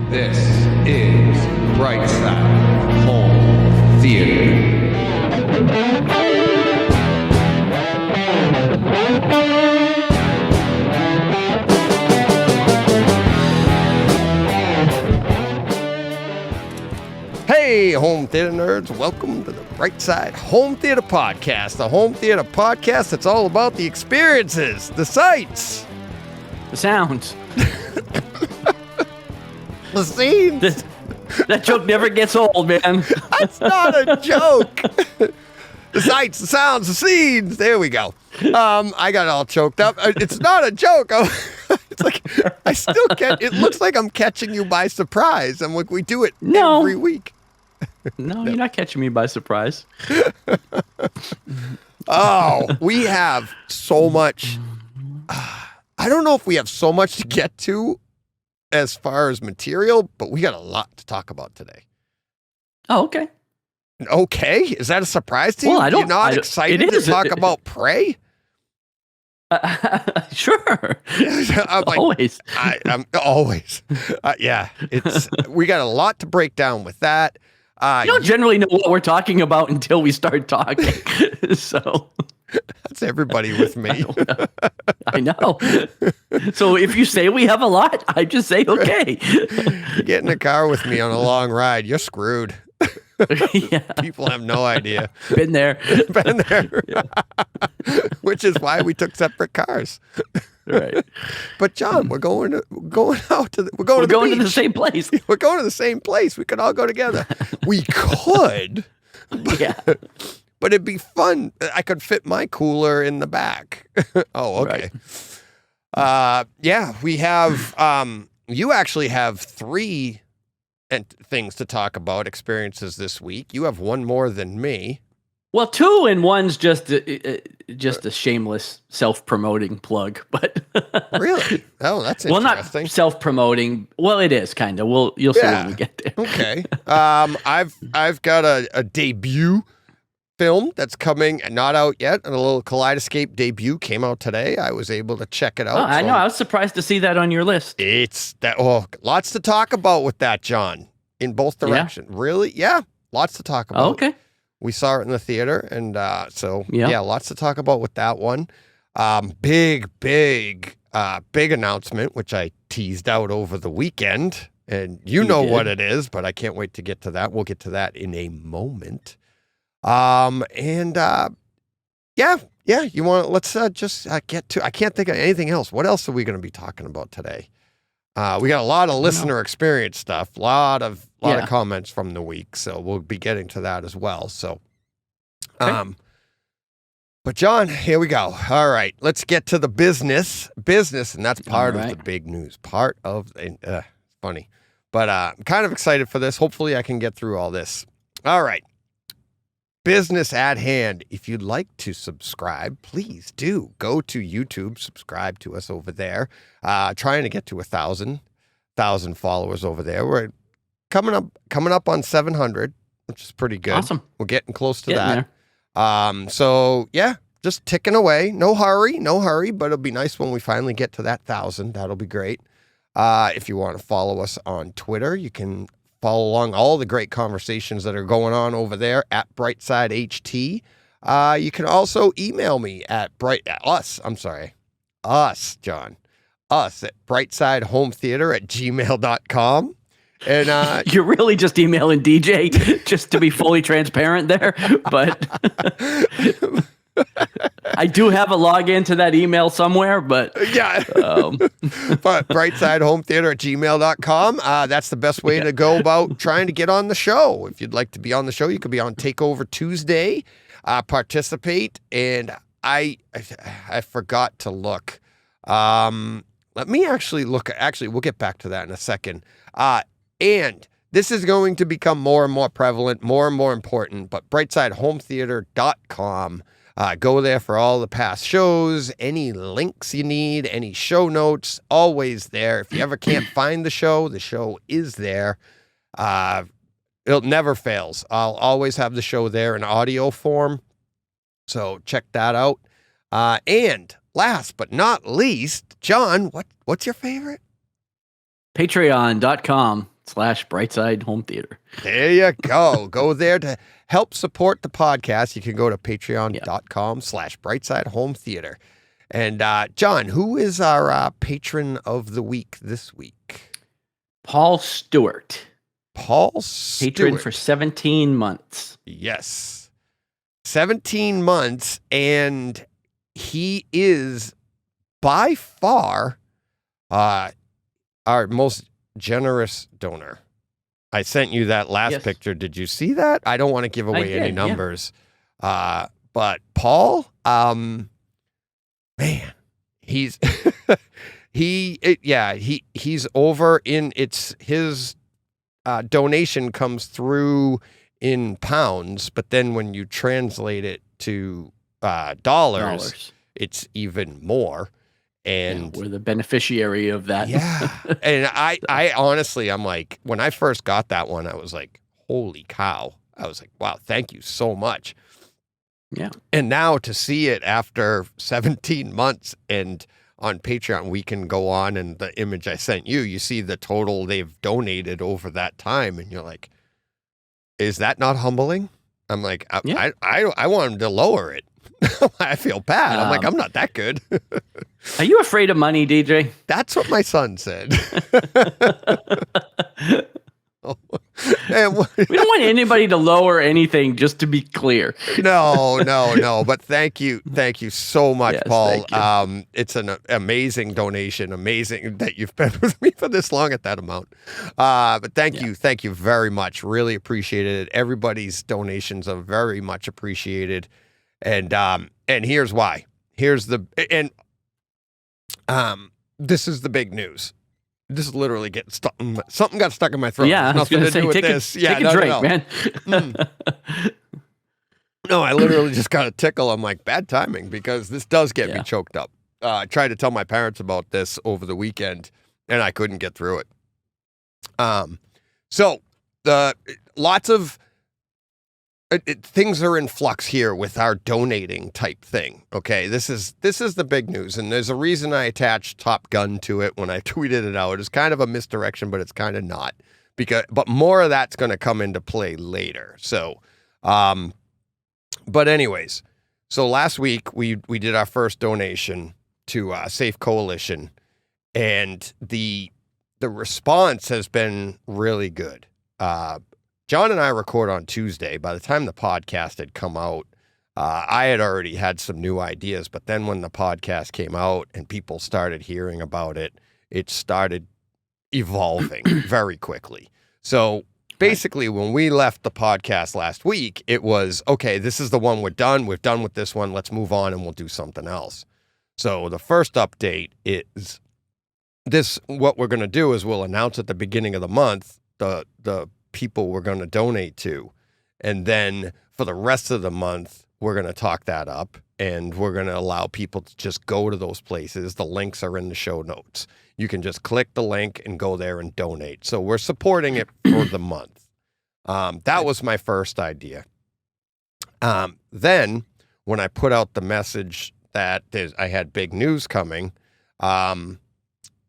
This is Brightside Home Theater. Hey, home theater nerds, welcome to the Brightside Home Theater Podcast, the home theater podcast that's all about the experiences, the sights, the sounds, the scenes. That joke never gets old, man. That's not a joke. The sights, the sounds, the scenes. There we go. I got all choked up. It's not a joke. It's like I still get. It looks like I'm catching you by surprise. I'm like, we do it every week. No, you're not catching me by surprise. Oh, we have so much. I don't know if we have so much to get to as far as material, but we got a lot to talk about today. Oh, okay. Okay, is that a surprise to you? Well, You're not excited to talk about Prey? Sure. I'm like, always. I'm always. Yeah, we got a lot to break down with that. You don't generally know what we're talking about until we start talking. So that's everybody with me. I know. So if you say we have a lot, I just say okay. You get in a car with me on a long ride, you're screwed. Yeah. People have no idea. Been there. Been there. Yeah. Which is why we took separate cars. Right. But John, we're going to the same place. We're going to the same place. We could all go together. We could. Yeah. But it'd be fun. I could fit my cooler in the back. Oh, okay. Right. Yeah, we have you actually have 3 things to talk about, experiences this week. You have one more than me. Well, 2 and 1's just a shameless self-promoting plug, but really? Oh, that's interesting. Well, not self-promoting. Well, it is kind of. You'll see when we get there. Okay. I've got a debut film that's coming, not out yet, and a little Kaleidoscape debut came out today. I was able to check it out. Oh, I know. I was surprised to see that on your list. It's that. Oh, lots to talk about with that, John, in both directions. Yeah. Really? Yeah. Lots to talk about. Oh, okay. We saw it in the theater, and yeah, lots to talk about with that one. Big announcement, which I teased out over the weekend, and you know what it is, but I can't wait to get to that. We'll get to that in a moment. Yeah, you want, let's just get to, I can't think of anything else. What else are we going to be talking about today? We got a lot of listener experience stuff, a lot of comments from the week, so we'll be getting to that as well. So, okay. But John, here we go. All right, let's get to the business, and that's part of the big news. Funny, but I'm kind of excited for this. Hopefully, I can get through all this. All right. Business at hand. If you'd like to subscribe, please do go to YouTube, subscribe to us over there. Trying to get to 1,000 followers over there. We're coming up on 700, which is pretty good. Awesome. We're getting close to that. So yeah, just ticking away. No hurry, but it'll be nice when we finally get to that 1,000. That'll be great. If you want to follow us on Twitter, you can follow along all the great conversations that are going on over there at Brightside HT. You can also email me at us at brightsidehomtheater@gmail.com. And you're really just emailing DJ just to be fully transparent there, but I do have a login to that email somewhere, but yeah. But brightsidehomtheater@gmail.com. That's the best way to go about trying to get on the show. If you'd like to be on the show, you could be on Takeover Tuesday, participate. And I forgot to look. Let me actually look. Actually, we'll get back to that in a second. And this is going to become more and more prevalent, more and more important, but brightsidehomtheater.com. Go there for all the past shows, any links you need, any show notes, always there. If you ever can't find the show is there. It never fails. I'll always have the show there in audio form. So check that out. And last but not least, John, what's your favorite? Patreon.com patreon.com/Brightside Home Theater. There you go. Go there to help support the podcast. You can go to patreon.com/Brightside Home Theater. And John, who is our patron of the week this week? Paul Stewart. Paul Stewart. Patron for 17 months. Yes. 17 months, and he is by far our most generous donor. I sent you that last picture. Did you see that? I don't want to give away any numbers. Yeah. But Paul, man, he's he's over in his donation comes through in pounds, but then when you translate it to dollars, it's even more. And we're the beneficiary of that. Yeah. And I honestly, I'm like, when I first got that one, I was like, holy cow. I was like, wow, thank you so much. Yeah. And now to see it after 17 months and on Patreon, we can go on, and the image I sent you, you see the total they've donated over that time. And you're like, is that not humbling? I'm like, I want him to lower it. I feel bad. I'm like, I'm not that good. Are you afraid of money, DJ? That's what my son said. We don't want anybody to lower anything, just to be clear. No. But thank you so much, Paul. It's an amazing donation. Amazing that you've been with me for this long at that amount. But thank you very much. Really appreciated it. Everybody's donations are very much appreciated. And here's why. This is the big news. This is literally getting stuck. Something got stuck in my throat. Yeah, nothing to do with this. Take a drink, man. No, I literally just got a tickle. I'm like, bad timing, because this does get me choked up. I tried to tell my parents about this over the weekend, and I couldn't get through it. So lots of things are in flux here with our donating type thing. Okay, this is the big news, and there's a reason I attached Top Gun to it when I tweeted it out. It's kind of a misdirection, but it's kind of not, but more of that's going to come into play later. So, but anyways, so last week we did our first donation to Safe Coalition, and the response has been really good. John and I record on Tuesday. By the time the podcast had come out, I had already had some new ideas. But then when the podcast came out and people started hearing about it, it started evolving very quickly. So basically, when we left the podcast last week, it was, okay, this is the one we're done. We're done with this one. Let's move on and we'll do something else. So the first update is this. What we're going to do is we'll announce at the beginning of the month the people we're going to donate to, and then for the rest of the month we're going to talk that up, and we're going to allow people to just go to those places. The links are in the show notes. You can just click the link and go there and donate. So we're supporting it for the month. That was my first idea. Then when I put out the message that I had big news coming, one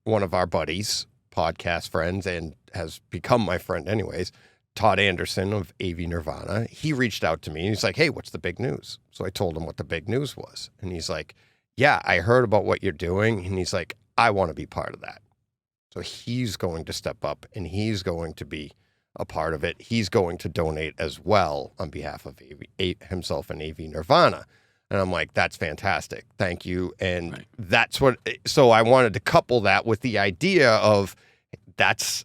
of our buddies, podcast friends, and has become my friend anyways, Todd Anderson of AV Nirvana, he reached out to me and he's like, hey, what's the big news? So I told him what the big news was. And he's like, yeah, I heard about what you're doing. And he's like, I want to be part of that. So he's going to step up and he's going to be a part of it. He's going to donate as well on behalf of himself and AV Nirvana. And I'm like, that's fantastic. Thank you. And that's what, so I wanted to couple that with the idea of that's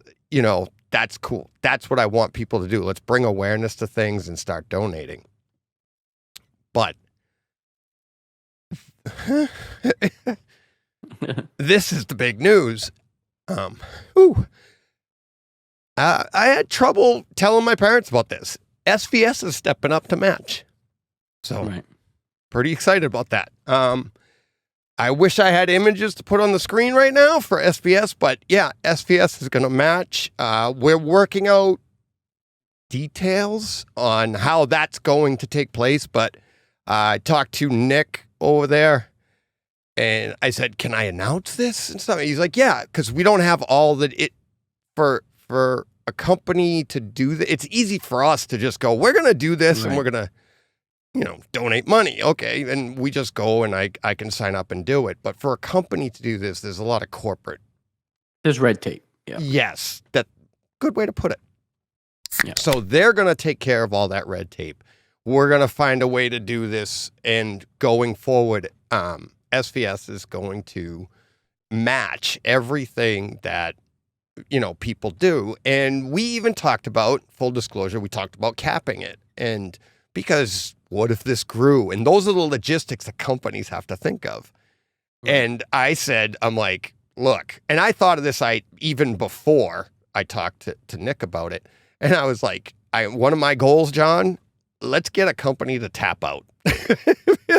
cool. That's what I want people to do. Let's bring awareness to things and start donating. But this is the big news. I had trouble telling my parents about this. SVS is stepping up to match. So pretty excited about that. I wish I had images to put on the screen right now for SVS, but yeah, SVS is going to match. We're working out details on how that's going to take place, but I talked to Nick over there and I said, can I announce this and stuff? He's like, yeah, because we don't have all that for a company to do that, it's easy for us to just go, we're going to do this and we're going to, donate money. Okay. And we just go and I can sign up and do it. But for a company to do this, there's a lot of corporate. There's red tape. Yeah. Yes. Good way to put it. Yeah. So they're going to take care of all that red tape. We're going to find a way to do this. And going forward, SVS is going to match everything that, people do. And we even talked about, full disclosure, we talked about capping it. And because what if this grew? And those are the logistics that companies have to think of. Right. And I said, I'm like, look, and I thought of this even before I talked to Nick about it. And I was like, one of my goals, John, let's get a company to tap out.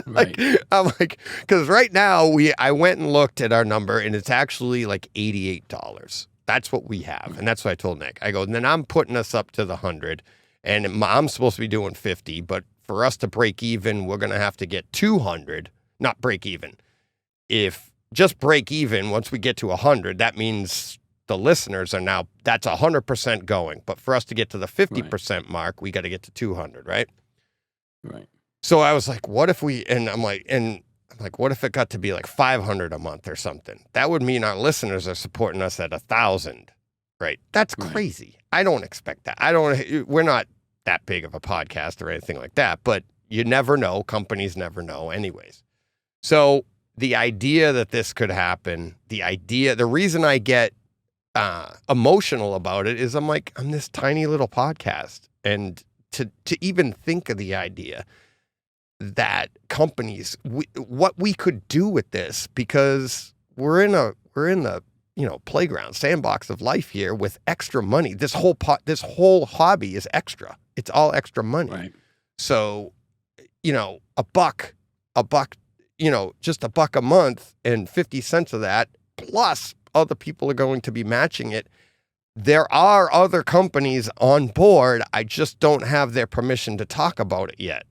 I'm like, because right now I went and looked at our number and it's actually like $88. That's what we have. And that's what I told Nick. I go, and then I'm putting us up to the 100 and I'm supposed to be doing 50, but for us to break even, we're going to have to get 200, not break even. If just break even, once we get to 100, that means the listeners are now, that's 100% going. But for us to get to the 50% mark, we got to get to 200, right? Right. So I was like, what if I'm like, what if it got to be like 500 a month or something? That would mean our listeners are supporting us at 1,000, right? That's crazy. I don't expect that. We're not that big of a podcast or anything like that, but you never know. Companies never know anyways. So the idea that this could happen, the reason I get emotional about it is I'm like, I'm this tiny little podcast. And to even think of the idea that companies, what we could do with this, because we're in the playground, sandbox of life here with extra money. This whole hobby is extra. It's all extra money. Right. So, a buck, just a buck a month and 50 cents of that, plus other people are going to be matching it. There are other companies on board. I just don't have their permission to talk about it yet.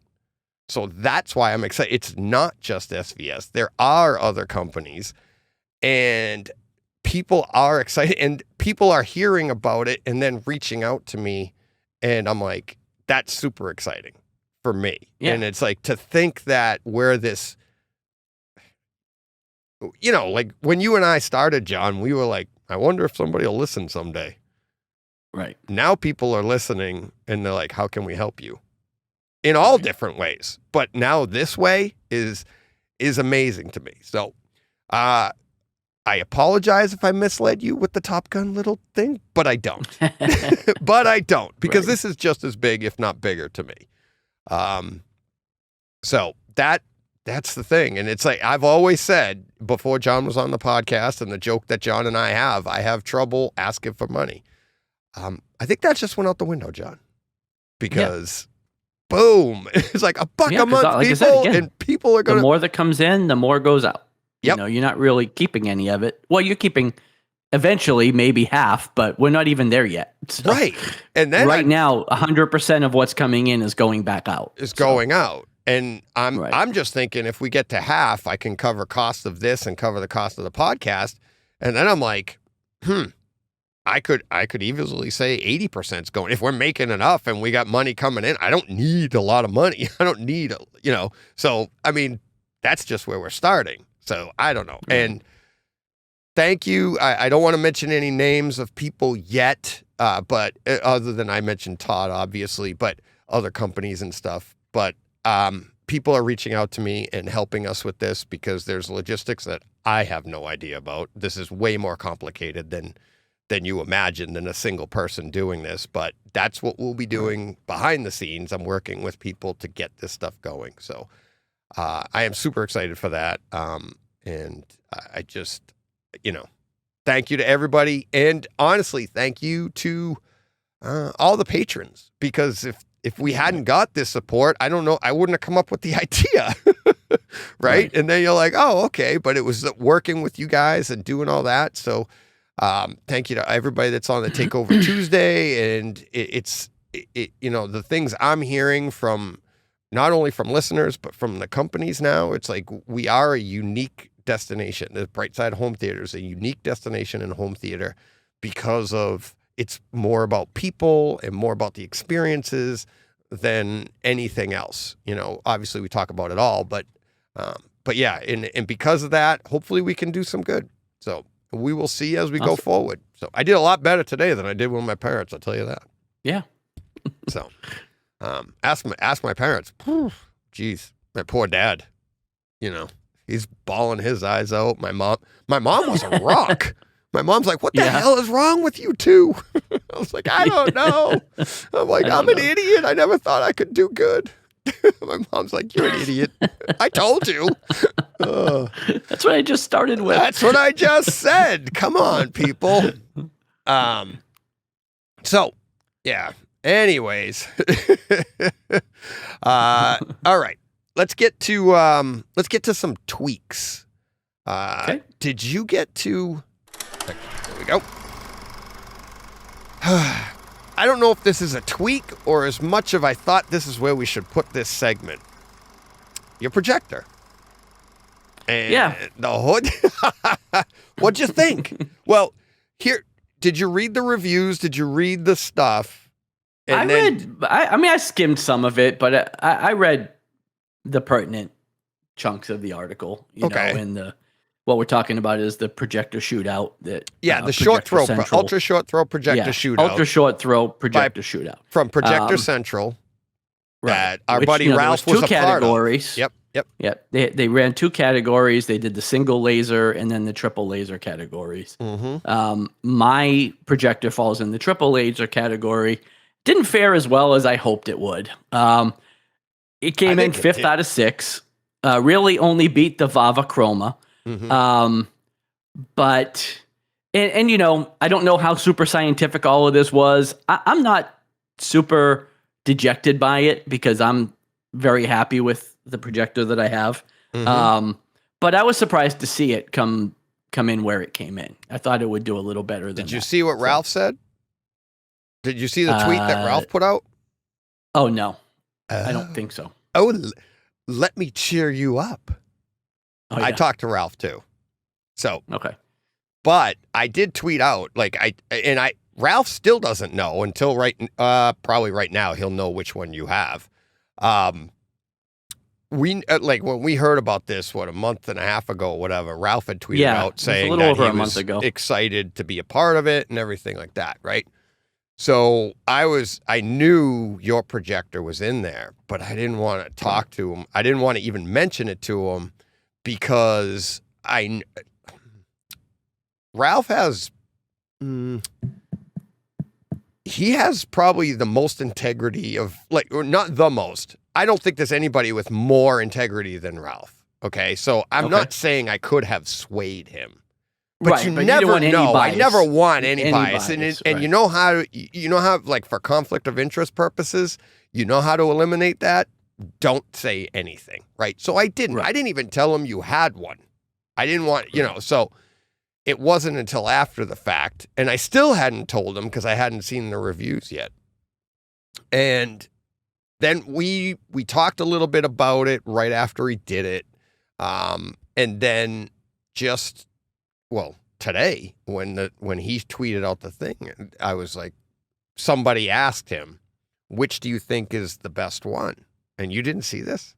So that's why I'm excited. It's not just SVS. There are other companies and people are excited and people are hearing about it and then reaching out to me. And I'm like, that's super exciting for me. Yeah. And it's like to think that we're this, like when you and I started, John, we were like, I wonder if somebody will listen someday. Right. Now people are listening and they're like, how can we help you? In all different ways. But now this way is amazing to me. So I apologize if I misled you with the Top Gun little thing, but I don't. Because this is just as big, if not bigger to me. So that's the thing. And it's like, I've always said before John was on the podcast, and the joke that John and I have trouble asking for money. I think that just went out the window, John, because boom, it's like a buck a month, like people, and people are going to. The more that comes in, the more goes out. Yep. You're not really keeping any of it. Well, you're keeping eventually maybe half, but we're not even there yet. So right. And then now, 100% of what's coming in is going back out. Going out. And I'm just thinking if we get to half, I can cover costs of this and cover the cost of the podcast. And then I'm like, I could easily say 80% is going. If we're making enough and we got money coming in, I don't need a lot of money. I don't need, So, I mean, that's just where we're starting. So I don't know. And thank you. I don't want to mention any names of people yet, but other than I mentioned Todd, obviously, but other companies and stuff. But people are reaching out to me and helping us with this because there's logistics that I have no idea about. This is way more complicated than you imagine than a single person doing this, but that's what we'll be doing behind the scenes. I'm working with people to get this stuff going. So I am super excited for that. And I just, thank you to everybody. And honestly, thank you to all the patrons, because if we hadn't got this support, I don't know, I wouldn't have come up with the idea. Right? And then you're like, oh, okay. But it was working with you guys and doing all that. So thank you to everybody that's on the Takeover Tuesday. And it's the things I'm hearing from not only from listeners, but from the companies now, it's like we are a unique destination. The Brightside Home Theater is a unique destination in home theater because of it's more about people and more about the experiences than anything else. Obviously we talk about it all, but yeah, and because of that, hopefully we can do some good. So we will see as we go forward. So I did a lot better today than I did with my parents. I'll tell you that. Yeah. So, ask my parents. Jeez, my poor dad. He's bawling his eyes out. My mom was a rock. My mom's like, "What the hell is wrong with you two?" I was like, "I don't know." I'm like, "I'm an idiot. I never thought I could do good." My mom's like, "You're an idiot." I told you. That's what I just started with. That's what I just said. Come on, people. So, yeah. Anyways, all right. Let's get to some tweaks. Okay. Did you get to? There we go. I don't know if this is a tweak or as much of I thought this is where we should put this segment. Your projector. And the hood. What'd you think? Well, here, did you read the reviews? Did you read the stuff? I skimmed some of it, but I read the pertinent chunks of the article, and what we're talking about is the projector shootout that the short throw, ultra short throw projector shootout. Ultra short throw projector shootout. From Projector Central. Right. Our buddy Ralph was a part of. Yep. They ran 2 categories. They did the single laser and then the triple laser categories. Mm-hmm. My projector falls in the triple laser category. Didn't fare as well as I hoped it would. It came in 5th out of 6. Really only beat the Vava Chroma. Mm-hmm. But I don't know how super scientific all of this was. I'm not super dejected by it because I'm very happy with the projector that I have. Mm-hmm. But I was surprised to see it come in where it came in. I thought it would do a little better than that. Did you see what Ralph said? Did you see the tweet that Ralph put out? Oh, no. I don't think so. Oh, let me cheer you up. Oh, yeah. I talked to Ralph too. So, okay. But I did tweet out Ralph still doesn't know until probably right now he'll know which one you have. We when we heard about this, a month and a half ago, whatever, Ralph had tweeted out saying that he was excited to be a part of it and everything like that, right? So I knew your projector was in there, but I didn't want to talk to him. I didn't want to even mention it to him because Ralph has, he has probably the most integrity of or not the most. I don't think there's anybody with more integrity than Ralph. Okay. So I'm not saying I could have swayed him. But you never know. I never want any bias. And you know how for conflict of interest purposes, you know how to eliminate that? Don't say anything, right? So I didn't. Right. I didn't even tell him you had one. I didn't want, so it wasn't until after the fact. And I still hadn't told him because I hadn't seen the reviews yet. And then we talked a little bit about it right after he did it. And then today when he tweeted out the thing, I was like, somebody asked him, which do you think is the best one? And you didn't see this?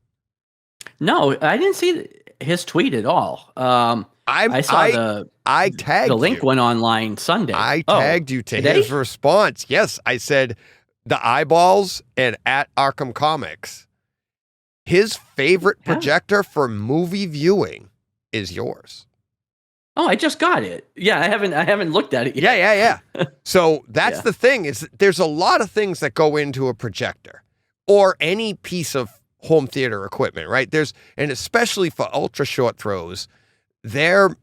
No, I didn't see his tweet at all. I saw I tagged the link you. Went online Sunday. I tagged you to his response. Yes, I said the eyeballs and at Arkham Comics. His favorite projector for movie viewing is yours. Oh, I just got it. Yeah, I haven't looked at it yet. Yeah. So that's the thing is there's a lot of things that go into a projector or any piece of home theater equipment, right? And especially for ultra short throws, they're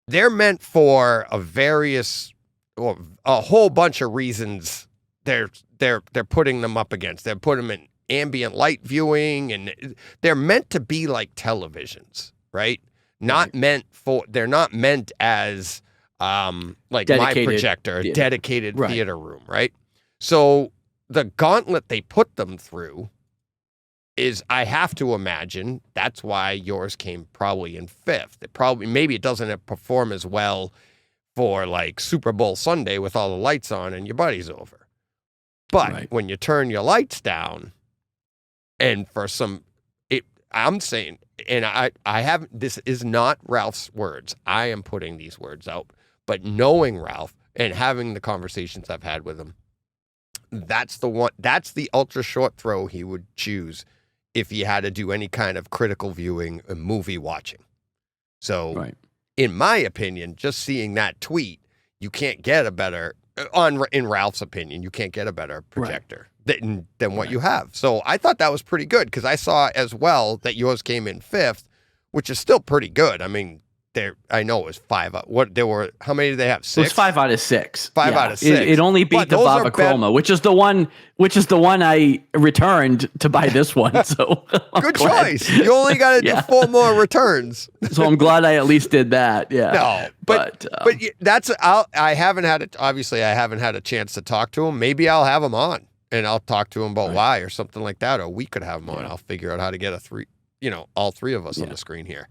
meant for a whole bunch of reasons. They're putting them up against. They're putting them in ambient light viewing, and they're meant to be like televisions, right? They're not meant as dedicated, my projector, dedicated theater room, right? So the gauntlet they put them through is, I have to imagine, that's why yours came probably in 5th. Maybe it doesn't perform as well for like Super Bowl Sunday with all the lights on and your buddy's over. But when you turn your lights down and for I'm saying, and I haven't, this is not Ralph's words. I am putting these words out, but knowing Ralph and having the conversations I've had with him, that's the ultra short throw he would choose if he had to do any kind of critical viewing and movie watching. So in my opinion, just seeing that tweet, you can't get a better, in Ralph's opinion, you can't get a better projector than what you have. So I thought that was pretty good because I saw as well that yours came in 5th, which is still pretty good. I mean, I know it was 5. How many did they have? 6? It was 5 out of 6. 5 out of 6. It only beat the Bava Chroma, which is the one I returned to buy this one. So good choice. You only got to do 4 more returns. So I'm glad I at least did that. Yeah. No, but I haven't had it. Obviously, I haven't had a chance to talk to him. Maybe I'll have him on and I'll talk to him about why or something like that. Or we could have him on. I'll figure out how to get all 3 of us on the screen here.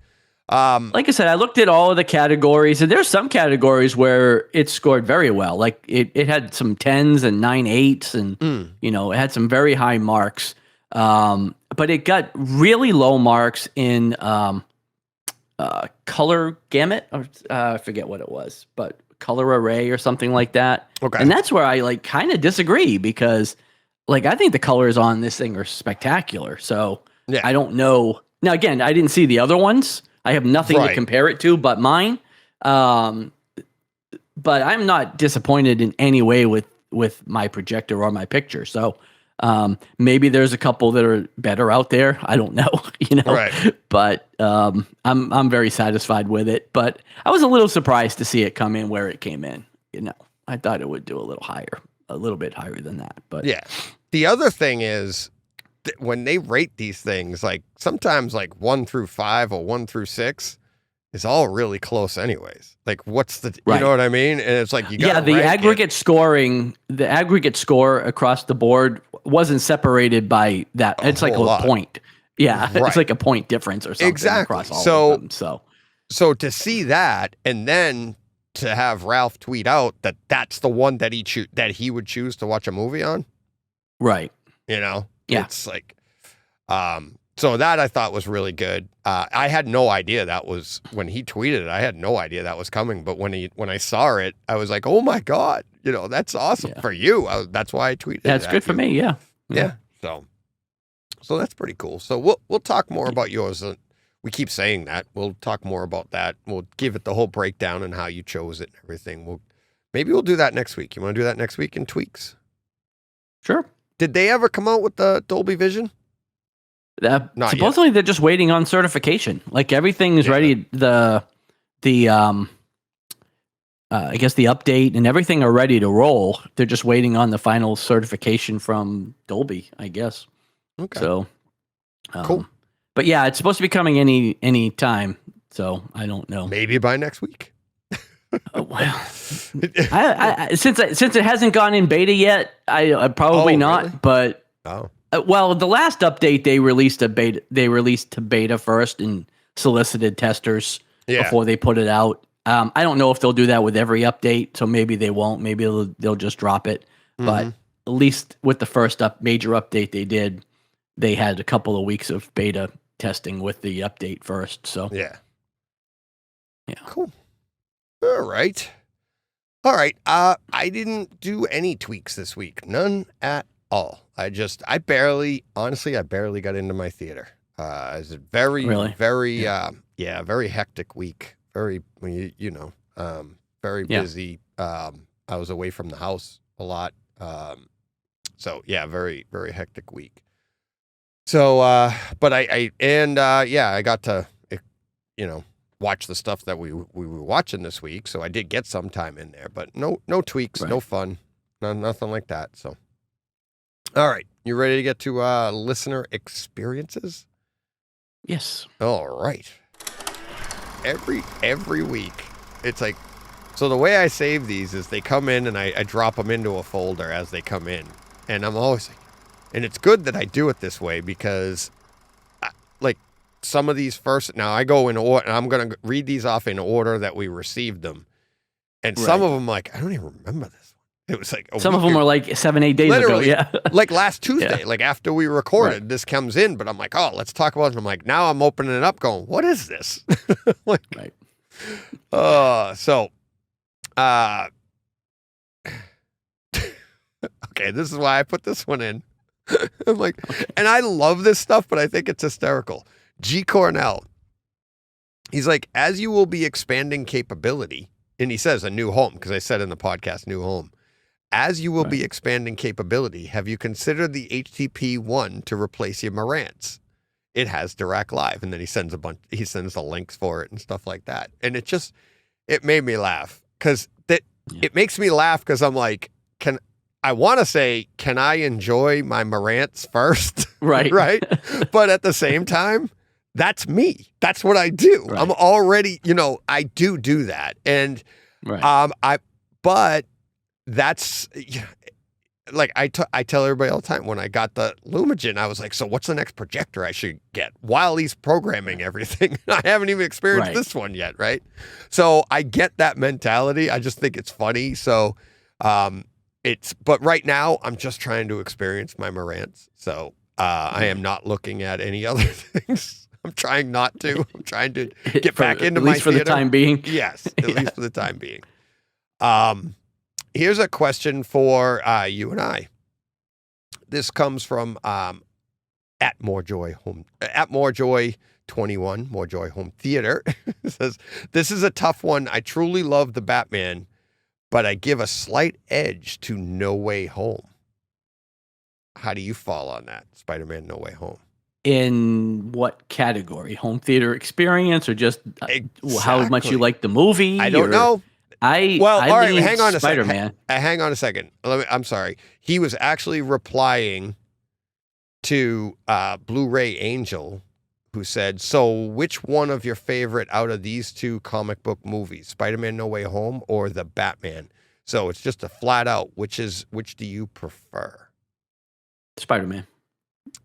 Like I said, I looked at all of the categories, and there's some categories where it scored very well. Like it had some 10s and 9 8s, and it had some very high marks. But it got really low marks in color gamut, or I forget what it was, but color array or something like that. Okay, and that's where I kind of disagree because I think the colors on this thing are spectacular. So I don't know. Now again, I didn't see the other ones. I have nothing to compare it to but mine. But I'm not disappointed in any way with my projector or my picture. So maybe there's a couple that are better out there. I don't know, But I'm very satisfied with it. But I was a little surprised to see it come in where it came in. I thought it would do a little bit higher than that. But yeah, the other thing is, when they rate these things, sometimes 1 through 5 or 1 through 6 is all really close anyways. What's the, you know what I mean? And it's you got the aggregate scoring, the aggregate score across the board wasn't separated by that. It's like a point. Yeah. It's like a point difference or something across all of them. So to see that, and then to have Ralph tweet out that that's the one that he would choose to watch a movie on. Right. Yeah. It's so that I thought was really good. I had no idea that was when he tweeted it. I had no idea that was coming. But when I saw it, I was like, oh my God, that's awesome for you. That's why I tweeted. That's good for me. Yeah. Yeah. So that's pretty cool. So we'll talk more about yours. We keep saying that. We'll talk more about that. We'll give it the whole breakdown and how you chose it and everything. Maybe we'll do that next week. You want to do that next week in tweaks? Sure. Did they ever come out with the Dolby Vision? Supposedly yet. They're just waiting on certification. Everything is ready. I guess the update and everything are ready to roll. They're just waiting on the final certification from Dolby, I guess. Okay. So cool. But yeah, it's supposed to be coming any time. So I don't know. Maybe by next week. Well, since it hasn't gone in beta yet, I probably not. Really? But well, the last update they released beta. They released to beta first and solicited testers before they put it out. I don't know if they'll do that with every update, so maybe they won't. Maybe they'll just drop it. Mm-hmm. But at least with the first major update they did, they had a couple of weeks of beta testing with the update first. So yeah, cool. All right. I didn't do any tweaks this week. None at all. I barely got into my theater. It was a very very hectic week. Very, very busy. I was away from the house a lot. So yeah, very, very hectic week. So, but I got to, watch the stuff that we were watching this week. So I did get some time in there, but no tweaks, no fun, nothing like that. So, all right, you ready to get to listener experiences? Yes. All right. Every week, it's so the way I save these is they come in and I drop them into a folder as they come in, and I'm always and it's good that I do it this way because some of these first, now I go in order, and I'm going to read these off in order that we received them. And some of them, like, I don't even remember this one. It was like some of them are like 7-8 days ago. Yeah, like last Tuesday, like after we recorded, this comes in. But I'm like, oh, let's talk about it. And I'm like, now I'm opening it up, going, what is this? Like, okay, this is why I put this one in. I'm like, and I love this stuff, but I think it's hysterical. G. Cornell, he's like, as you will be expanding capability, and he says a new home, because I said in the podcast, new home. As you will be expanding capability, have you considered the HTP-1 to replace your Marantz? It has Dirac Live, and then he sends the links for it and stuff like that. And it made me laugh, because it makes me laugh because I'm like, I want to say, can I enjoy my Marantz first? Right. Right. But at the same time, that's me. That's what I do. Right. I'm already, I do that. And, but that's like, I tell everybody all the time, when I got the Lumagen, I was like, so what's the next projector I should get while he's programming everything? I haven't even experienced this one yet. Right. So I get that mentality. I just think it's funny. So, but right now I'm just trying to experience my Marantz. So, I am not looking at any other things. I'm trying not to. I'm trying to get back into my theater. At least for the time being. Yes, at least for the time being. Here's a question for you and I. This comes from at Morejoy21, Morejoy Home Theater. It says, this is a tough one. I truly love the Batman, but I give a slight edge to No Way Home. How do you fall on that, Spider-Man No Way Home? In what category? Home theater experience, or just how much you like the movie? I don't know. All right, hang on a Spider-Man. second. Hang on a second. I'm sorry. He was actually replying to Blu-ray Angel, who said, so which one of your favorite out of these two comic book movies, Spider-Man No Way Home or the Batman? So it's just a flat out, which do you prefer? Spider-Man.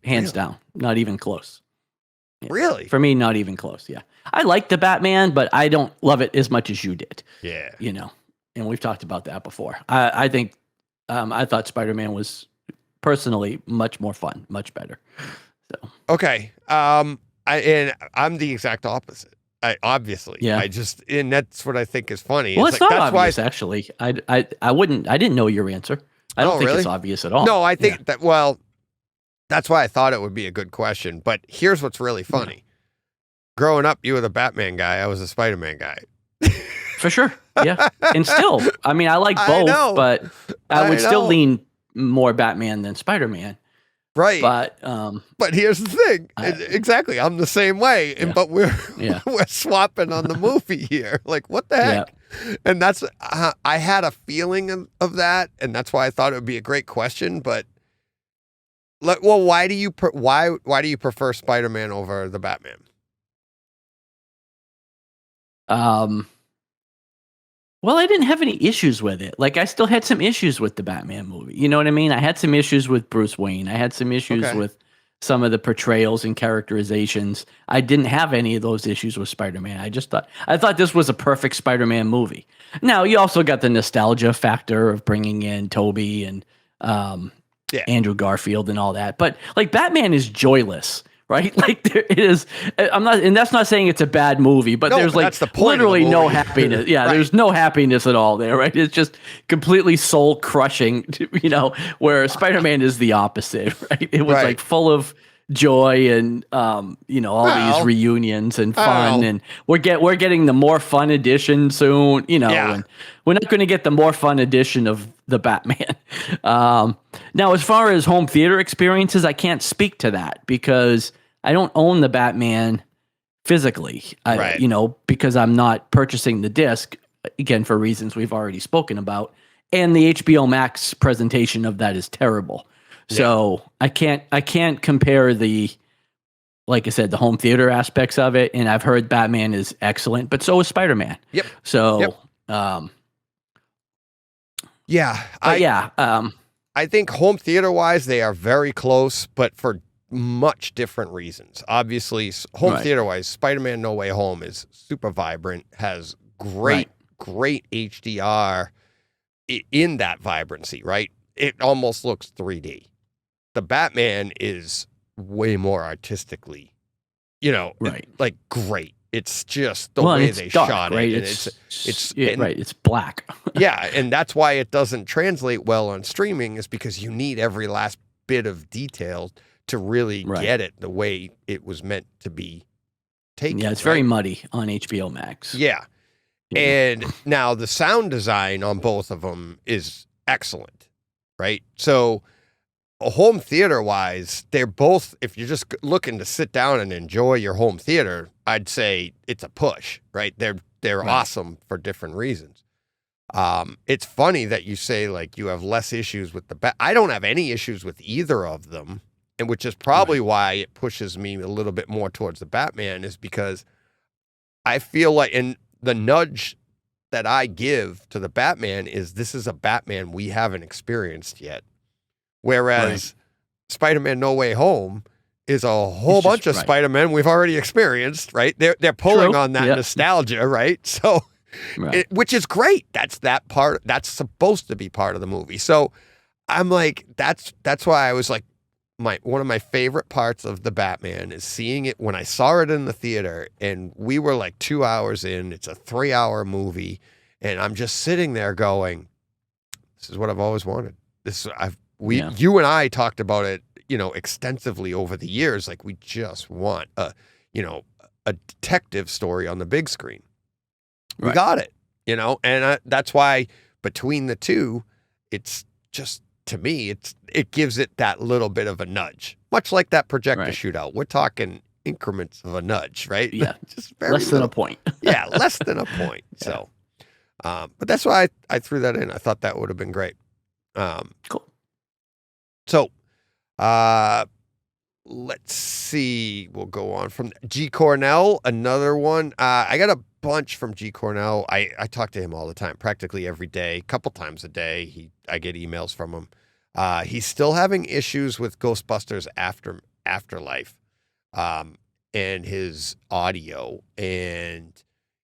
Hands down. Not even close. Yeah. Really? For me, not even close. Yeah. I like the Batman, but I don't love it as much as you did. Yeah. And we've talked about that before. I think I thought Spider-Man was personally much more fun, much better. So. Okay. I'm the exact opposite. Obviously. Yeah. And that's what I think is funny. Well, it's not obvious, actually. I didn't know your answer. I don't think it's obvious at all. No, I think that's why I thought it would be a good question. But here's what's really funny. Growing up, you were the Batman guy. I was a Spider-Man guy. For sure. Yeah. And still, I mean, I like both, but I would still lean more Batman than Spider-Man. Right. But here's the thing. Exactly. I'm the same way. Yeah. But we're swapping on the movie here. Like, what the heck? Yeah. And that's, I had a feeling of that. And that's why I thought it would be a great question. But why do you prefer Spider-Man over the Batman? Well, I didn't have any issues with it. Like, I still had some issues with the Batman movie. You know what I mean? I had some issues with Bruce Wayne. I had some issues with some of the portrayals and characterizations. I didn't have any of those issues with Spider-Man. I thought this was a perfect Spider-Man movie. Now, you also got the nostalgia factor of bringing in Tobey and Andrew Garfield and all that. But like, Batman is joyless, right? Like, there is, and that's not saying it's a bad movie, but there's like literally no happiness. Yeah, there's no happiness at all there, right? It's just completely soul crushing, where Spider-Man is the opposite, right? It was like full of joy and all these reunions and fun, and we're getting the more fun edition soon, and we're not going to get the more fun edition of the Batman. Now, as far as home theater experiences, I can't speak to that because I don't own the Batman physically, because I'm not purchasing the disc, again, for reasons we've already spoken about, and the HBO Max presentation of that is terrible. So I can't compare like I said, the home theater aspects of it. And I've heard Batman is excellent, but so is Spider-Man. Yep. So, I think home theater wise, they are very close, but for much different reasons. Obviously, home theater wise, Spider-Man No Way Home is super vibrant, has great great HDR in that vibrancy, right? It almost looks 3D. The Batman is way more artistically, right. like great. It's just the way they dark, shot right? it. And Right. It's black. yeah, and that's why it doesn't translate well on streaming, is because you need every last bit of detail to really get it the way it was meant to be taken. Yeah, it's very muddy on HBO Max. Yeah. And now the sound design on both of them is excellent, right? So home theater wise, they're both, if you're just looking to sit down and enjoy your home theater, I'd say it's a push, right? They're awesome for different reasons. It's funny that you say like you have less issues with I don't have any issues with either of them, and which is probably why it pushes me a little bit more towards the Batman, is because I feel like, and the nudge that I give to the Batman is, this is a Batman we haven't experienced yet. Whereas Spider-Man No Way Home is a whole bunch of Spider-Man we've already experienced, right? They're pulling on that nostalgia, right? So, which is great. That's supposed to be part of the movie. So I'm like, that's why I was like, one of my favorite parts of the Batman is seeing it when I saw it in the theater, and we were like 2 hours in. It's a 3-hour movie, and I'm just sitting there going, "This is what I've always wanted." You and I talked about it, extensively over the years. Like, we just want a detective story on the big screen. We got it, and that's why between the two, it's just, to me, it gives it that little bit of a nudge, much like that projector shootout. We're talking increments of a nudge, right? Yeah, just less than a point. Yeah, less than a point. So, but that's why I threw that in. I thought that would have been great. Cool. So, let's see. We'll go on from G. Cornell, another one. I got a bunch from G. Cornell. I talk to him all the time, practically every day, a couple times a day. I get emails from him. He's still having issues with Ghostbusters Afterlife, and his audio. And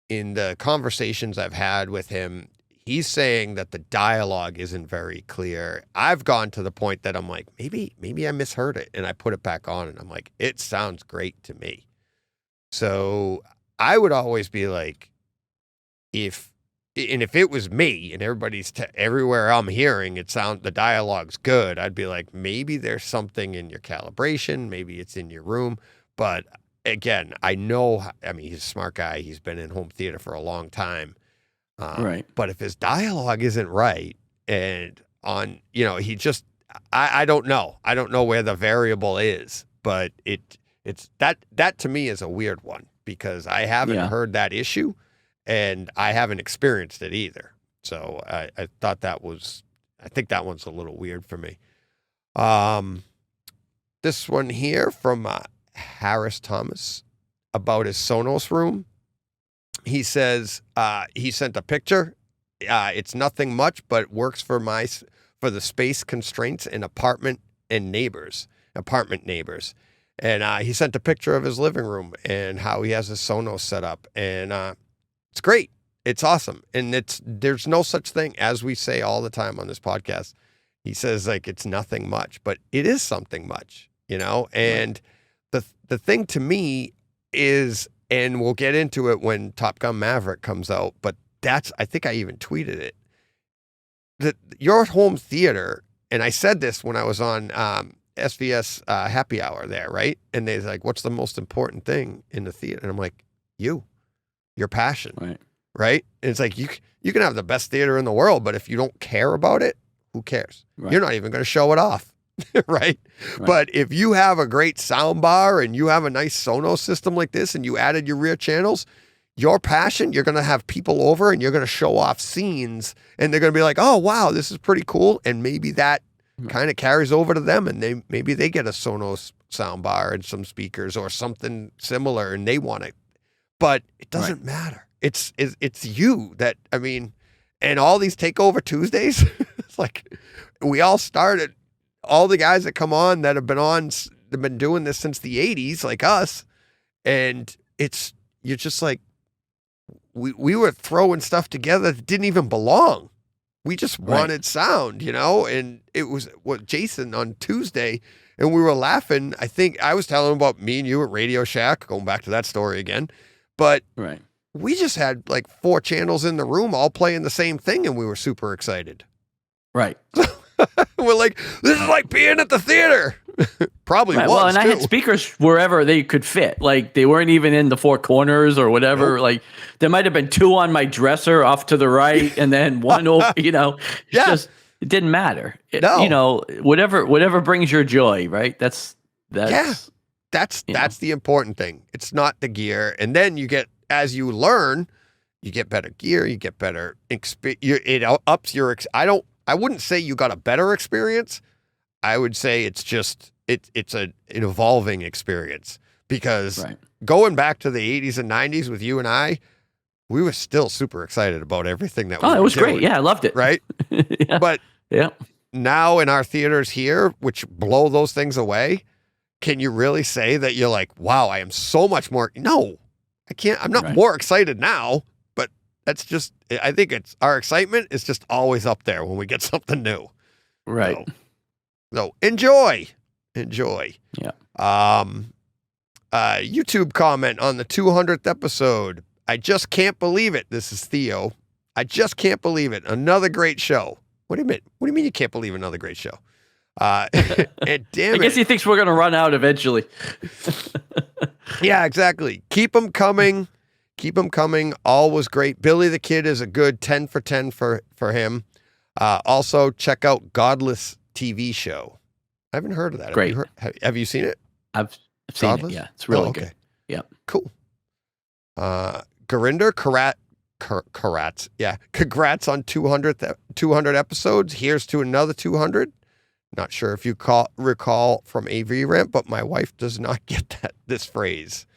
in the conversations I've had with him, he's saying that the dialogue isn't very clear. I've gone to the point that I'm like, maybe I misheard it, and I put it back on, and I'm like, it sounds great to me. So I would always be like, if it was me and everybody's everywhere I'm hearing the dialogue's good, I'd be like, maybe there's something in your calibration, maybe it's in your room. But again, he's a smart guy. He's been in home theater for a long time. But if his dialogue isn't right, and he just, I don't know. I don't know where the variable is, but it's that to me is a weird one, because I haven't heard that issue, and I haven't experienced it either. So I think that one's a little weird for me. This one here from Harris Thomas about his Sonos room. He says he sent a picture. It's nothing much, but works for the space constraints in apartment neighbors. And he sent a picture of his living room and how he has his Sonos set up. And it's great. It's awesome. And there's no such thing, as we say all the time on this podcast. He says, like, it's nothing much, but it is something much, And the thing to me is, and we'll get into it when Top Gun Maverick comes out, but I think I even tweeted it, that your home theater, and I said this when I was on SVS Happy Hour there, right? And they're like, what's the most important thing in the theater? And I'm like, your passion, right? And it's like, you can have the best theater in the world, but if you don't care about it, who cares? You're not even going to show it off. Right? But if you have a great sound bar and you have a nice Sonos system like this, and you added your rear channels, your passion, you're going to have people over and you're going to show off scenes, and they're going to be like, oh, wow, this is pretty cool. And maybe that kind of carries over to them, and maybe they get a Sonos sound bar and some speakers or something similar, and they want it. But it doesn't matter. It's you that, and all these Takeover Tuesdays, it's like, we all started, all the guys that come on that have been doing this since the 80s, like us. And you're just like, we were throwing stuff together that didn't even belong. We just wanted sound, and it was Jason on Tuesday, and we were laughing. I think I was telling him about me and you at Radio Shack, going back to that story again. But we just had like 4 channels in the room all playing the same thing, and we were super excited. Right. We're like, this is like being at the theater. Probably was. Well, and too. I had speakers wherever they could fit. Like they weren't even in the 4 corners or whatever. Nope. Like there might have been 2 on my dresser off to the right, and then 1 over. Just it didn't matter. Whatever brings your joy, right? That's the important thing. It's not the gear, and then you get, as you learn, you get better gear, you get better it ups your. I wouldn't say you got a better experience. I would say it's just it's an evolving experience, because going back to the 80s and 90s with you and I, we were still super excited about everything that. It was great. Yeah, I loved it. Right. But now in our theaters here, which blow those things away, can you really say that you're like, wow, I am so much more? No, I can't. I'm not more excited now. But that's just. I think it's our excitement is just always up there when we get something new. Right. So enjoy. Yeah. YouTube comment on the 200th episode. I just can't believe it. This is Theo. I just can't believe it. Another great show. What do you mean? What do you mean you can't believe another great show? And damn it. I guess he thinks we're going to run out eventually. Yeah, exactly. Keep them coming. All was great. Billy the Kid is a good 10 for 10 for him. Also, check out Godless TV show. I haven't heard of that. Great. Have you seen it? I've seen Godless? It. Yeah, it's really good. Yeah. Cool. Gurinder Karats. Yeah. Congrats on 200 episodes. Here's to another 200. Not sure if you recall from AV Ramp, but my wife does not get this phrase.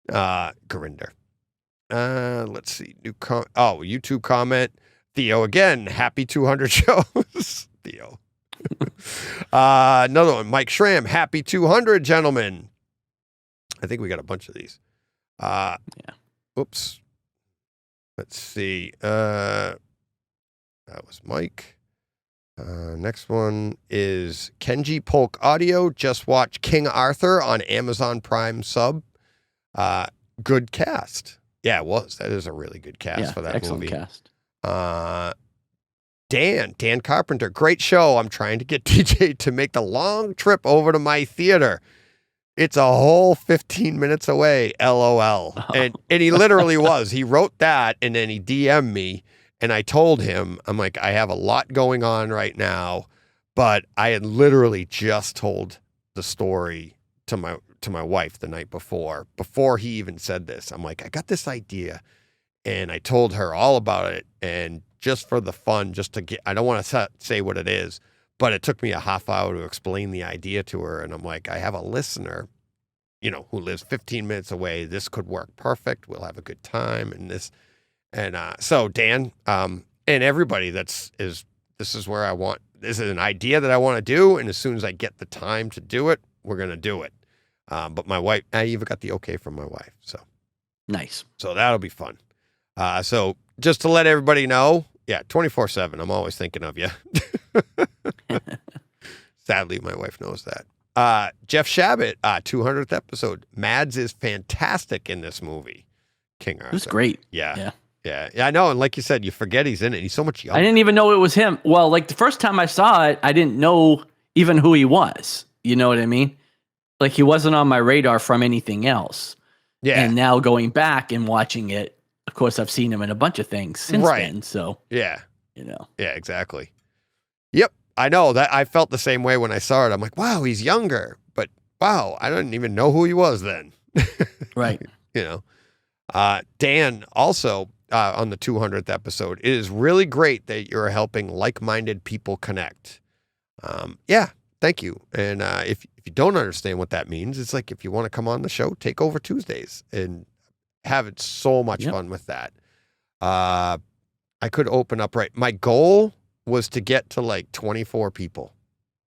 Gurinder. Let's see. YouTube comment. Theo again. Happy 200 shows. Theo. Another one. Mike Schramm. Happy 200, gentlemen. I think we got a bunch of these. Oops. Let's see. That was Mike. Next one is Kenji Polk Audio. Just watch King Arthur on Amazon Prime sub. Good cast. Yeah, it was. That is a really good cast for that movie. Excellent cast. Dan Carpenter. Great show. I'm trying to get DJ to make the long trip over to my theater. It's a whole 15 minutes away, LOL. Oh. And he literally was. He wrote that, and then he DM'd me, and I told him, I'm like, I have a lot going on right now, but I had literally just told the story to my wife the night before he even said this. I'm like, I got this idea, and I told her all about it, and just for the fun, just to get, I don't want to say what it is, but it took me a half hour to explain the idea to her. And I'm like, I have a listener, who lives 15 minutes away. This could work perfect. We'll have a good time. And this, and so Dan, and everybody this is where I want, this is an idea that I want to do. And as soon as I get the time to do it, we're going to do it. But my wife, I even got the okay from my wife. So nice. So that'll be fun. So just to let everybody know, 24/7. I'm always thinking of you. Sadly, my wife knows that. Jeff Shabbat, 200th episode. Mads is fantastic in this movie. King Arthur. It was great. Yeah, I know. And like you said, you forget he's in it. He's so much younger. I didn't even know it was him. Well, like the first time I saw it, I didn't know even who he was. You know what I mean? Like he wasn't on my radar from anything else. Yeah. And now going back and watching it, of course, I've seen him in a bunch of things since then. So yeah, yeah, exactly. Yep, I know that. I felt the same way when I saw it. I'm like, wow, he's younger, but wow, I didn't even know who he was then. Right. Dan also on the 200th episode. It is really great that you're helping like-minded people connect. Thank you. And if you don't understand what that means, it's like if you want to come on the show, take over Tuesdays and having so much fun with that. I could open up my goal was to get to like 24 people.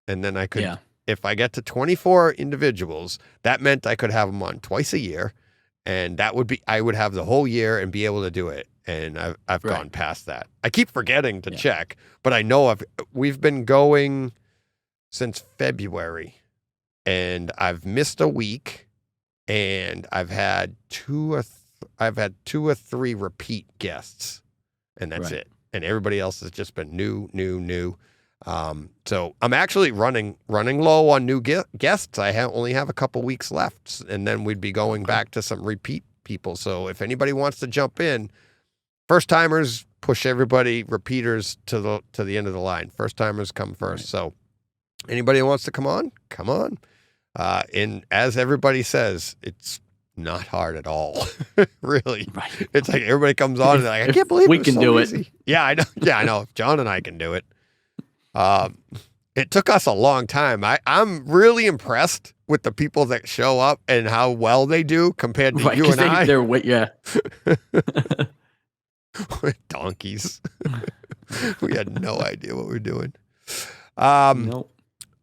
And then I could, if I get to 24 individuals, that meant I could have them on twice a year. And that would be, I would have the whole year and be able to do it. and I've gone past that. I keep forgetting to check, but I know we've been going since February, and I've missed a week, and I've had two or three repeat guests, and that's it. And everybody else has just been new. So I'm actually running low on new guests. I only have a couple weeks left, and then we'd be going back to some repeat people. So if anybody wants to jump in, first timers push everybody, repeaters to the end of the line. First timers come first. So anybody who wants to come on. And as everybody says, it's not hard at all. Really. Right. It's like everybody comes on and they're like, I can't believe we can do it. Yeah, I know. Yeah, I know. John and I can do it. It took us a long time. I'm really impressed with the people that show up and how well they do compared to you and I. We're donkeys. We had no idea what we were doing. Nope.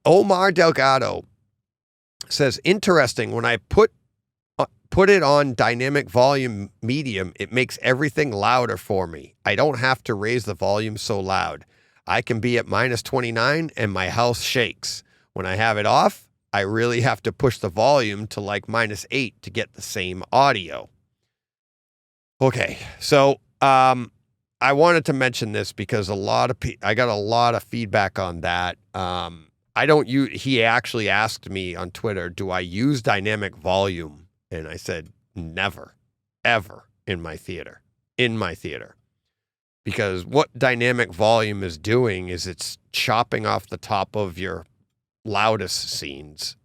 Omar Delgado says, interesting. When I put it on dynamic volume medium, it makes everything louder for me. I don't have to raise the volume so loud. I can be at -29 and my house shakes. When I have it off, I really have to push the volume to like -8 to get the same audio. Okay, so I wanted to mention this because I got a lot of feedback on that. He actually asked me on Twitter, do I use dynamic volume? And I said, never, ever in my theater. Because what dynamic volume is doing is it's chopping off the top of your loudest scenes.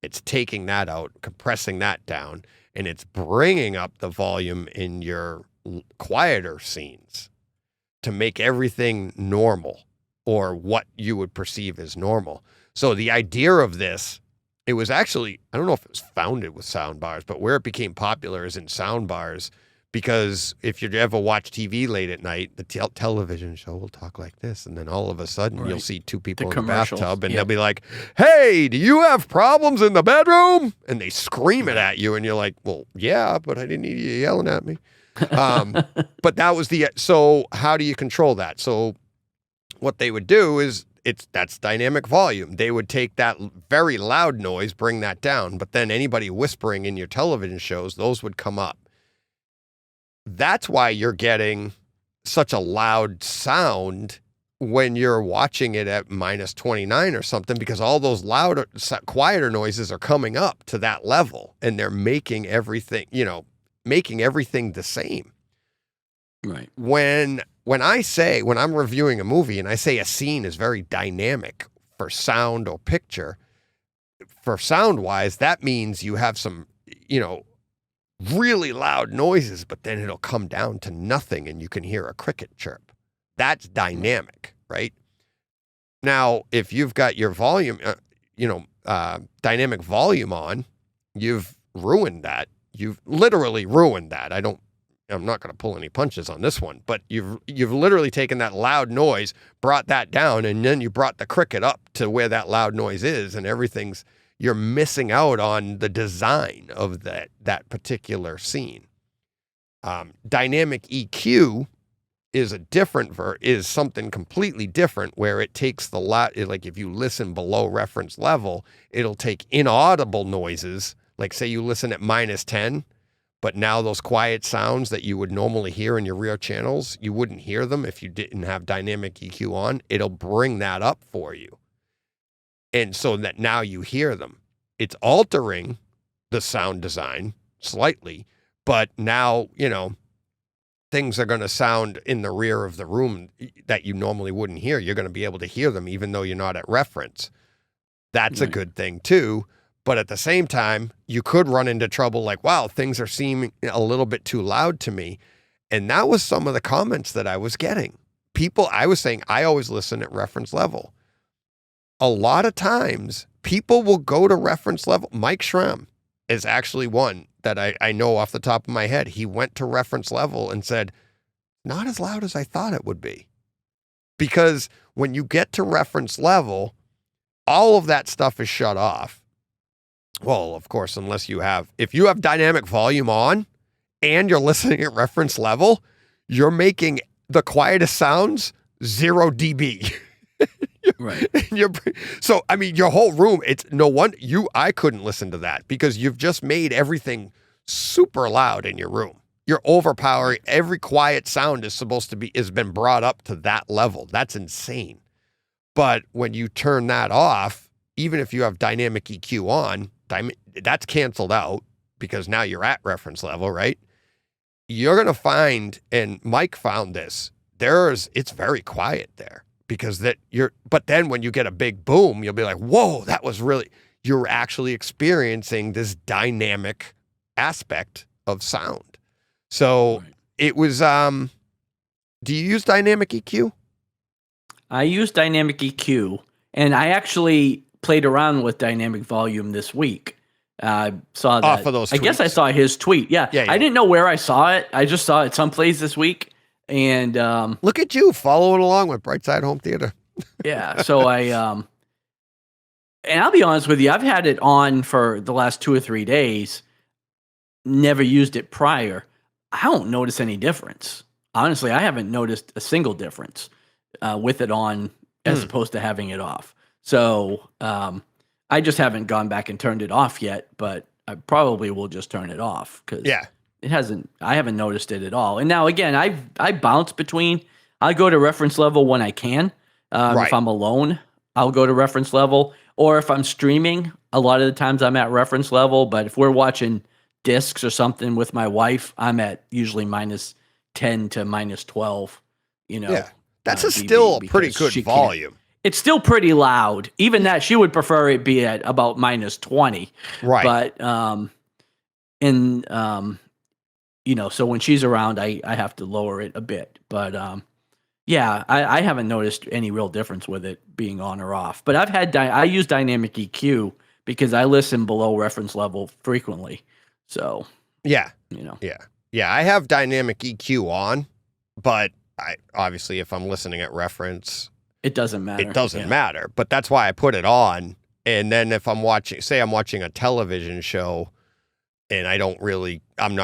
It's taking that out, compressing that down, and it's bringing up the volume in your quieter scenes to make everything normal, or what you would perceive as normal. So the idea of this, it was actually, I don't know if it was founded with sound bars, but where it became popular is in sound bars, because if you ever watch TV late at night, the television show will talk like this, and then all of a sudden you'll see two people in the bathtub, and they'll be like, hey, do you have problems in the bedroom? And they scream it at you, and you're like, well, yeah, but I didn't need you yelling at me. But that was so how do you control that? So what they would do is, that's dynamic volume. They would take that very loud noise, bring that down, but then anybody whispering in your television shows, those would come up. That's why you're getting such a loud sound when you're watching it at -29 or something, because all those louder, quieter noises are coming up to that level, and they're making everything the same. Right. When I'm reviewing a movie and I say a scene is very dynamic for sound or picture, for sound wise, that means you have some, really loud noises, but then it'll come down to nothing and you can hear a cricket chirp. That's dynamic, right? Now, if you've got your volume, dynamic volume on, you've ruined that. You've literally ruined that. I'm not going to pull any punches on this one, but you've literally taken that loud noise, brought that down, and then you brought the cricket up to where that loud noise is, and you're missing out on the design of that particular scene. Dynamic EQ is something completely different, where it takes like if you listen below reference level, it'll take inaudible noises. Like say you listen at -10, but now those quiet sounds that you would normally hear in your rear channels, you wouldn't hear them if you didn't have dynamic EQ on. It'll bring that up for you. And so that now you hear them. It's altering the sound design slightly, but now, things are going to sound in the rear of the room that you normally wouldn't hear. You're going to be able to hear them even though you're not at reference. That's a good thing too. But at the same time, you could run into trouble like, wow, things are seeming a little bit too loud to me. And that was some of the comments that I was getting. I was saying, I always listen at reference level. A lot of times, people will go to reference level. Mike Schramm is actually one that I know off the top of my head. He went to reference level and said, not as loud as I thought it would be. Because when you get to reference level, all of that stuff is shut off. Well, of course, if you have dynamic volume on and you're listening at reference level, you're making the quietest sounds 0 dB. Right. So, I mean, your whole room, it's no one, I couldn't listen to that because you've just made everything super loud in your room. You're overpowering. Every quiet sound has been brought up to that level. That's insane. But when you turn that off, even if you have dynamic EQ on, that's canceled out because now you're at reference level, right? You're going to find, and Mike found this, it's very quiet there. Because but then when you get a big boom, you'll be like, whoa, you're actually experiencing this dynamic aspect of sound. So It was, do you use dynamic EQ? I use dynamic EQ, and I actually played around with dynamic volume this week. Saw that. Off of those tweets. I guess I saw his tweet. Yeah. I didn't know where I saw it. I just saw it someplace this week. And look at you following along with Brightside Home Theater. Yeah. So and I'll be honest with you, I've had it on for the last 2 or 3 days. Never used it prior. I don't notice any difference. Honestly, I haven't noticed a single difference with it on as opposed to having it off. So I just haven't gone back and turned it off yet, but I probably will just turn it off because I haven't noticed it at all. And now again, I bounce between. I go to reference level when I can. If I'm alone, I'll go to reference level. Or if I'm streaming, a lot of the times I'm at reference level. But if we're watching discs or something with my wife, I'm at usually -10 to -12. That's still a pretty good volume. It's still pretty loud. Even that, she would prefer it be at about -20. Right. But so when she's around, I have to lower it a bit. But I haven't noticed any real difference with it being on or off. But I use dynamic EQ because I listen below reference level frequently. So I have dynamic EQ on, but obviously if I'm listening at reference, it doesn't matter. It doesn't matter. But that's why I put it on. And then if I'm watching a television show. And I'm not really I'm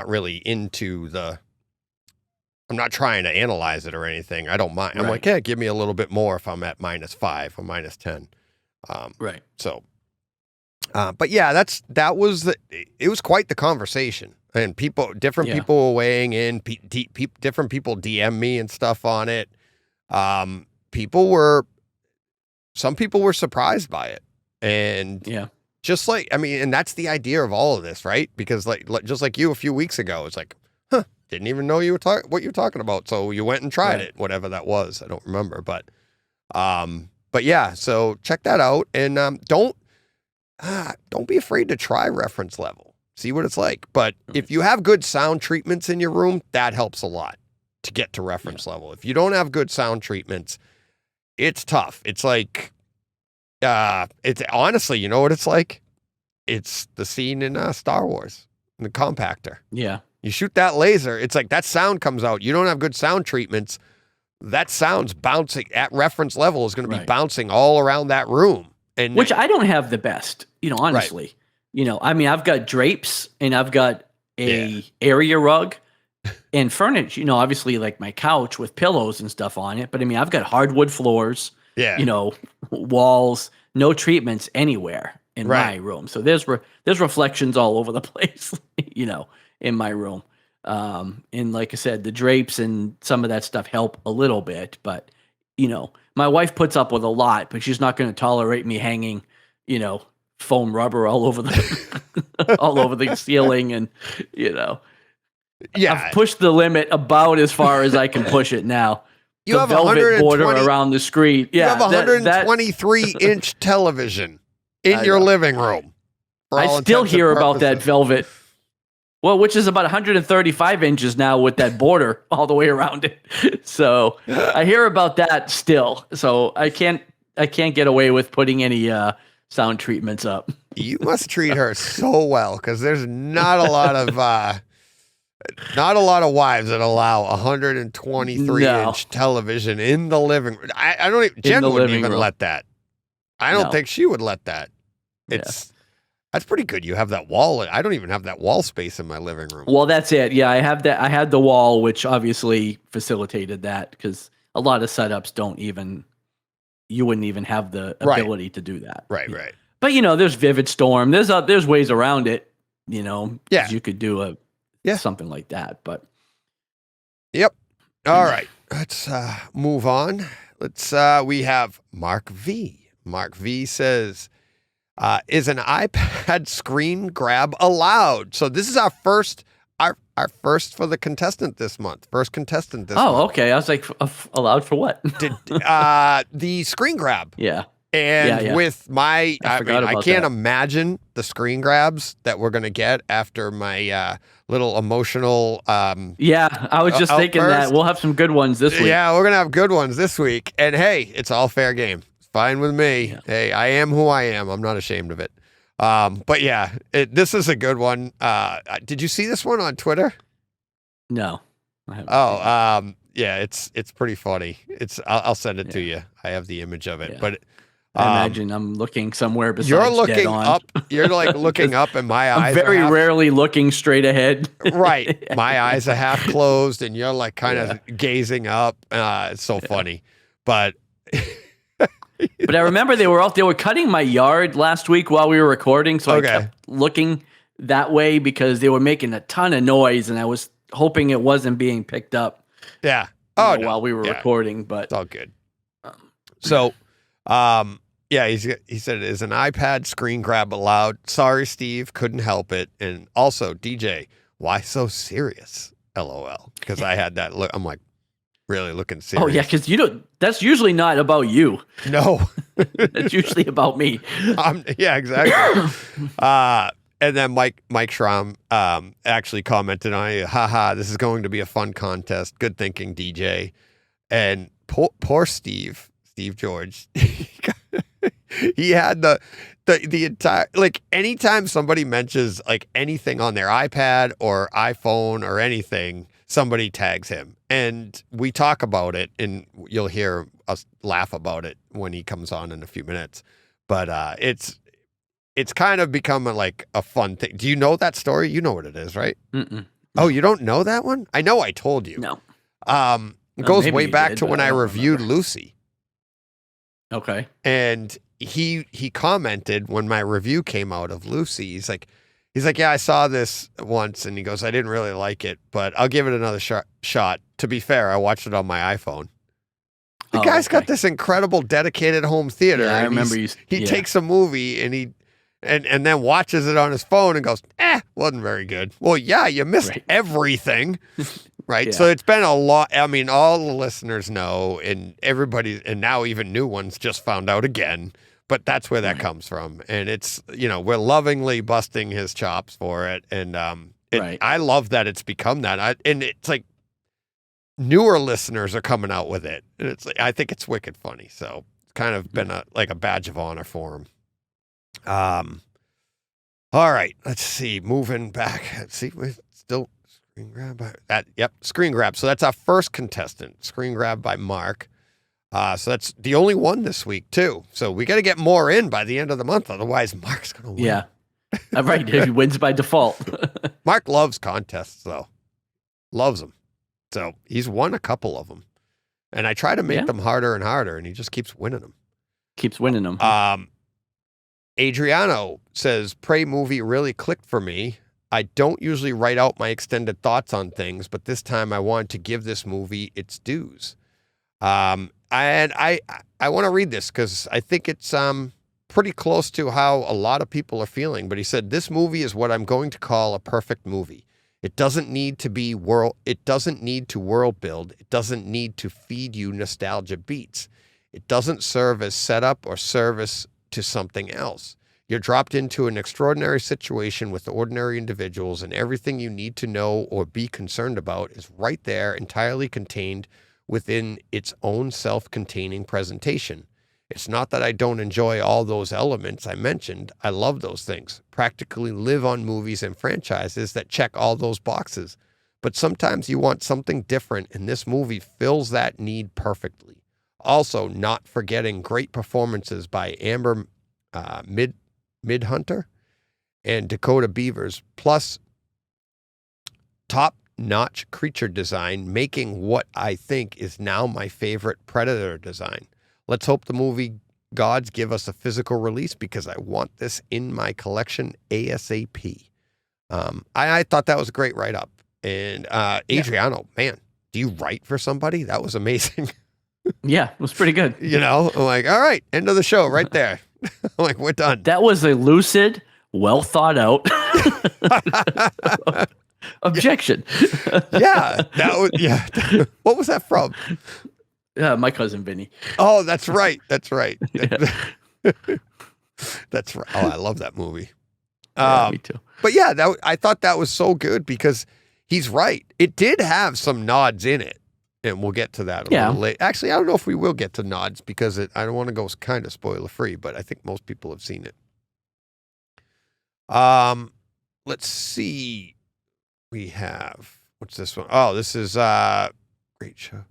not trying to analyze it or anything. I don't mind. I'm like, yeah, give me a little bit more if I'm at -5 or -10. Right. So, but yeah, it was quite the conversation. And different people were weighing in, different people DM me and stuff on it. Some people were surprised by it. And just like, and that's the idea of all of this, right? Because just like you a few weeks ago, it's like, didn't even know what you were talking about. So you went and tried it, whatever that was. I don't remember, but yeah, so check that out. And don't be afraid to try reference level. See what it's like. But if you have good sound treatments in your room, that helps a lot to get to reference level. If you don't have good sound treatments, it's tough. It's like, it's honestly, you know what it's like? It's the scene in Star Wars, in the compactor. Yeah. You shoot that laser, it's like that sound comes out. You don't have good sound treatments. That sound's bouncing at reference level is going to be bouncing all around that room. Which I don't have the best, honestly. I've got drapes and I've got a area rug and furniture, obviously like my couch with pillows and stuff on it. But I've got hardwood floors. Walls, no treatments anywhere in my room. So there's reflections all over the place, in my room. And like I said, the drapes and some of that stuff help a little bit, but my wife puts up with a lot, but she's not going to tolerate me hanging, foam rubber all over the ceiling and, I've pushed the limit about as far as I can push it now. You have a velvet border around the screen. Yeah, you have a 123-inch television in your living room. I still hear about that velvet. Well, which is about 135 inches now with that border all the way around it. So I hear about that still. So I can't get away with putting any sound treatments up. You must treat her so well because there's not a lot of wives that allow a 123-inch television in the living room. I don't even, Jen wouldn't even let that. I don't think she would let that. That's pretty good. You have that wall. I don't even have that wall space in my living room. Well, that's it. Yeah, I have that. I had the wall, which obviously facilitated that because a lot of setups you wouldn't even have the ability to do that. Right. But there's Vivid Storm. There's ways around it. Yeah. You could do something like that. But yep. All right. Let's move on. We have Mark V. Mark V says, is an iPad screen grab allowed? So this is our first for the contestant this month. First contestant this month. Oh, okay. I was like, allowed for what? The screen grab. Yeah. And with my, I can't that. imagine the screen grabs that we're going to get after my little emotional. Yeah, I was just thinking that we'll have some good ones this week. Yeah, we're going to have good ones this week. And hey, it's all fair game. It's fine with me. Yeah. Hey, I am who I am. I'm not ashamed of it. But yeah, this is a good one. Did you see this one on Twitter? No. I haven't yeah, it's pretty funny. I'll send it to you. I have the image of it, but I imagine I'm looking somewhere besides you're looking dead on. up. You're like looking up, and my eyes. I'm very rarely looking straight ahead. Right, my eyes are half closed, and you're like kind of gazing up. It's so funny, but. But I remember they were cutting my yard last week while we were recording, so I kept looking that way because they were making a ton of noise, and I was hoping it wasn't being picked up. Yeah. While we were recording, but it's all good. So, he said, is an iPad screen grab allowed? Sorry, Steve, couldn't help it. And also, DJ, why so serious? LOL. Because I had that look. I'm like, really looking serious. Oh yeah, because that's usually not about you. No, that's usually about me. Yeah, exactly. And then Mike Schramm actually commented on it. Haha, this is going to be a fun contest. Good thinking, DJ. And poor Steve George. He had the entire, like, anytime somebody mentions like anything on their iPad or iPhone or anything, somebody tags him. And we talk about it, and you'll hear us laugh about it when he comes on in a few minutes. But it's kind of become like a fun thing. Do you know that story? You know what it is, right? Mm-mm. Oh, you don't know that one? I know I told you. No. It goes way back to when I reviewed Lucy. Okay. And he commented when my review came out of Lucy. He's like, yeah, I saw this once, and he goes, I didn't really like it, but I'll give it another shot. To be fair, I watched it on my iPhone. The guy's got this incredible dedicated home theater. Yeah, I remember he takes a movie and and then watches it on his phone and goes, wasn't very good. Well, yeah, you missed everything. Right. Yeah. So it's been a lot. I mean, all the listeners know, and everybody, and now even new ones just found out again, but that's where that comes from. And it's, we're lovingly busting his chops for it. And I love that it's become that. And it's like newer listeners are coming out with it. And it's like, I think it's wicked funny. So it's kind of been a badge of honor for him. All right, let's see. Moving back. Let's see. We're still screen grab by screen grab. So that's our first contestant. Screen grab by Mark. So that's the only one this week too. So we got to get more in by the end of the month. Otherwise, Mark's gonna win. Yeah, right. He wins by default. Mark loves contests though. Loves them. So he's won a couple of them, and I try to make them harder and harder, and he just keeps winning them. Adriano says, Prey movie really clicked for me. I don't usually write out my extended thoughts on things, but this time I wanted to give this movie its dues. And I want to read this because I think it's pretty close to how a lot of people are feeling. But he said, this movie is what I'm going to call a perfect movie. It doesn't need to It doesn't need to world build. It doesn't need to feed you nostalgia beats. It doesn't serve as setup or service to something else. You're dropped into an extraordinary situation with ordinary individuals, and everything you need to know or be concerned about is right there, entirely contained within its own self-containing presentation. It's not that I don't enjoy all those elements I mentioned. I love those things. Practically live on movies and franchises that check all those boxes. But sometimes you want something different, and this movie fills that need perfectly. Also, not forgetting great performances by Amber Midhunter and Dakota beavers, plus top-notch creature design, making what I think is now my favorite Predator design. Let's hope the movie gods give us a physical release because I want this in my collection ASAP. I thought that was a great write-up. And Adriano, man, do you write for somebody? That was amazing. Yeah, it was pretty good. You know, I'm like, all right, end of the show right there. I'm like, we're done. That was a lucid, well thought out objection. Yeah, that was, yeah. What was that from? My cousin Vinny. Oh, that's right. That's right. Yeah. That's right. Oh, I love that movie. Yeah, me too. But yeah, I thought that was so good because he's right. It did have some nods in it, and we'll get to that a little later. Actually, I don't know if we will get to nods because I don't want to go kind of spoiler free, but I think most people have seen it. Let's see. We have, what's this one? Oh, this is great show.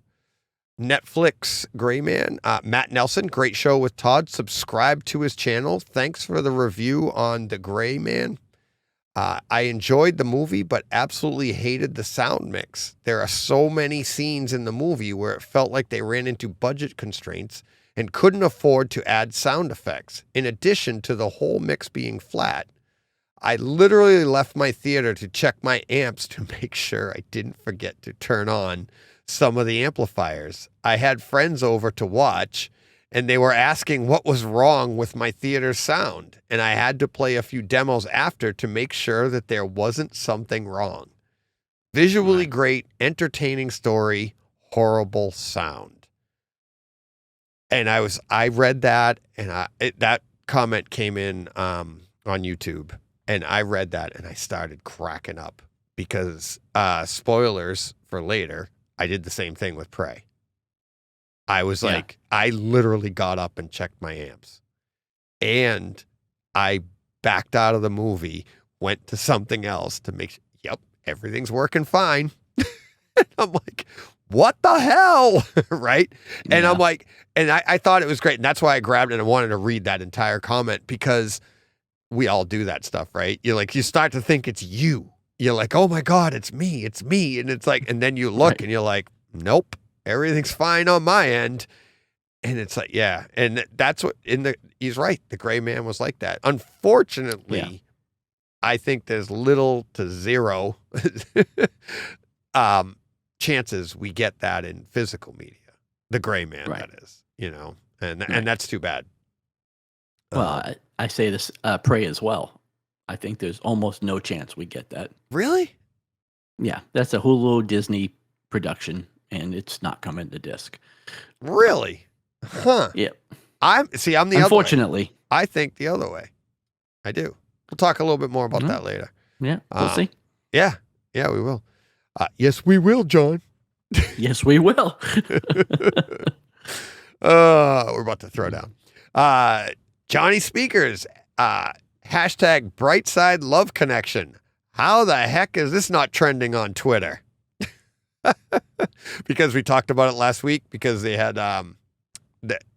Netflix Gray Man, Matt Nelson, great show with Todd. Subscribe to his channel. Thanks for the review on The Gray Man. I enjoyed the movie, but absolutely hated the sound mix. There are so many scenes in the movie where it felt like they ran into budget constraints and couldn't afford to add sound effects. In addition to the whole mix being flat, I literally left my theater to check my amps to make sure I didn't forget to turn on some of the amplifiers. I had friends over to watch, and they were asking what was wrong with my theater's sound, and I had to play a few demos after to make sure that there wasn't something wrong. Visually great, entertaining story, horrible sound. And I read that, and that comment came in on YouTube, and I read that, and I started cracking up because spoilers for later. I did the same thing with Prey. I was like, I literally got up and checked my amps. And I backed out of the movie, went to something else to make sure, yep, everything's working fine. I'm like, what the hell? Right? And I'm like, and I thought it was great. And that's why I grabbed it and wanted to read that entire comment because we all do that stuff, right? You're like, you start to think it's you. You're like, oh my God, it's me. And it's like, and then you look and you're like, nope, everything's fine on my end. And it's like, yeah. And that's what he's right. The Gray Man was like that. Unfortunately, I think there's little to zero chances we get that in physical media. The Gray Man, that is, you know, and that's too bad. Well, I say this, Prey as well. I think there's almost no chance we get that. Really? Yeah, that's a Hulu Disney production, and it's not coming to disc. Really? Huh. Yep. I'm the other way. Unfortunately. I think the other way. I do. We'll talk a little bit more about that later. Yeah, we'll see. Yeah. Yeah, we will. Yes, we will, John. Yes, we will. We're about to throw down. Johnny Speakers, hashtag Brightside Love Connection. How the heck is this not trending on Twitter? Because we talked about it last week because they had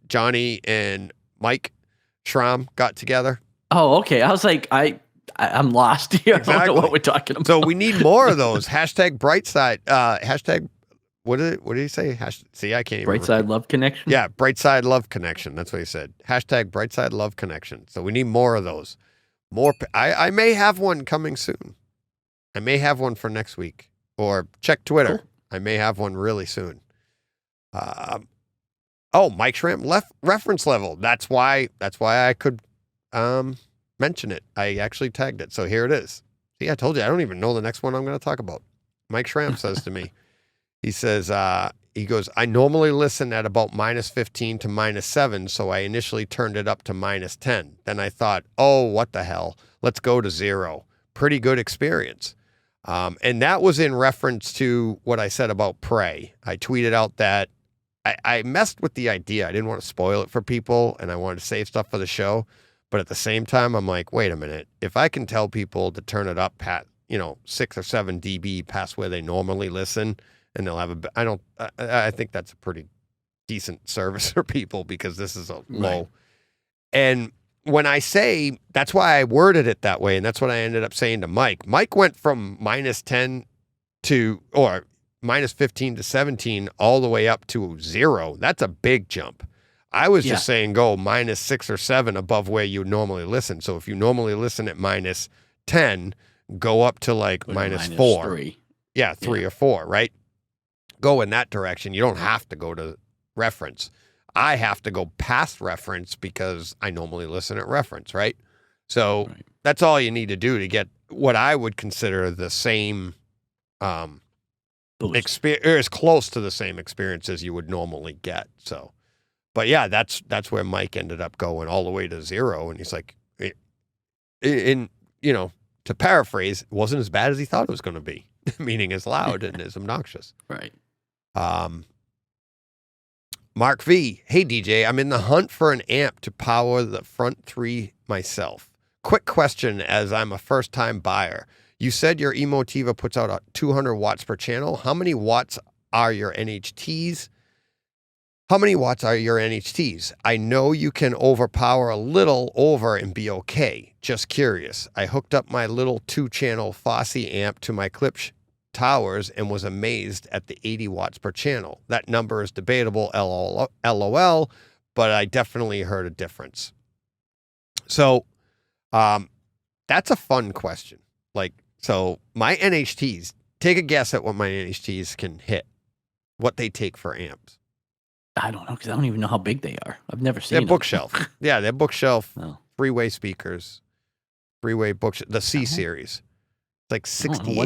Johnny and Mike Schramm got together. Oh, okay. I was like, I'm lost here. Exactly. I don't know what we're talking about. So we need more of those. Hashtag Brightside. Hashtag, what did he say? See, I can't even Brightside Love Connection? Yeah, Brightside Love Connection. That's what he said. Hashtag Brightside Love Connection. So we need more of those. More. I may have one coming soon. I may have one for next week. Or check Twitter. Cool. I may have one really soon. Mike Schramm reference level. That's why I could mention it. I actually tagged it. So here it is. See, I told you, I don't even know the next one I'm going to talk about. Mike Schramm says to me, he says, he goes, I normally listen at about -15 to -7, so I initially turned it up to -10. Then I thought, oh, what the hell? Let's go to 0. Pretty good experience. And that was in reference to what I said about Prey. I tweeted out that I messed with the idea. I didn't want to spoil it for people, and I wanted to save stuff for the show. But at the same time, I'm like, wait a minute. If I can tell people to turn it up past, 6 or 7 dB past where they normally listen, and they'll have I think that's a pretty decent service for people because this is a low. Right. And when I say, that's why I worded it that way, and that's what I ended up saying to Mike. Mike went from -10 or -15 to 17 all the way up to 0. That's a big jump. I was just saying go -6 or 7 above where you normally listen. So if you normally listen at -10, go up to like -4. 3. Yeah, 3 or 4, right? Go in that direction. You don't have to go to reference. I have to go past reference because I normally listen at reference, right? So that's all you need to do to get what I would consider the same experience, or as close to the same experience as you would normally get. So, but yeah, that's where Mike ended up going all the way to 0. And he's like, to paraphrase, it wasn't as bad as he thought it was going to be, meaning as loud and as obnoxious. Right. Mark V. Hey, DJ, I'm in the hunt for an amp to power the front 3 myself. Quick question, as I'm a first-time buyer. You said your Emotiva puts out 200 watts per channel. How many watts are your NHTs? I know you can overpower a little over and be okay. Just curious. I hooked up my little 2-channel Fosse amp to my Klipsch towers and was amazed at the 80 watts per channel. That number is debatable, LOL, but I definitely heard a difference. So that's a fun question. So my NHTs, take a guess at what my NHTs can hit, what they take for amps. I don't know, because I don't even know how big they are. I've never seen them. Bookshelf. Yeah, they're bookshelf, three-way speakers, three-way bookshelf, the C series. Like 68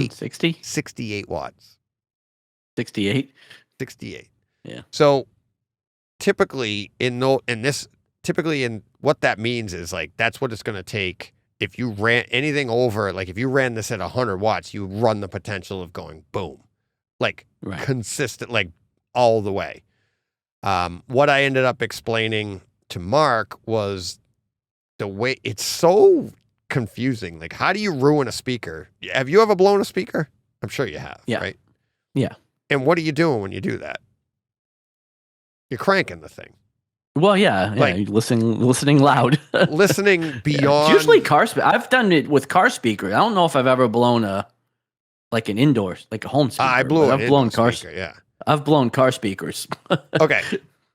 watts. 68? 68. Yeah. So typically in what that means is like, that's what it's going to take. If you ran anything over, like if you ran this at 100 watts, you run the potential of going boom, consistent, like all the way. What I ended up explaining to Mark was the way it's so confusing. Like, how do you ruin a speaker? Have you ever blown a speaker? I'm sure you have, right? Yeah. And what are you doing when you do that? You're cranking the thing. Well, yeah, listening loud. Listening beyond. Usually I've done it with car speakers. I don't know if I've ever blown an indoors, like a home speaker. I blew an indoor speaker, yeah. I've blown car speakers. Okay.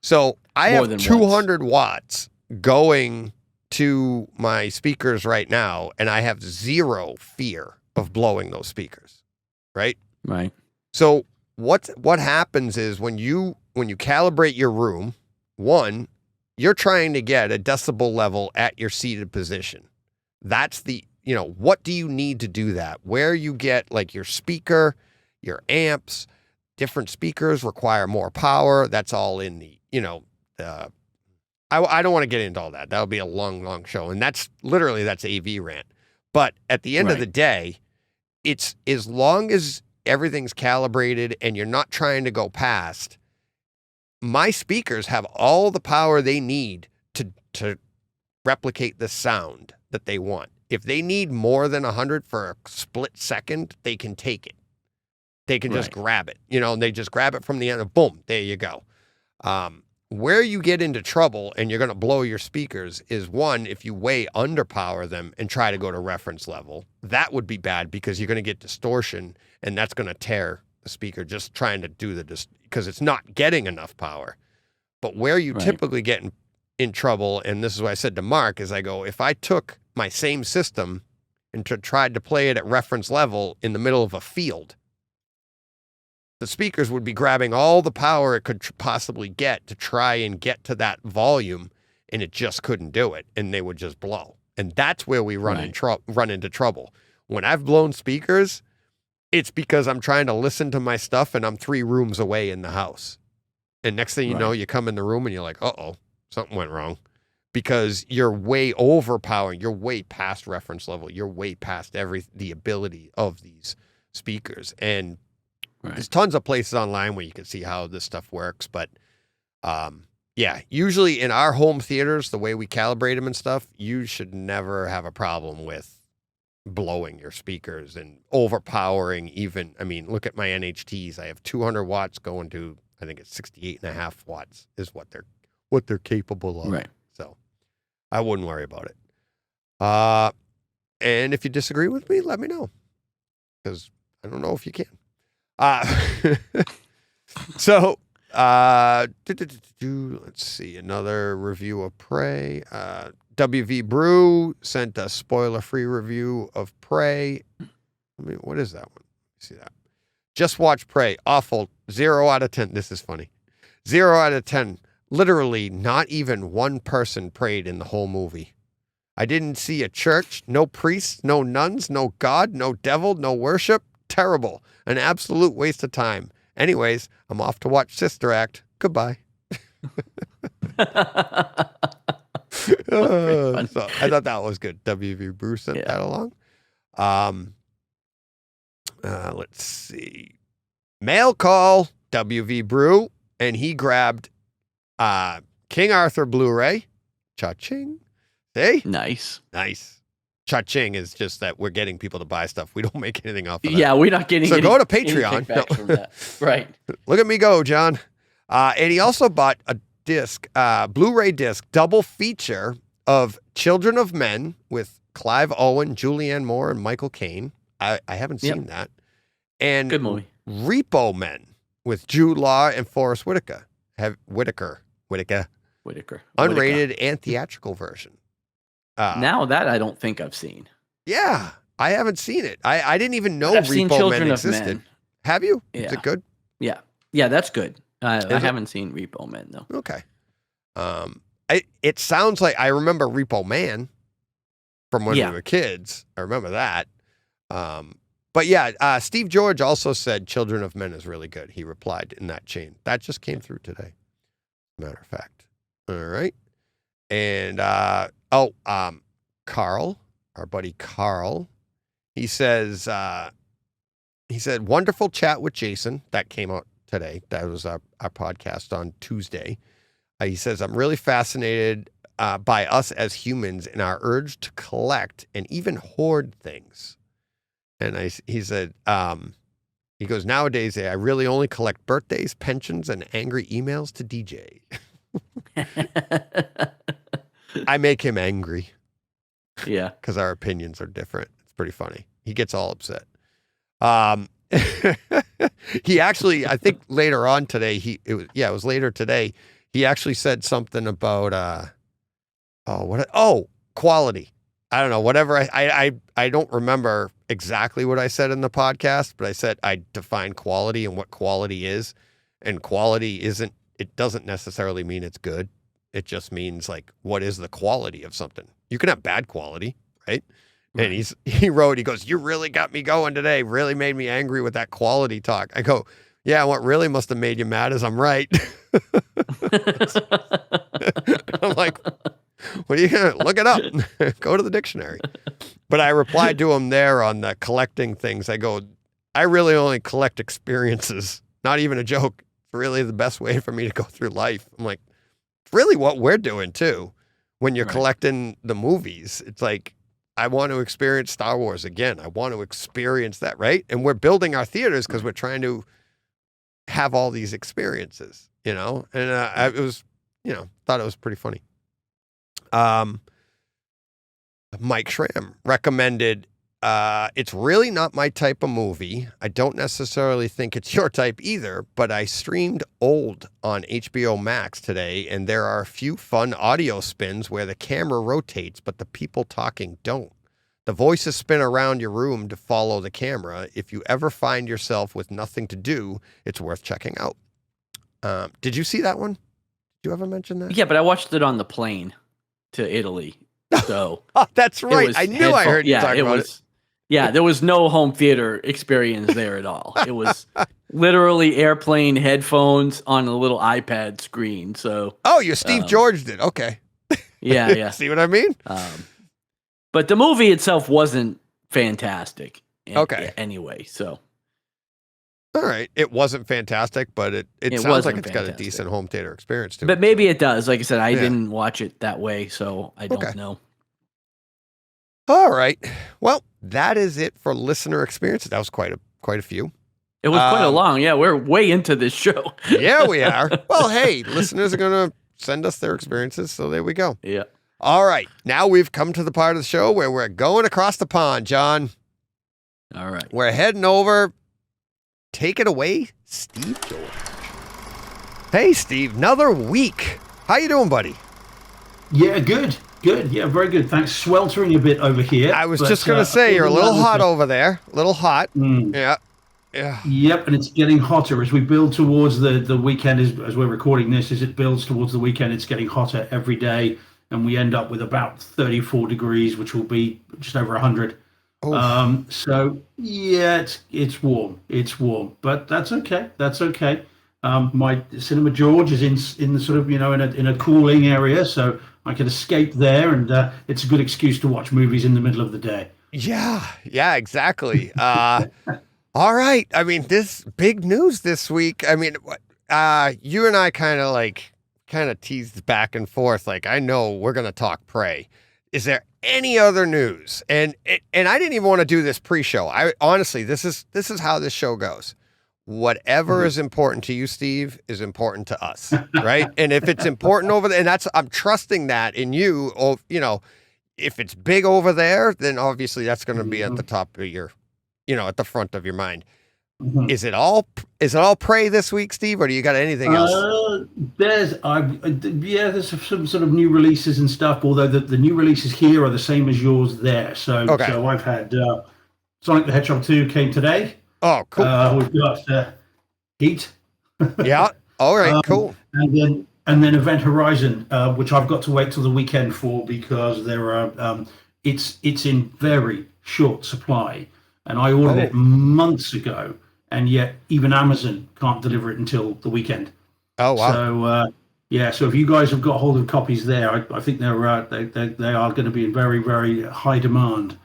So I have 200 watts going to my speakers right now, and I have zero fear of blowing those speakers. Right? Right. So what happens is when you calibrate your room, one, you're trying to get a decibel level at your seated position. That's what do you need to do that? Where you get like your speaker, your amps, different speakers require more power. That's all in the, I don't want to get into all that. That'll be a long, long show. And that's AV rant. But at the end of the day, it's as long as everything's calibrated and you're not trying to go past, my speakers have all the power they need to replicate the sound that they want. If they need more than 100 for a split second, they can take it. They can just grab it, and they just grab it from the end of boom, there you go. Where you get into trouble and you're going to blow your speakers is one, if you way underpower them and try to go to reference level, that would be bad because you're going to get distortion and that's going to tear the speaker just trying to do because it's not getting enough power. But where you typically get in trouble, and this is what I said to Mark, is I go, if I took my same system and tried to play it at reference level in the middle of a field, the speakers would be grabbing all the power it could possibly get to try and get to that volume, and it just couldn't do it, and they would just blow. And that's where we run into trouble. When I've blown speakers, it's because I'm trying to listen to my stuff, and I'm 3 rooms away in the house. And next thing you know, you come in the room, and you're like, uh-oh, something went wrong. Because you're way overpowering. You're way past reference level. You're way past the ability of these speakers. And there's tons of places online where you can see how this stuff works. But usually in our home theaters, the way we calibrate them and stuff, you should never have a problem with blowing your speakers and overpowering even. I mean, look at my NHTs. I have 200 watts going to, I think it's 68.5 watts is what they're capable of. Right. So, I wouldn't worry about it. And if you disagree with me, let me know, because I don't know if you can. So, let's see, another review of Prey. WV Brew sent a spoiler-free review of Prey. I mean, what is that one? See that? Just watch Prey. Awful. 0 out of 10. This is funny. 0 out of 10. Literally, not even one person prayed in the whole movie. I didn't see a church, no priests, no nuns, no God, no devil, no worship. Terrible. An absolute waste of time. Anyways, I'm off to watch Sister Act. Goodbye. So I thought that was good. WV Bruce sent that along. Let's see. Mail call, WV Brew, and he grabbed King Arthur Blu-ray. Cha-ching. Hey? Nice. Cha-ching is just that we're getting people to buy stuff. We don't make anything off of that. Yeah, we're not getting so go to Patreon. From that. Right. Look at me go, John. And he also bought a disc, Blu-ray disc, double feature of Children of Men with Clive Owen, Julianne Moore, and Michael Caine. I haven't seen that. And good movie. Repo Men with Jude Law and Forrest Whitaker. Unrated and theatrical version. Now that I don't think I've seen. Yeah, I haven't seen it. I didn't even know I've seen Repo Children Men of existed. Men. Have you? Yeah. Is it good? Yeah, that's good. I haven't seen Repo Man though. Okay. It sounds like I remember Repo Man from when we were kids. I remember that. But yeah, Steve George also said Children of Men is really good. He replied in that chain. That just came through today. Matter of fact. All right. And Carl, our buddy Carl, he said, wonderful chat with Jason. That came out today. That was our podcast on Tuesday. He says, I'm really fascinated by us as humans and our urge to collect and even hoard things. And he said, he goes, nowadays, I really only collect birthdays, pensions, and angry emails to DJ. I make him angry. Yeah. Because our opinions are different. It's pretty funny. He gets all upset. He actually, I think later on today, it was later today, he actually said something about, quality. I don't know, whatever. I don't remember exactly what I said in the podcast, but I said I define quality and what quality is. And quality it doesn't necessarily mean it's good. It just means like, what is the quality of something? You can have bad quality, right? And he goes, you really got me going today. Really made me angry with that quality talk. I go, yeah, what really must have made you mad is I'm right. I'm like, what are you going to look it up? Go to the dictionary. But I replied to him there on the collecting things. I go, I really only collect experiences. Not even a joke. It's really the best way for me to go through life. I'm like, it's really what we're doing too. When you're collecting the movies, it's like, I want to experience Star Wars again. I want to experience that, right? And we're building our theaters because we're trying to have all these experiences, And it was, thought it was pretty funny. Mike Schramm recommended, it's really not my type of movie. I don't necessarily think it's your type either, but I streamed Old on HBO Max today, and there are a few fun audio spins where the camera rotates, but the people talking don't. The voices spin around your room to follow the camera. If you ever find yourself with nothing to do, it's worth checking out. Did you see that one? Did you ever mention that? Yeah, but I watched it on the plane to Italy. So oh, that's right. I knew I heard you talk about it. Yeah, there was no home theater experience there at all. It was literally airplane headphones on a little iPad screen. So you Steve George did. Okay. Yeah. See what I mean? But the movie itself wasn't fantastic. Okay. Anyway, so. All right. It wasn't fantastic, but it sounds like it's got a decent home theater experience too. But maybe it does. Like I said, I didn't watch it that way, so I don't know. All right. Well, that is it for listener experiences. That was quite a few. It was quite a long. Yeah, we're way into this show. Yeah, we are. Well, hey, listeners are going to send us their experiences, so there we go. Yeah. All right. Now we've come to the part of the show where we're going across the pond, John. All right. We're heading over. Take it away, Steve George. Hey, Steve. Another week. How you doing, buddy? Yeah, good. Yeah, very good. Thanks. Sweltering a bit over here. I was just going to say, you're a little hot over there. A little hot. Yeah. Yep, and it's getting hotter as we build towards the weekend. As we're recording this, as it builds towards the weekend, it's getting hotter every day, and we end up with about 34 degrees, which will be just over 100. Oh. So yeah, it's warm. It's warm, but that's okay. My Cinema George is in the sort of in a cooling area, so I can escape there, and it's a good excuse to watch movies in the middle of the day. Yeah, exactly. All right. I mean, this big news this week. I mean, you and I kind of teased back and forth. Like, I know we're going to talk Prey. Is there any other news? And I didn't even want to do this pre-show. I honestly, this is how this show goes. Whatever is important to you, Steve, is important to us, right? And if it's important over there, and I'm trusting that in you. If it's big over there, then obviously that's going to be at the top of your, at the front of your mind. Is it all Prey this week, Steve, or do you got anything else? There's some sort of new releases and stuff. Although the new releases here are the same as yours there. So I've had Sonic the Hedgehog 2 came today. Oh, cool. We've got Heat. Yeah. All right. Cool. And then Event Horizon, which I've got to wait till the weekend for because there are it's in very short supply, and I ordered it months ago, and yet even Amazon can't deliver it until the weekend. Oh wow. So so if you guys have got hold of copies there, I think they are going to be in very, very high demand.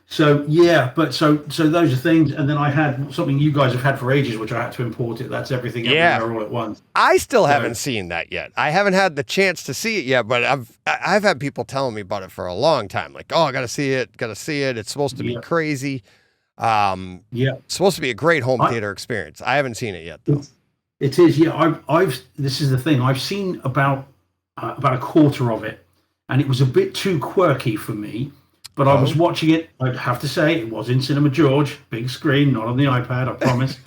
So those are things, and then I had something you guys have had for ages, which I had to import it. That's Everything Everywhere All at Once. I still haven't seen that yet. I haven't had the chance to see it yet, but I've had people telling me about it for a long time. Like, oh, I gotta see it. It's supposed to be crazy. It's supposed to be a great home theater experience. I haven't seen it yet, though. It is. Yeah, this is the thing. I've seen about a quarter of it, and it was a bit too quirky for me. But I was watching it. I'd have to say it was in Cinema George, big screen, not on the iPad. I promise.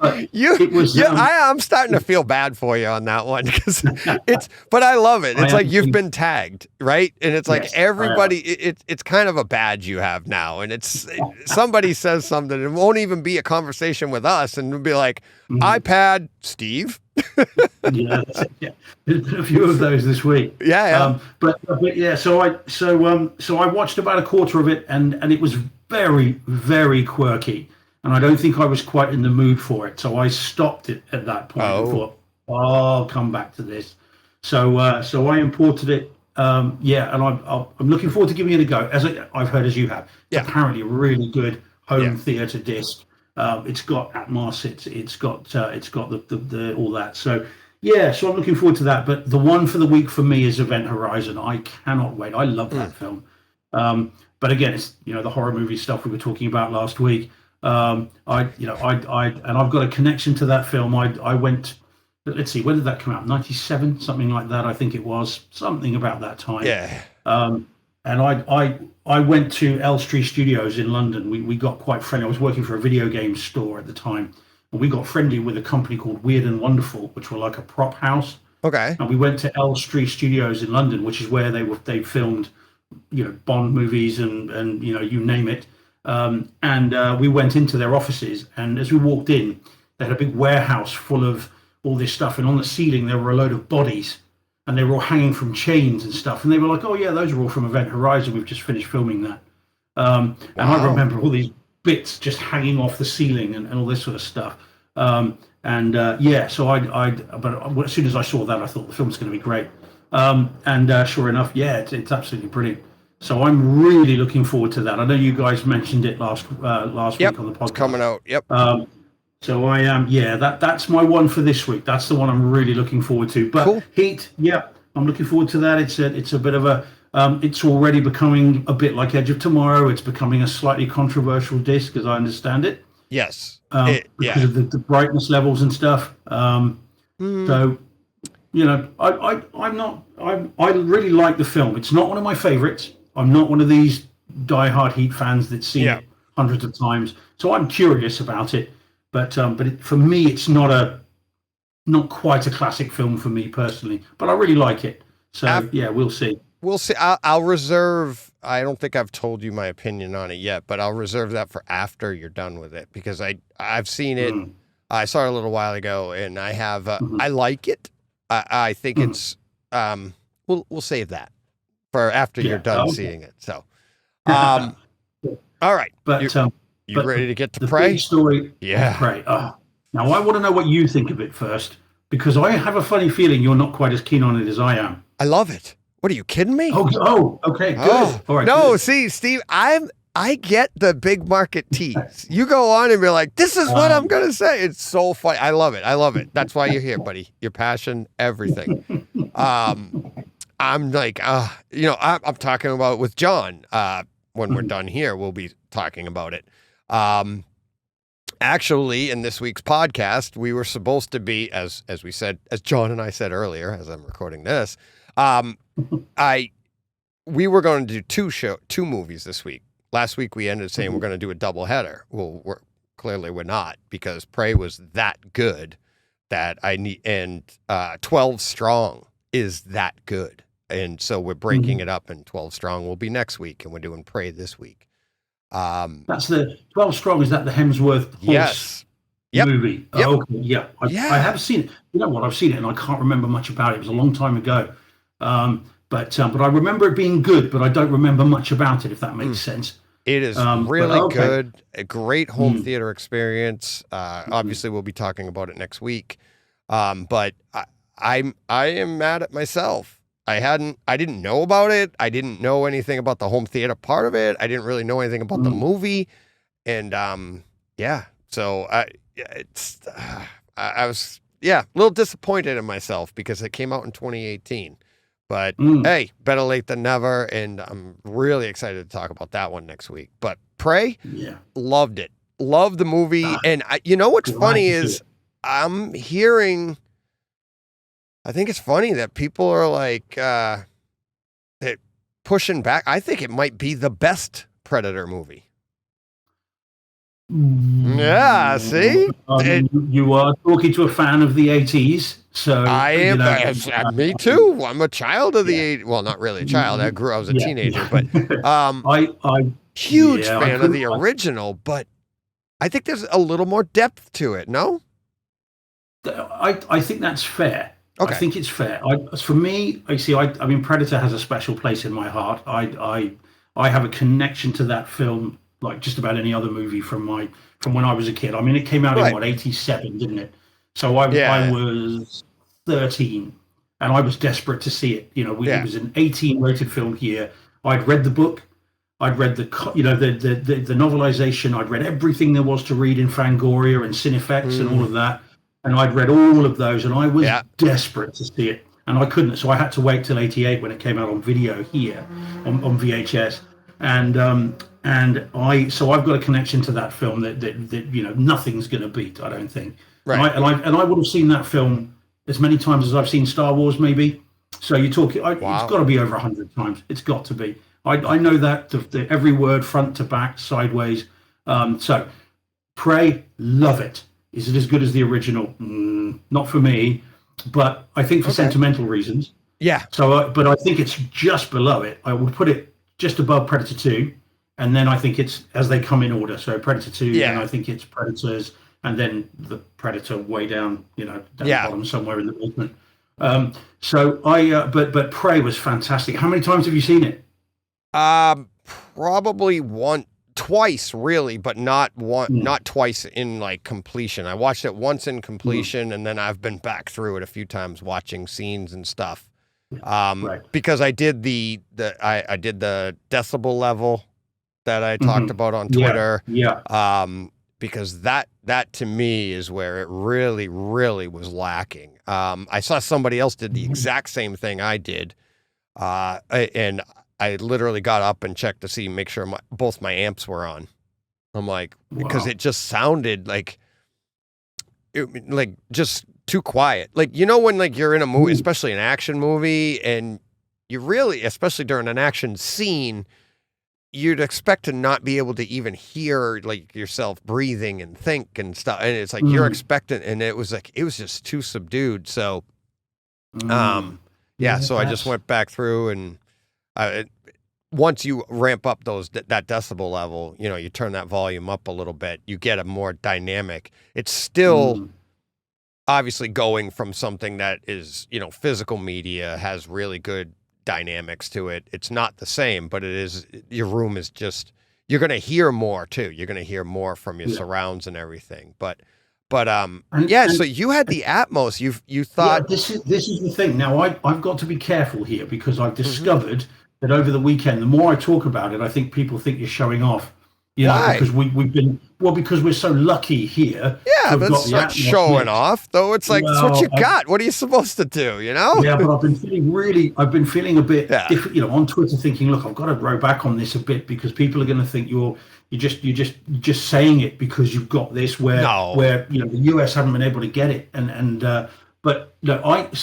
I'm starting to feel bad for you on that one because but I love it. It's like you've been tagged, right? And it's like everybody. It's kind of a badge you have now, and somebody says something, it won't even be a conversation with us, and it'll be like iPad, Steve. There's been a few of those this week. But so I watched about a quarter of it, and it was very, very quirky, and I don't think I was quite in the mood for it, so I stopped it at that point and thought, I'll come back to this. So I imported it, and I'm looking forward to giving it a go, as I've heard as you have. It's apparently a really good home theater disc. It's got Atmos, it's got the all that. So I'm looking forward to that. But the one for the week for me is Event Horizon. I cannot wait. I love that film. But again, it's the horror movie stuff we were talking about last week. And I've got a connection to that film. I went. Let's see, when did that come out? 97, something like that. I think it was something about that time. Yeah. And I went to Elstree Studios in London. We got quite friendly. I was working for a video game store at the time, and we got friendly with a company called Weird and Wonderful, which were like a prop house. Okay. And we went to Elstree Studios in London, which is where they filmed, Bond movies and you name it. And we went into their offices, and as we walked in, they had a big warehouse full of all this stuff, and on the ceiling there were a load of bodies. And they were all hanging from chains and stuff. And they were like, oh, yeah, those are all from Event Horizon. We've just finished filming that. And I remember all these bits just hanging off the ceiling and all this sort of stuff. So but as soon as I saw that, I thought the film's going to be great. Sure enough, it's absolutely brilliant. So I'm really looking forward to that. I know you guys mentioned it last week on the podcast. It's coming out. Yep. So I am, that's my one for this week. That's the one I'm really looking forward to. But Heat, I'm looking forward to that. It's a bit of a, it's already becoming a bit like Edge of Tomorrow. It's becoming a slightly controversial disc, as I understand it. Yes. Because of the brightness levels and stuff. So I really like the film. It's not one of my favorites. I'm not one of these diehard Heat fans that see it hundreds of times. So I'm curious about it, but for me, it's not quite a classic film for me personally. But I really like it. So we'll see. We'll see. I'll reserve. I don't think I've told you my opinion on it yet, but I'll reserve that for after you're done with it, because I've seen it. I saw it a little while ago, and I have. I like it. I think it's. We'll save that for after you're done seeing it. So, all right. But you ready to get to Prey? Big story. Yeah. Prey. Now I want to know what you think of it first, because I have a funny feeling you're not quite as keen on it as I am. I love it. What are you kidding me? Oh, okay, good. All right. No, good. See, Steve, I get the big market tease. You go on and be like, this is what I'm going to say. It's so funny. I love it. That's why you're here, buddy. Your passion, everything. I'm like, I'm talking about it with John. When we're done here, we'll be talking about it. Actually, in this week's podcast, we were supposed to be, as we said, as John and I said earlier, as I'm recording this, we were going to do two movies this week. Last week we ended up saying we're going to do a doubleheader. Well, we're not, because Prey was that good that I need, and 12 Strong is that good, and so we're breaking it up. And 12 Strong will be next week, and we're doing Prey this week. That's the 12 Strong. Is that the Hemsworth horse movie? Yep. Oh, okay. Yeah. I have seen it. You know what? I've seen it, and I can't remember much about it. It was a long time ago. But I remember it being good, but I don't remember much about it, if that makes sense. It is really good. A great home theater experience. Obviously, we'll be talking about it next week. But I am mad at myself. I didn't know about it. I didn't know anything about the home theater part of it. I didn't really know anything about the movie. And so I was a little disappointed in myself, because it came out in 2018. But hey, better late than never, and I'm really excited to talk about that one next week. But Prey, loved it. Loved the movie. And what's funny is I'm hearing, I think it's funny that people are like pushing back. I think it might be the best Predator movie. Yeah, see? You are talking to a fan of the 80s. So I am. Me too. I'm a child of the 80s. Well, not really a child. I was a teenager, but huge fan of the original. But I think there's a little more depth to it. No, I think that's fair. Okay. I think it's fair. For me, I mean, Predator has a special place in my heart. I have a connection to that film like just about any other movie from when I was a kid. I mean, it came out in 87, didn't it? So I was 13, and I was desperate to see it. It was an 18 rated film here. I'd read the book, I'd read the novelization, I'd read everything there was to read in Fangoria and Cinefex and all of that, and I'd read all of those, and I was desperate to see it, and I couldn't. So I had to wait till 88 when it came out on video here on VHS, and I've got a connection to that film that nothing's going to beat. I don't think. Right. And I would have seen that film as many times as I've seen Star Wars, maybe. So you talk, it's got to be over 100 times. It's got to be. I know that the every word, front to back, sideways. So Prey, love it. Is it as good as the original? Not for me, but I think for sentimental reasons. Yeah. So, but I think it's just below it. I would put it just above Predator 2, and then I think it's as they come in order. So Predator 2, and I think it's Predators, and then the Predator way down, down the bottom somewhere in the basement. But Prey was fantastic. How many times have you seen it? Probably twice, really, but not twice in like completion. I watched it once in completion, and then I've been back through it a few times watching scenes and stuff. Because I did I did the decibel level that I talked about on Twitter. Because that to me is where it really, really was lacking. I saw somebody else did the exact same thing I did. And I literally got up and checked to make sure both my amps were on. I'm like, because it just sounded like just too quiet. Like, you know, when like you're in a movie, especially an action movie, and you really, especially during an action scene, you'd expect to not be able to even hear like yourself breathing and think and stuff. And it's like you're expectant, and it was just too subdued. So, so I just went back through, and once you ramp up that decibel level, you know, you turn that volume up a little bit, you get a more dynamic. It's still obviously going from something that is, you know, physical media, has really good dynamics to it. It's not the same, but it is, your room is just, you're going to hear more too. You're going to hear more from your surrounds and everything. But so you had the Atmos. You thought this is the thing. Now I've got to be careful here, because I've discovered that over the weekend, the more I talk about it, I think people think you're showing off. You know, because because we're so lucky here. Yeah, but it's not showing off, though. It's like, it's what you got. What are you supposed to do, you know? Yeah, but I've been feeling a bit different, you know, on Twitter, thinking, look, I've got to row back on this a bit, because people are going to think you're just saying it because you've got this, where you know, the US haven't been able to get it, but no, I've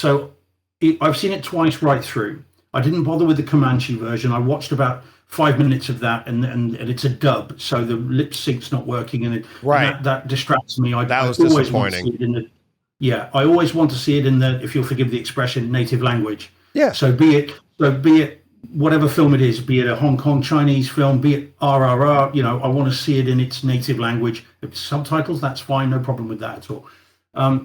seen it twice right through. I didn't bother with the Comanche version. I watched about 5 minutes of that, and it's a dub, so the lip sync's not working, and that distracts me. That was disappointing. I always want to see it in the, if you'll forgive the expression, native language. Yeah. So be it whatever film it is, be it a Hong Kong Chinese film, be it RRR, you know, I want to see it in its native language. If it's subtitles, that's fine, no problem with that at all.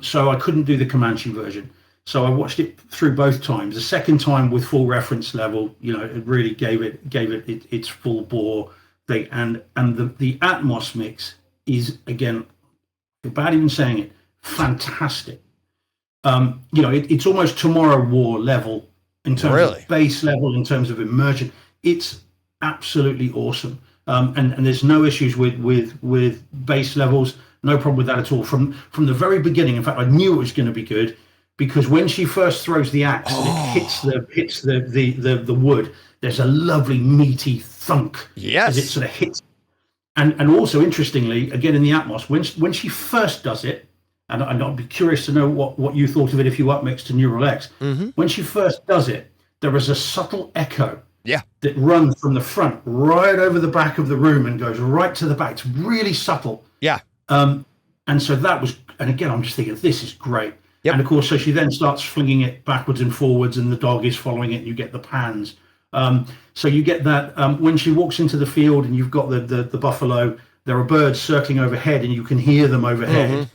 So I couldn't do the Comanche version. So I watched it through both times. The second time with full reference level, you know, it really gave it its full bore thing. And the Atmos mix is, again, without even saying it, fantastic. You know, it's almost Tomorrow War level in terms of bass level, in terms of immersion. It's absolutely awesome. And there's no issues with bass levels, no problem with that at all. From the very beginning, in fact, I knew it was going to be good, because when she first throws the axe and it hits the wood, there's a lovely meaty thunk as it sort of hits. And also, interestingly, again in the Atmos, when she first does it, and I'd be curious to know what you thought of it if you upmixed to Neural X. When she first does it, there is a subtle echo that runs from the front right over the back of the room and goes right to the back. It's really subtle. Yeah. And so that was, and again, I'm just thinking, this is great. Yep. And of course, so she then starts flinging it backwards and forwards, and the dog is following it, and you get the pans. So you get that when she walks into the field, and you've got the buffalo, there are birds circling overhead, and you can hear them overhead.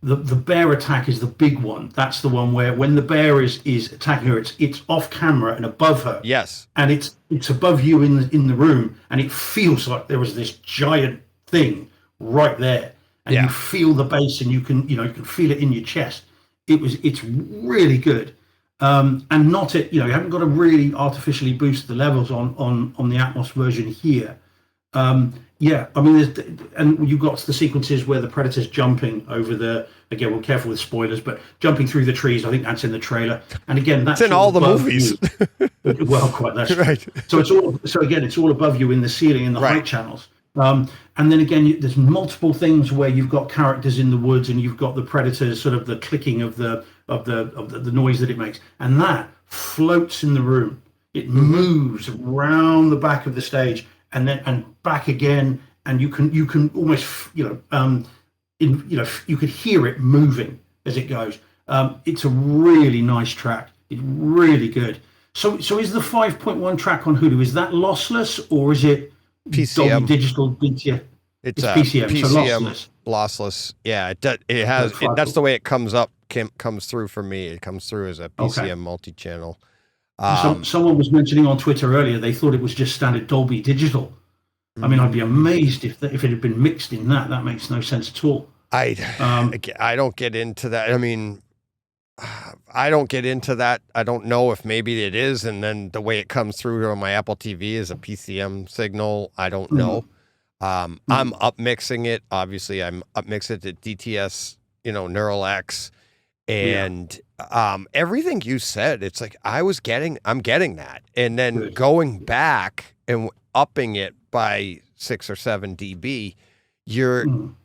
The bear attack is the big one. That's the one where when the bear is attacking her, it's off camera and above her. Yes. And it's above you in the room, and it feels like there was this giant thing right there. And you feel the bass, and you can feel it in your chest. It's really good, and not it. You know, you haven't got to really artificially boost the levels on the Atmos version here. I mean, and you've got the sequences where the predator's jumping over again, we're careful with spoilers, but jumping through the trees. I think that's in the trailer, and again, that's in all the movies. Well, quite that's right. So it's all above you in the ceiling, in the height channels. And then again, there's multiple things where you've got characters in the woods, and you've got the predators, sort of the clicking of the noise that it makes, and that floats in the room. It moves around the back of the stage, and back again, and you can almost you could hear it moving as it goes. It's a really nice track. It's really good. So is the 5.1 track on Hulu, is that lossless, or is it PCM Dolby Digital DTS? It's PCM, so lossless. Yeah, it has. That's the way it comes through for me. It comes through as a PCM multi-channel. Someone was mentioning on Twitter earlier they thought it was just standard Dolby Digital. I mean, I'd be amazed if it had been mixed in that. That makes no sense at all. I don't get into that. I mean, I don't get into that. I don't know if maybe it is, and then the way it comes through on my Apple TV is a PCM signal. I don't know. I'm upmixing it. Obviously, I'm upmixing it to DTS, Neural X, and everything you said. It's like I'm getting that, and then going back and upping it by 6 or 7 dB.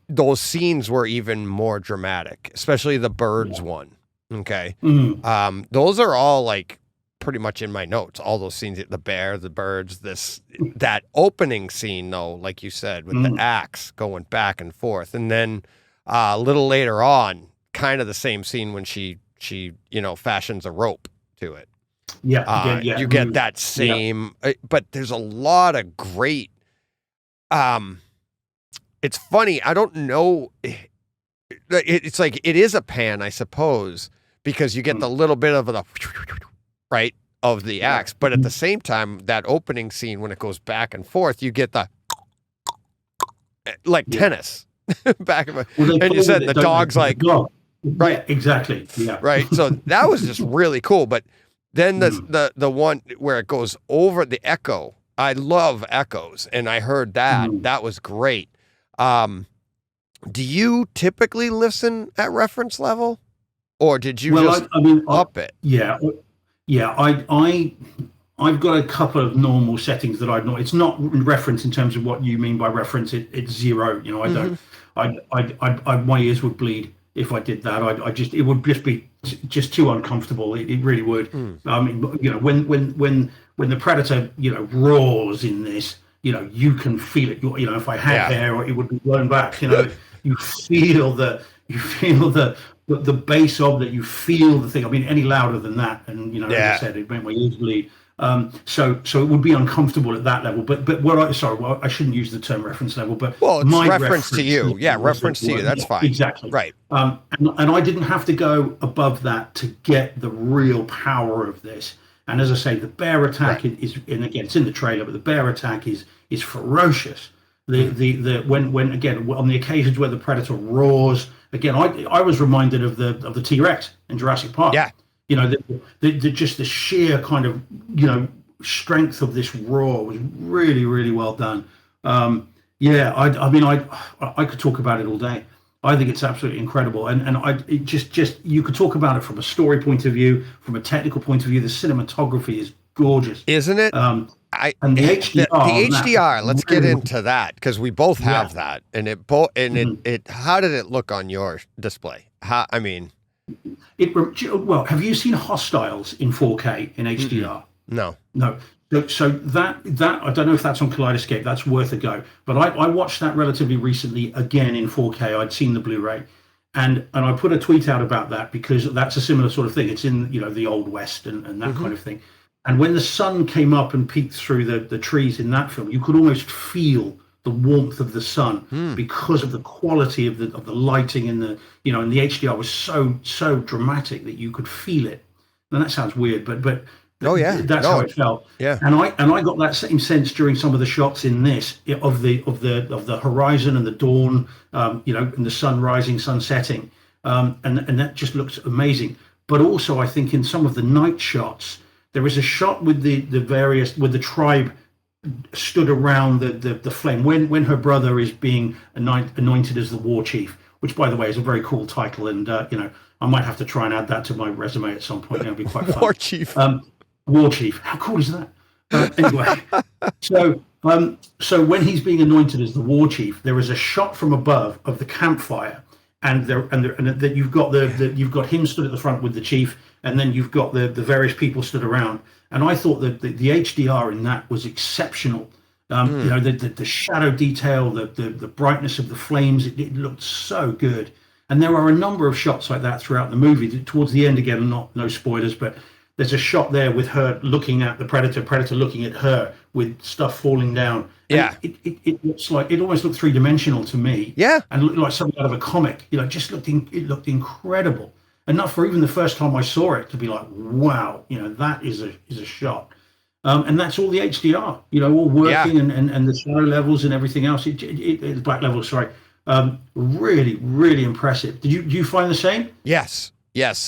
those scenes were even more dramatic, especially the birds one. Okay. Those are all like pretty much in my notes. All those scenes, the bear, the birds, that opening scene though, like you said, with the axe going back and forth. And then a little later on, kind of the same scene when she fashions a rope to it. You get that same, but there's a lot of great, it's funny. I don't know. It's like, it is a pan, I suppose, because you get the little bit of the right of the axe, but at the same time, that opening scene when it goes back and forth, you get the like tennis back and forth. And you said the dog's like, right, exactly, right. So that was just really cool. But then the one where it goes over the echo. I love echoes, and I heard that. That was great. Do you typically listen at reference level, or did you up it? I've got a couple of normal settings that I'd not. It's not reference in terms of what you mean by reference. It's zero. I don't. My ears would bleed if I did that. It would just be too uncomfortable. It really would. I mean, when the predator roars in this, you can feel it. If I had hair, it would be blown back. You feel the bass of that. You feel the thing. I mean, any louder than that, and as I said, it made my ears bleed. So it would be uncomfortable at that level. But I shouldn't use the term reference level. But it's my reference to you. Yeah, reference to you. That's fine. Exactly. Right. And I didn't have to go above that to get the real power of this. And as I say, the bear attack is, and again, it's in the trailer, but the bear attack is ferocious. When again, on the occasions where the predator roars, again, I was reminded of the T-Rex in Jurassic Park. Yeah. Just the sheer kind of strength of this roar was really, really well done. I could talk about it all day. I think it's absolutely incredible, and you could talk about it from a story point of view, from a technical point of view. The cinematography is gorgeous, isn't it? And the HDR. The HDR. Let's get into that because we both have that, and it. How did it look on your display? Have you seen Hostiles in 4K in HDR? No. So that I don't know if that's on Kaleidoscope. That's worth a go. But I watched that relatively recently again in 4K. I'd seen the Blu-ray, and I put a tweet out about that because that's a similar sort of thing. It's in the Old West and that kind of thing. And when the sun came up and peeked through the trees in that film, you could almost feel the warmth of the sun because of the quality of the lighting and the and the HDR was so dramatic that you could feel it. And that sounds weird, but that's how it felt. Yeah. And I got that same sense during some of the shots in this of the horizon and the dawn, and the sun rising, sun setting, and that just looks amazing. But also, I think in some of the night shots, there is a shot with the tribe stood around the flame when her brother is being anointed as the war chief, which by the way is a very cool title, and I might have to try and add that to my resume at some point. It'll be quite fun. War chief, how cool is that? Anyway, so when he's being anointed as the war chief, there is a shot from above of the campfire, and you've got him stood at the front with the chief, and then you've got the various people stood around. And I thought that the HDR in that was exceptional. The shadow detail, the brightness of the flames, it looked so good. And there are a number of shots like that throughout the movie. Towards the end, again, no spoilers, but there's a shot there with her looking at the predator looking at her with stuff falling down. Yeah. And it looks like, it almost looked three-dimensional to me. Yeah. And looked like something out of a comic. It looked incredible. Enough for even the first time I saw it to be like, wow, that is a shot. And that's all the HDR, all working and the shadow levels and everything else. It black levels, sorry. Really, really impressive. Do you find the same? Yes.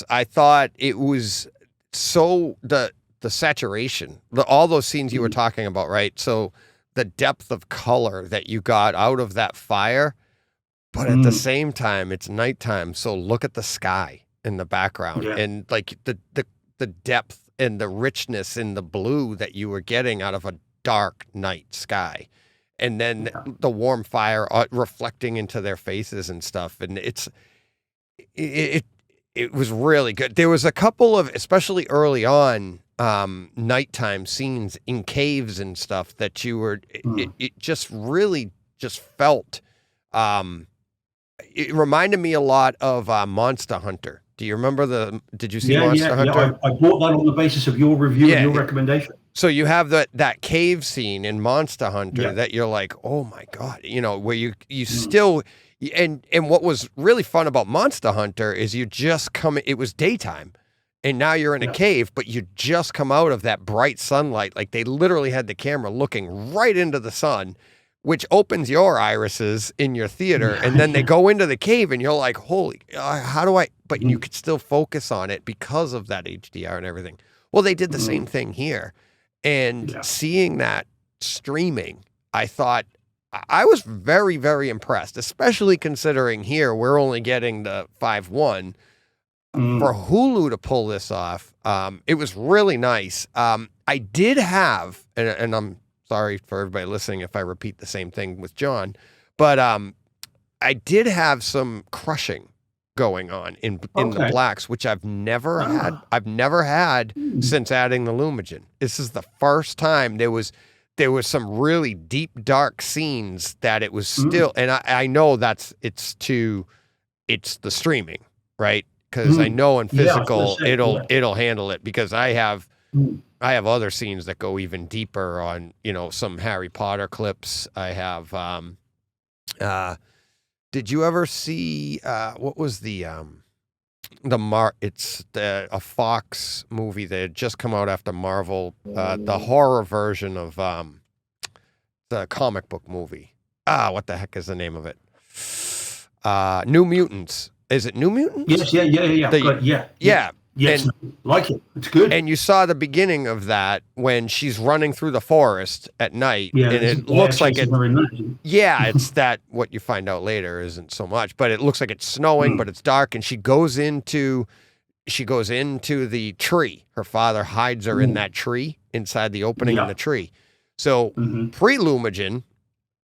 I thought it was so the saturation, all those scenes you were talking about, right? So the depth of color that you got out of that fire, but at the same time, it's nighttime. So look at the sky in the background and like the depth and the richness in the blue that you were getting out of a dark night sky. and then the warm fire reflecting into their faces and stuff. And it was really good. There was a couple of, especially early on, nighttime scenes in caves and stuff that you were, it just really just felt, it reminded me a lot of Monster Hunter. Do you remember did you see Monster Hunter? I bought that on the basis of your review and your recommendation. So you have that cave scene in Monster Hunter that you're like, oh my God, where you still, and what was really fun about Monster Hunter is it was daytime and now you're in a cave, but you just come out of that bright sunlight. Like they literally had the camera looking right into the sun, which opens your irises in your theater. And then they go into the cave and you're like, holy, how do I, but you could still focus on it because of that HDR and everything. Well, they did the same thing here. And seeing that streaming, I thought, I was very, very impressed, especially considering here we're only getting the 5.1. For Hulu to pull this off, it was really nice. I did have, and I'm sorry for everybody listening if I repeat the same thing with John, but I did have some crushing going on in the blacks, which I've never had. I've never had since adding the Lumigen. This is the first time there was some really deep, dark scenes that it was still, and I know it's the streaming, right? Because I know in physical it'll handle it, because I have other scenes that go even deeper on, some Harry Potter clips. I have did you ever see what was it's a Fox movie that had just come out after Marvel, the horror version of the comic book movie. What the heck is the name of it? New Mutants. Is it New Mutants? Yes, yeah. Yes, and, like it. It's good. And you saw the beginning of that when she's running through the forest at night, and it looks like it. It's that what you find out later isn't so much, but it looks like it's snowing, but it's dark, and she goes into the tree. Her father hides her in that tree, inside the opening in the tree. So pre-Lumigen,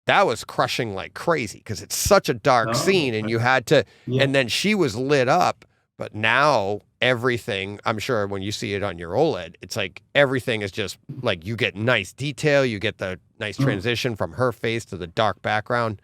that was crushing like crazy because it's such a dark scene, and you had to, and then she was lit up. But now everything, I'm sure when you see it on your OLED, it's like everything is just like you get nice detail, you get the nice transition from her face to the dark background.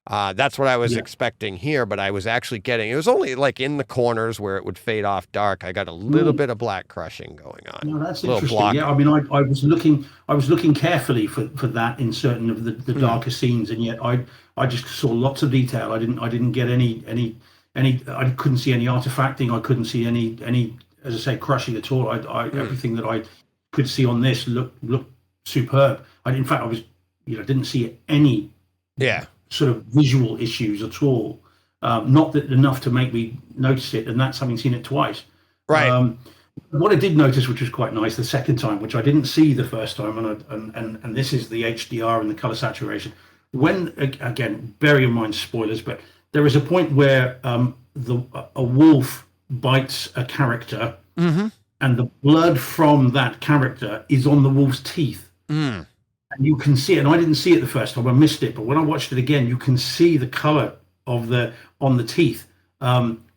That's what I was expecting here, but I was actually getting, it was only like in the corners where it would fade off dark. I got a little bit of black crushing going on. No, that's interesting. Yeah, I mean, I was looking carefully for that in certain of the darker scenes, and yet I just saw lots of detail. I didn't get any. I couldn't see any artifacting. I couldn't see any, as I say, crushing at all. Everything that I could see on this looked superb. In fact, I was, didn't see any sort of visual issues at all. Not that enough to make me notice it, and that's having seen it twice. Right. What I did notice, which was quite nice, the second time, which I didn't see the first time, and this is the HDR and the color saturation. When, again, bear in mind spoilers, but there is a point where a wolf bites a character, and the blood from that character is on the wolf's teeth. And you can see it. And I didn't see it the first time; I missed it. But when I watched it again, you can see the color of on the teeth,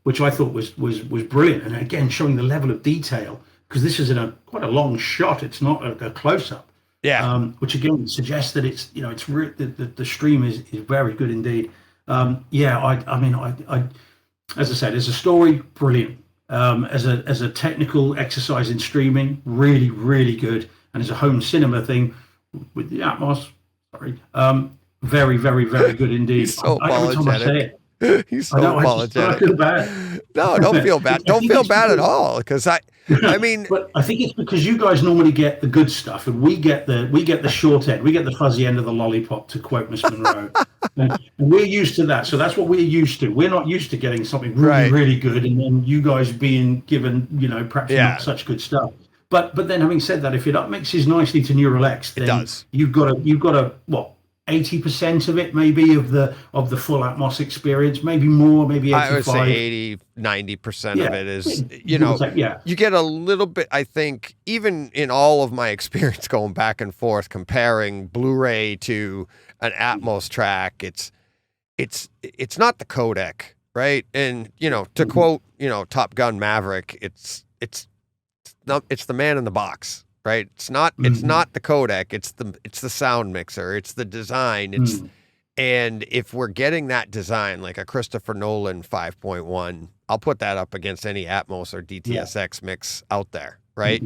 which I thought was brilliant. And again, showing the level of detail, because this is in quite a long shot. It's not a close up. Yeah. Which again suggests that it's the stream is very good indeed. I mean, as I said, as a story, brilliant. As a technical exercise in streaming, really, really good. And as a home cinema thing with the Atmos, very, very, very good indeed. He's so apologetic. Every time I say it, he's so apologetic. I feel bad. No, don't feel bad. Don't feel bad at all, because I mean, but I think it's because you guys normally get the good stuff, and we get the short end, we get the fuzzy end of the lollipop, to quote Miss Monroe. And we're used to that, so that's what we're used to. We're not used to getting something really, really good, and then you guys being given, perhaps not such good stuff. But then, having said that, if it up mixes nicely to Neural X, then it does. You've got a 80% of it, maybe of the full Atmos experience, maybe more, maybe 85. I would say 80-90% of it is, you get a little bit, I think, even in all of my experience going back and forth, comparing Blu-ray to an Atmos track, it's not the codec, right? And, to quote, Top Gun Maverick, it's the man in the box. Right, it's not the codec, it's the sound mixer, it's the design, and if we're getting that design like a Christopher Nolan 5.1, I'll put that up against any Atmos or DTSX mix out there, right?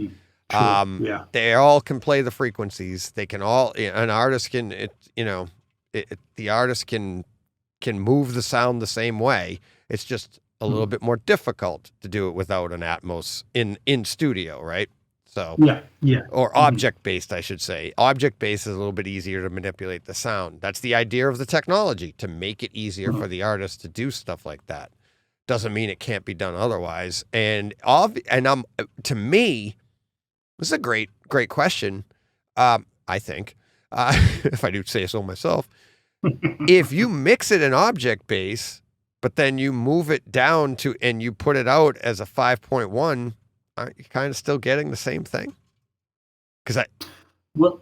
Sure. They all can play the frequencies. They can all, an artist can, the artist can move the sound the same way. It's just a little bit more difficult to do it without an Atmos in studio, right? So or object-based, I should say. Object-based is a little bit easier to manipulate the sound. That's the idea of the technology, to make it easier for the artist to do stuff like that. Doesn't mean it can't be done otherwise. And to me, this is a great question. I think, if I do say so myself, if you mix it in object-based, but then you move it down and you put it out as a 5.1. Aren't you kind of still getting the same thing? Well,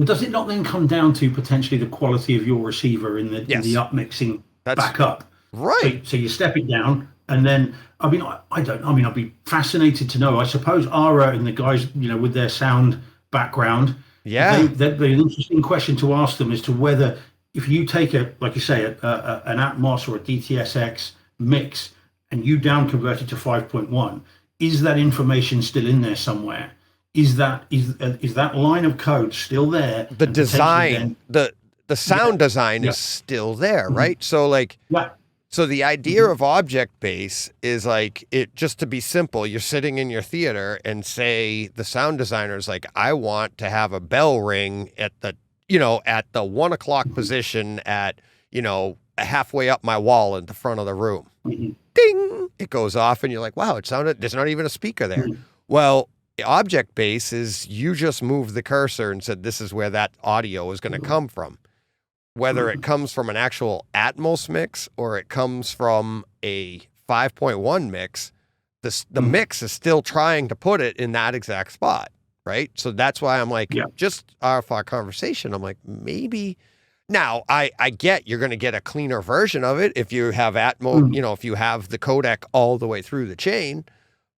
does it not then come down to potentially the quality of your receiver in the upmixing back up? Right. So you step it down, and then I'd be fascinated to know. I suppose Ara and the guys, with their sound background, that'd be an interesting question to ask them as to whether, if you take like you say, an Atmos or a DTSX mix and you down convert it to 5.1. Is that information still in there somewhere? Is that line of code still there? The design, the sound design is still there, right? So so the idea of object base is just to be simple. You're sitting in your theater and say the sound designer's like, I want to have a bell ring at the 1 o'clock position at halfway up my wall in the front of the room. Ding! It goes off, and you're like, wow, it sounded, there's not even a speaker there. Well, the object base is you just moved the cursor and said, this is where that audio is going to come from. Whether it comes from an actual Atmos mix or it comes from a 5.1 mix, the mix is still trying to put it in that exact spot, right? So that's why I'm like, just off our conversation, I'm like, maybe... Now, I get you're going to get a cleaner version of it if you have Atmos, if you have the codec all the way through the chain,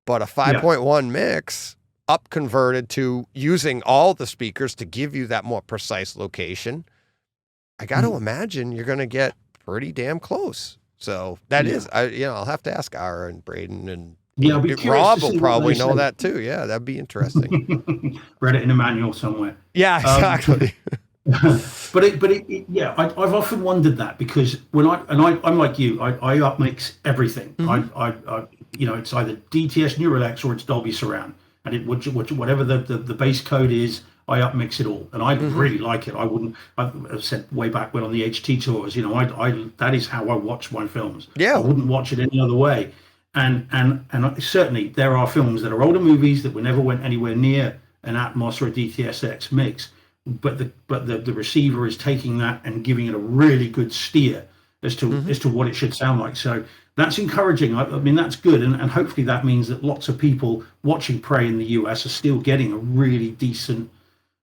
but a 5.1 mix up converted to using all the speakers to give you that more precise location, I got to imagine you're going to get pretty damn close. So that is, I'll have to ask Ara and Braden, and Rob will probably know that too. Yeah, that'd be interesting. Read it in a manual somewhere. Yeah, exactly. But I've often wondered that, because I'm like you, I upmix everything. It's either DTS Neuralex or it's Dolby Surround, and whatever the base code is, I upmix it all, and I really like it. I've said way back when on the HT tours, that is how I watch my films. Yeah, I wouldn't watch it any other way. And certainly there are films that are older movies that never went anywhere near an Atmos or a DTSX mix. But the receiver is taking that and giving it a really good steer as to what it should sound like. So that's encouraging. I mean, that's good, and hopefully that means that lots of people watching Prey in the US are still getting a really decent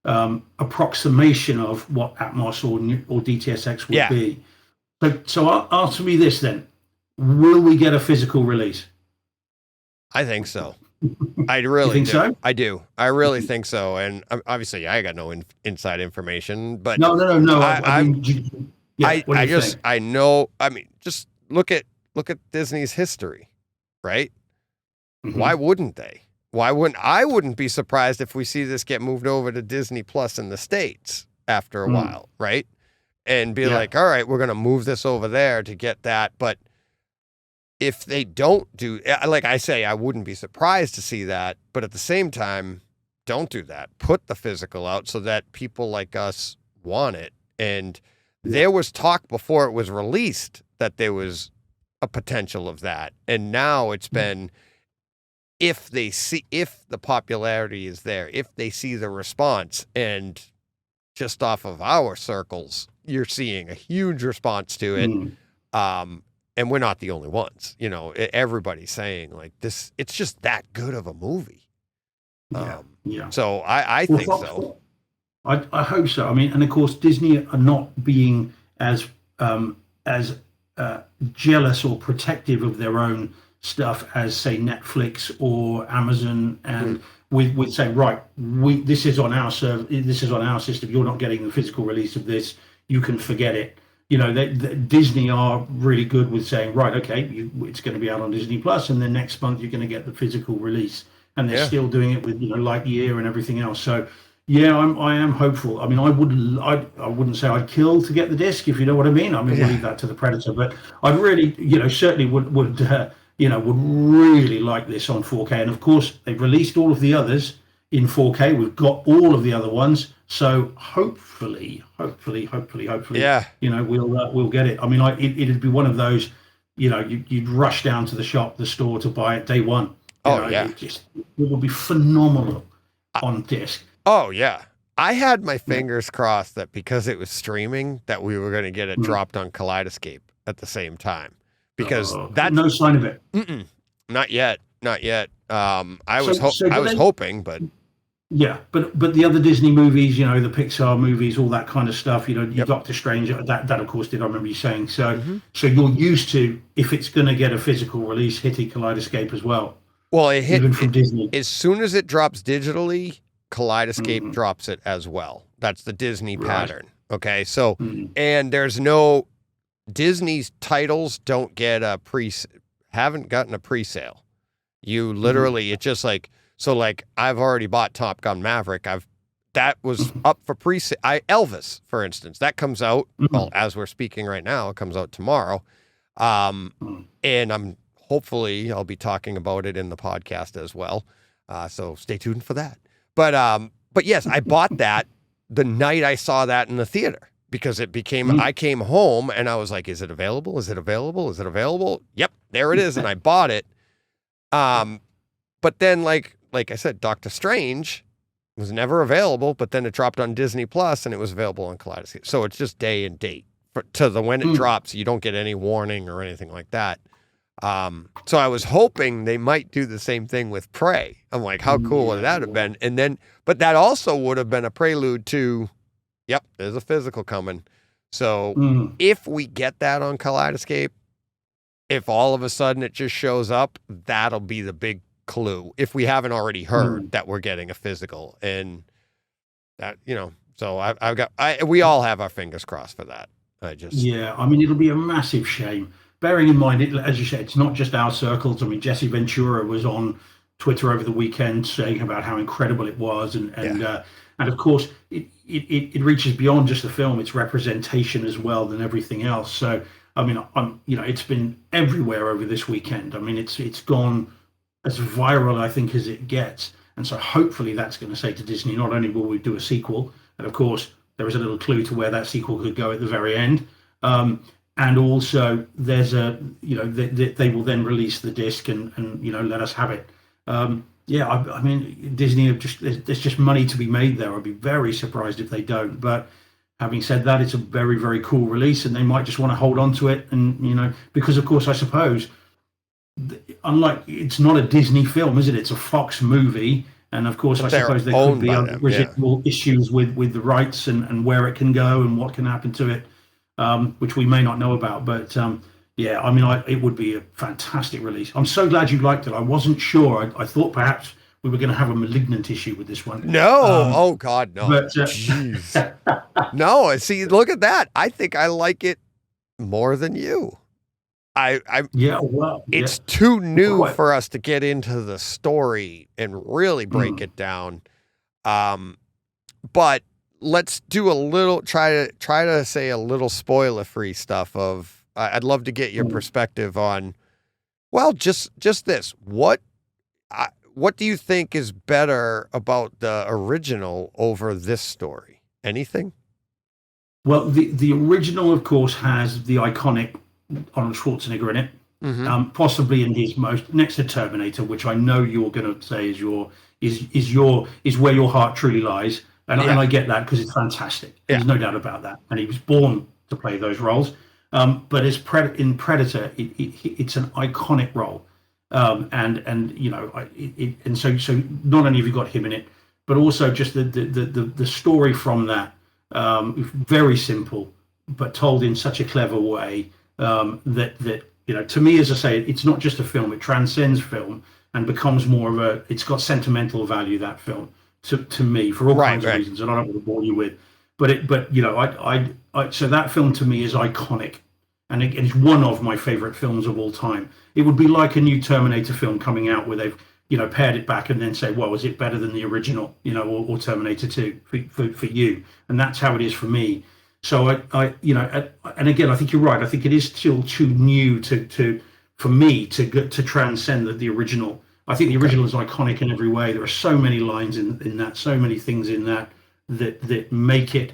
approximation of what Atmos or DTSX would be. So answer me this then: will we get a physical release? I think so. I really think do. So? I do. I really think so. And obviously, I got no inside information, but no. I know. I mean, just look at Disney's history, right? Why wouldn't they? I wouldn't be surprised if we see this get moved over to Disney Plus in the States after a while, right? And be like, all right, we're going to move this over there to get that. But if they don't do, like I say, I wouldn't be surprised to see that. But at the same time, don't do that. Put the physical out so that people like us want it. And there was talk before it was released that there was a potential of that. And now it's been, if the popularity is there, if they see the response, and just off of our circles, you're seeing a huge response to it. And we're not the only ones, you know, everybody's saying like this, it's just that good of a movie. So I think so. I hope so. I mean, and of course, Disney are not being as jealous or protective of their own stuff as, say, Netflix or Amazon, and with saying, right, this is on our this is on our system. You're not getting the physical release of this. You can forget it. You know, Disney are really good with saying, right, okay, it's going to be out on Disney Plus, and then next month you're going to get the physical release, and they're still doing it with, you know, Lightyear and everything else. So, yeah, I am hopeful. I mean, I wouldn't say I'd kill to get the disc, if you know what I mean. I mean, we'll leave that to the Predator, but I really, you know, certainly would really like this on 4K. And of course, they've released all of the others in 4K. We've got all of the other ones. So hopefully, you know, we'll get it. I mean, it'd be one of those, you know, you'd rush down to the store to buy it day one. It would be phenomenal on disc. Oh yeah, I had my fingers crossed that because it was streaming, that we were going to get it dropped on Kaleidoscape at the same time, because that's no sign of it. Not yet. I was hoping, but. Yeah, but the other Disney movies, you know, the Pixar movies, all that kind of stuff, you know, Doctor Strange, that of course did, I remember you saying. So so you're used to, if it's going to get a physical release, hitting Kaleidoscape as well. Well, it hit even from Disney. As soon as it drops digitally, Kaleidoscape drops it as well. That's the Disney pattern. Okay, so and there's no Disney's titles don't get haven't gotten a pre-sale. You literally, it's just like. So, like, I've already bought Top Gun Maverick. That was up for pre-sale. Elvis, for instance, that comes out, well, as we're speaking right now, it comes out tomorrow. And hopefully I'll be talking about it in the podcast as well. So stay tuned for that. But yes, I bought that the night I saw that in the theater, because it became, I came home and I was like, is it available? Is it available? Is it available? Yep, there it is. And I bought it. But then, like I said, Doctor Strange was never available, but then it dropped on Disney Plus and it was available on Kaleidoscape. So it's just day and date when it drops. You don't get any warning or anything like that. So I was hoping they might do the same thing with Prey. I'm like, how cool would that have been? And then, but that also would have been a prelude to, yep, there's a physical coming. So if we get that on Kaleidoscape, if all of a sudden it just shows up, that'll be the big clue, if we haven't already heard that we're getting a physical. And that, you know, so we all have our fingers crossed for that. I mean, it'll be a massive shame, bearing in mind, as you said, it's not just our circles. I mean, Jesse Ventura was on Twitter over the weekend saying about how incredible it was, and of course it reaches beyond just the film, it's representation as well than everything else. So I mean, it's been everywhere over this weekend. I mean, it's gone as viral, I think, as it gets. And so hopefully that's going to say to Disney, not only will we do a sequel, and of course there is a little clue to where that sequel could go at the very end, and also there's they will then release the disc and let us have it. I mean, Disney there's just money to be made there. I'd be very surprised if they don't. But having said that, it's a very, very cool release, and they might just want to hold on to it. And because of course, I suppose, unlike, it's not a Disney film, is it? It's a Fox movie, and of course, I suppose there could be residual issues with the rights and where it can go and what can happen to it, which we may not know about. But I mean, it would be a fantastic release. I'm so glad you liked it. I wasn't sure. I thought perhaps we were going to have a Malignant issue with this one. No, oh God, no. But, no, see, look at that. I think I like it more than you. It's too new for us to get into the story and really break it down. But let's do a little, try to say a little spoiler-free stuff of, I'd love to get your perspective on, well, just this. What do you think is better about the original over this story? Anything? Well, the original, of course, has the iconic Arnold Schwarzenegger in it, possibly in his most, next to Terminator, which I know you're going to say is where your heart truly lies. And I get that because it's fantastic. There's no doubt about that. And he was born to play those roles. But as in Predator, it's an iconic role. And you know, and so not only have you got him in it, but also just the story from that, very simple, but told in such a clever way, that you know, to me, as I say, it's not just a film; it transcends film and becomes more of a. It's got sentimental value, that film, to me, for all kinds of reasons, and I don't want to bore you with. But you know, so that film to me is iconic, and it's one of my favorite films of all time. It would be like a new Terminator film coming out where they've, you know, pared it back and then say, well, is it better than the original, you know, or Terminator 2 for you? And that's how it is for me. So I you know, and again, I think you're right. I think it is still too new for me to transcend the original. I think the original is iconic in every way. There are so many lines in that, so many things in that make it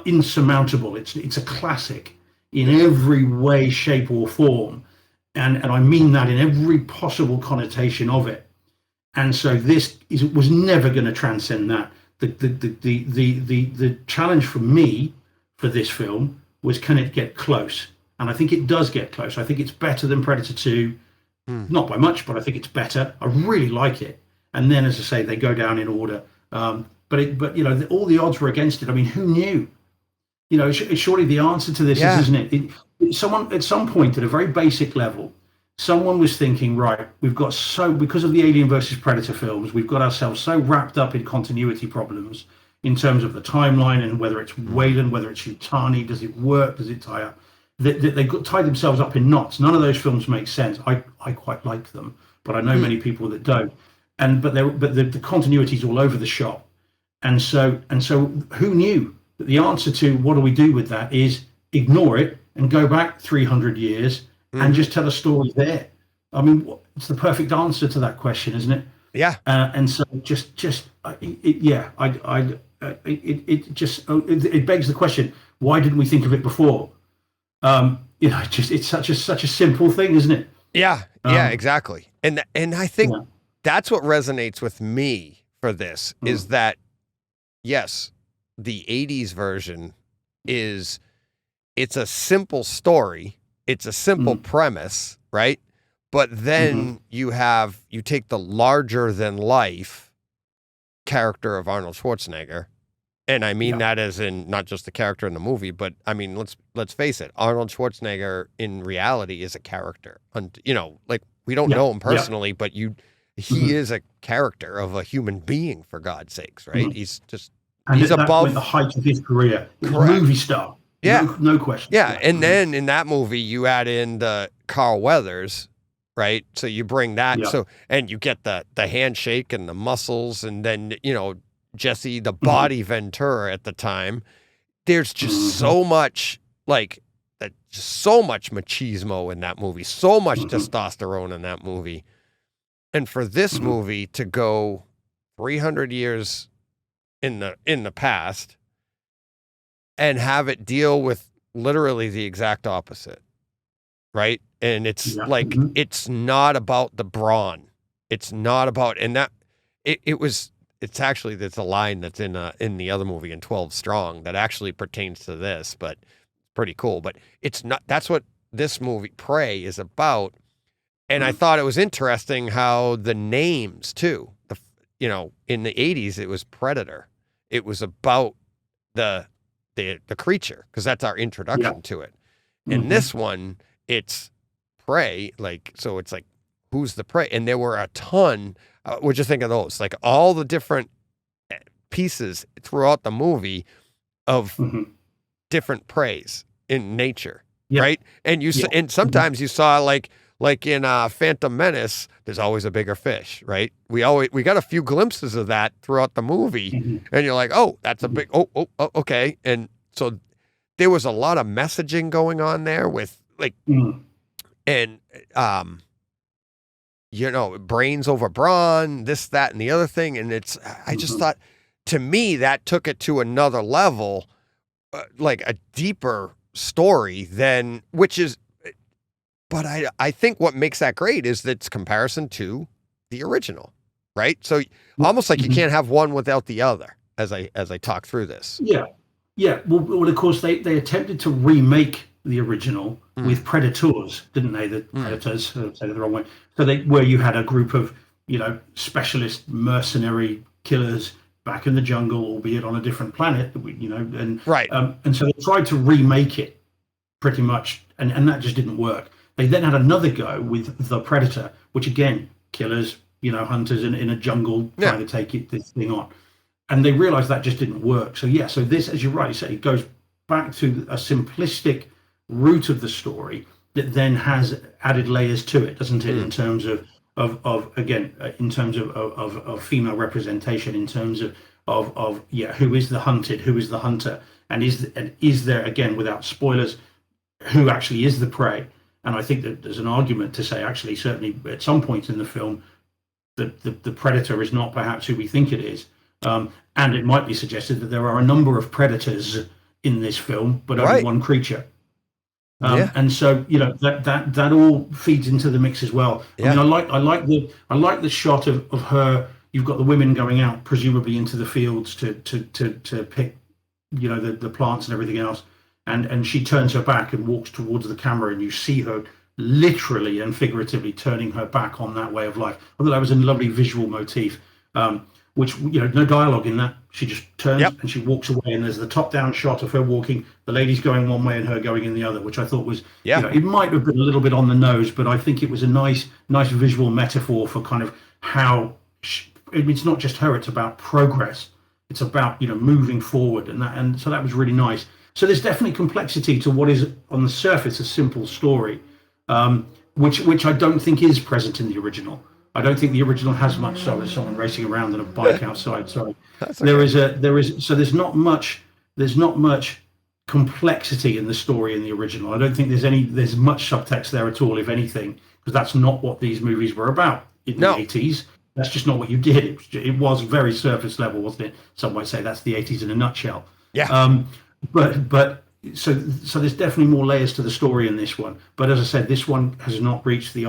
insurmountable. It's a classic in every way, shape, or form. And I mean that in every possible connotation of it. And so this was never going to transcend that. The challenge for me for this film was, can it get close? And I think it does get close. I think it's better than Predator 2, not by much, but I think it's better. I really like it. And then, as I say, they go down in order. But you know, all the odds were against it. I mean, who knew? You know, surely the answer to this is, isn't it? Someone at some point, at a very basic level, someone was thinking, right, we've got because of the Alien versus Predator films, we've got ourselves so wrapped up in continuity problems in terms of the timeline and whether it's Wayland, whether it's Yutani, does it work, does it tie up? They tied themselves up in knots. None of those films make sense. I quite like them, but I know many people that don't. But the continuity is all over the shop, and so who knew that the answer to what do we do with that is ignore it and go back 300 years and just tell a story there. I mean, it's the perfect answer to that question, isn't it? Yeah. And so it begs the question: why didn't we think of it before? You know, it's such a simple thing, isn't it? Yeah. Yeah. Exactly. And I think that's what resonates with me for this is that, yes, the 80s version it's a simple story. It's a simple premise, right? But then you take the larger than life character of Arnold Schwarzenegger. And I mean that as in not just the character in the movie, but I mean, let's face it. Arnold Schwarzenegger in reality is a character. And, you know, like we don't know him personally, but he is a character of a human being, for God's sakes, right? He's above the height of his career. He's a movie star. Yeah. No question. Yeah. And then in that movie, you add in the Carl Weathers, right? So you bring that. Yeah. So, and you get the handshake and the muscles, and then, you know, Jesse, the body Ventura at the time. There's just so much so much machismo in that movie, so much testosterone in that movie. And for this movie to go 300 years in the past and have it deal with literally the exact opposite, right? And it's it's not about the brawn. It's not about, and that it's actually, there's a line that's in the other movie in 12 Strong that actually pertains to this, but pretty cool. But it's not, that's what this movie Prey is about. And I thought it was interesting how the names too, you know, in the 80s, it was Predator. It was about the creature, because that's our introduction to it. In this one, it's prey, so it's like, who's the prey? And there were a ton. What'd you think of those? Like all the different pieces throughout the movie of different preys in nature, right? And and sometimes you saw like in Phantom Menace, there's always a bigger fish, right? We got a few glimpses of that throughout the movie, and you're like, oh, that's a big, okay. And so there was a lot of messaging going on there with and you know, brains over brawn, this, that, and the other thing. And I just thought, to me, that took it to another level, like a deeper story than, but I think what makes that great is its comparison to the original, right? So almost like you can't have one without the other. as I talk through this. Yeah. Well, of course, they attempted to remake the original with Predators, didn't they? The Predators, say it the wrong way. So where you had a group of, specialist mercenary killers back in the jungle, albeit on a different planet, and right. And so they tried to remake it pretty much, and that just didn't work. They then had another go with The Predator, which again, killers, hunters in a jungle trying to take this thing on. And they realized that just didn't work. So this, as you're right, you say, it goes back to a simplistic root of the story that then has added layers to it, doesn't it? In terms of female representation, in terms of who is the hunted, who is the hunter, and is there, again, without spoilers, who actually is the prey? And I think that there's an argument to say, actually, certainly at some point in the film, that the predator is not perhaps who we think it is. And it might be suggested that there are a number of predators in this film, but only one creature. And so that all feeds into the mix as well. I mean, I like the shot of her. You've got the women going out, presumably into the fields to pick, the plants and everything else, and she turns her back and walks towards the camera, and you see her literally and figuratively turning her back on that way of life. I thought that was a lovely visual motif. Which, no dialogue in that. She just turns and she walks away, and there's the top-down shot of her walking, the lady's going one way and her going in the other, which I thought was, it might have been a little bit on the nose, but I think it was a nice visual metaphor for kind of how, it's not just her, it's about progress. It's about, moving forward, and so that was really nice. So there's definitely complexity to what is, on the surface, a simple story, which I don't think is present in the original. I don't think the original has much. So there's someone racing around on a bike outside. Sorry, so there's not much complexity in the story in the original. I don't think there's much subtext there at all, if anything, because that's not what these movies were about in the 80s. That's just not what you did. It was very surface level, wasn't it? Some might say that's the 80s in a nutshell. Yeah. But so there's definitely more layers to the story in this one. But as I said, this one has not reached the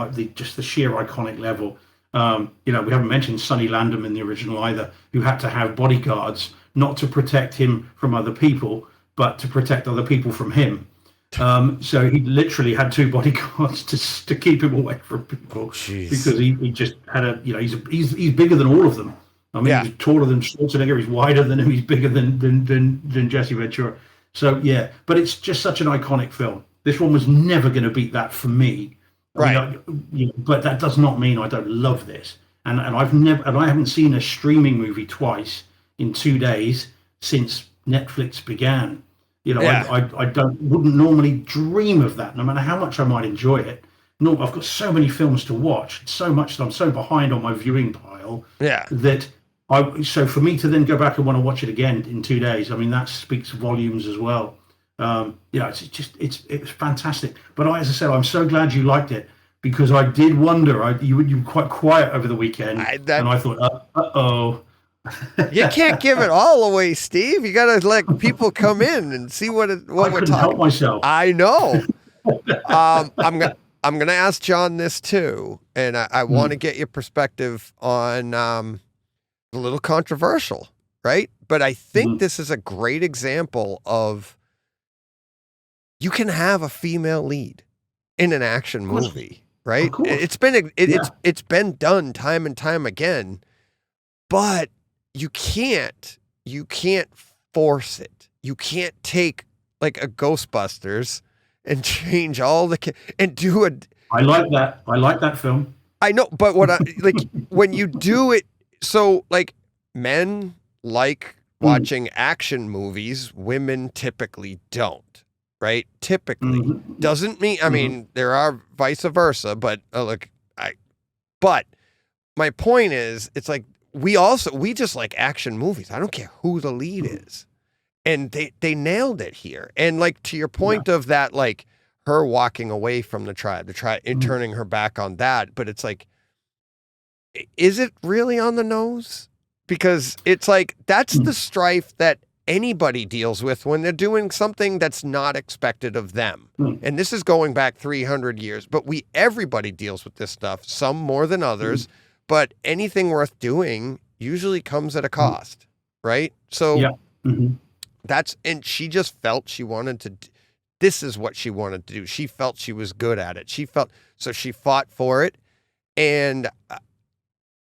sheer iconic level. We haven't mentioned Sonny Landham in the original either, who had to have bodyguards, not to protect him from other people, but to protect other people from him. So he literally had two bodyguards to keep him away from people. Because he just had he's bigger than all of them. I mean, he's taller than Schwarzenegger, he's wider than him, he's bigger than Jesse Ventura. So but it's just such an iconic film. This one was never going to beat that for me. Right, but that does not mean I don't love this. And I haven't seen a streaming movie twice in 2 days since Netflix began. I wouldn't normally dream of that, no matter how much I might enjoy it. No, I've got so many films to watch, so much that I'm so behind on my viewing pile. So for me to then go back and want to watch it again in 2 days, I mean, that speaks volumes as well. It was fantastic. But as I said, I'm so glad you liked it, because I did wonder. You were quite quiet over the weekend, and I thought, uh-oh. You can't give it all away, Steve. You got to let people come in and see what we're talking. Help myself. I know. I'm gonna ask John this too, and I want to get your perspective on a little controversial, right? But I think this is a great example of. You can have a female lead in an action movie, right? It's been done time and time again, but you can't force it. You can't take like a Ghostbusters and change all and do it. I like that film. I know, but what when you do it, so like men like watching action movies, women typically don't. Right? Typically doesn't mean, I mean, there are vice versa, but but my point is, it's like, we just like action movies. I don't care who the lead is. And they nailed it here. And like, to your point of that, like her walking away from the tribe and turning her back on that. But it's like, is it really on the nose? Because it's like, that's the strife that anybody deals with when they're doing something that's not expected of them. And this is going back 300 years, but everybody deals with this stuff, some more than others, but anything worth doing usually comes at a cost, right? So yeah. Mm-hmm. and she just felt she wanted to, this is what she wanted to do. She felt she was good at it. So she fought for it, and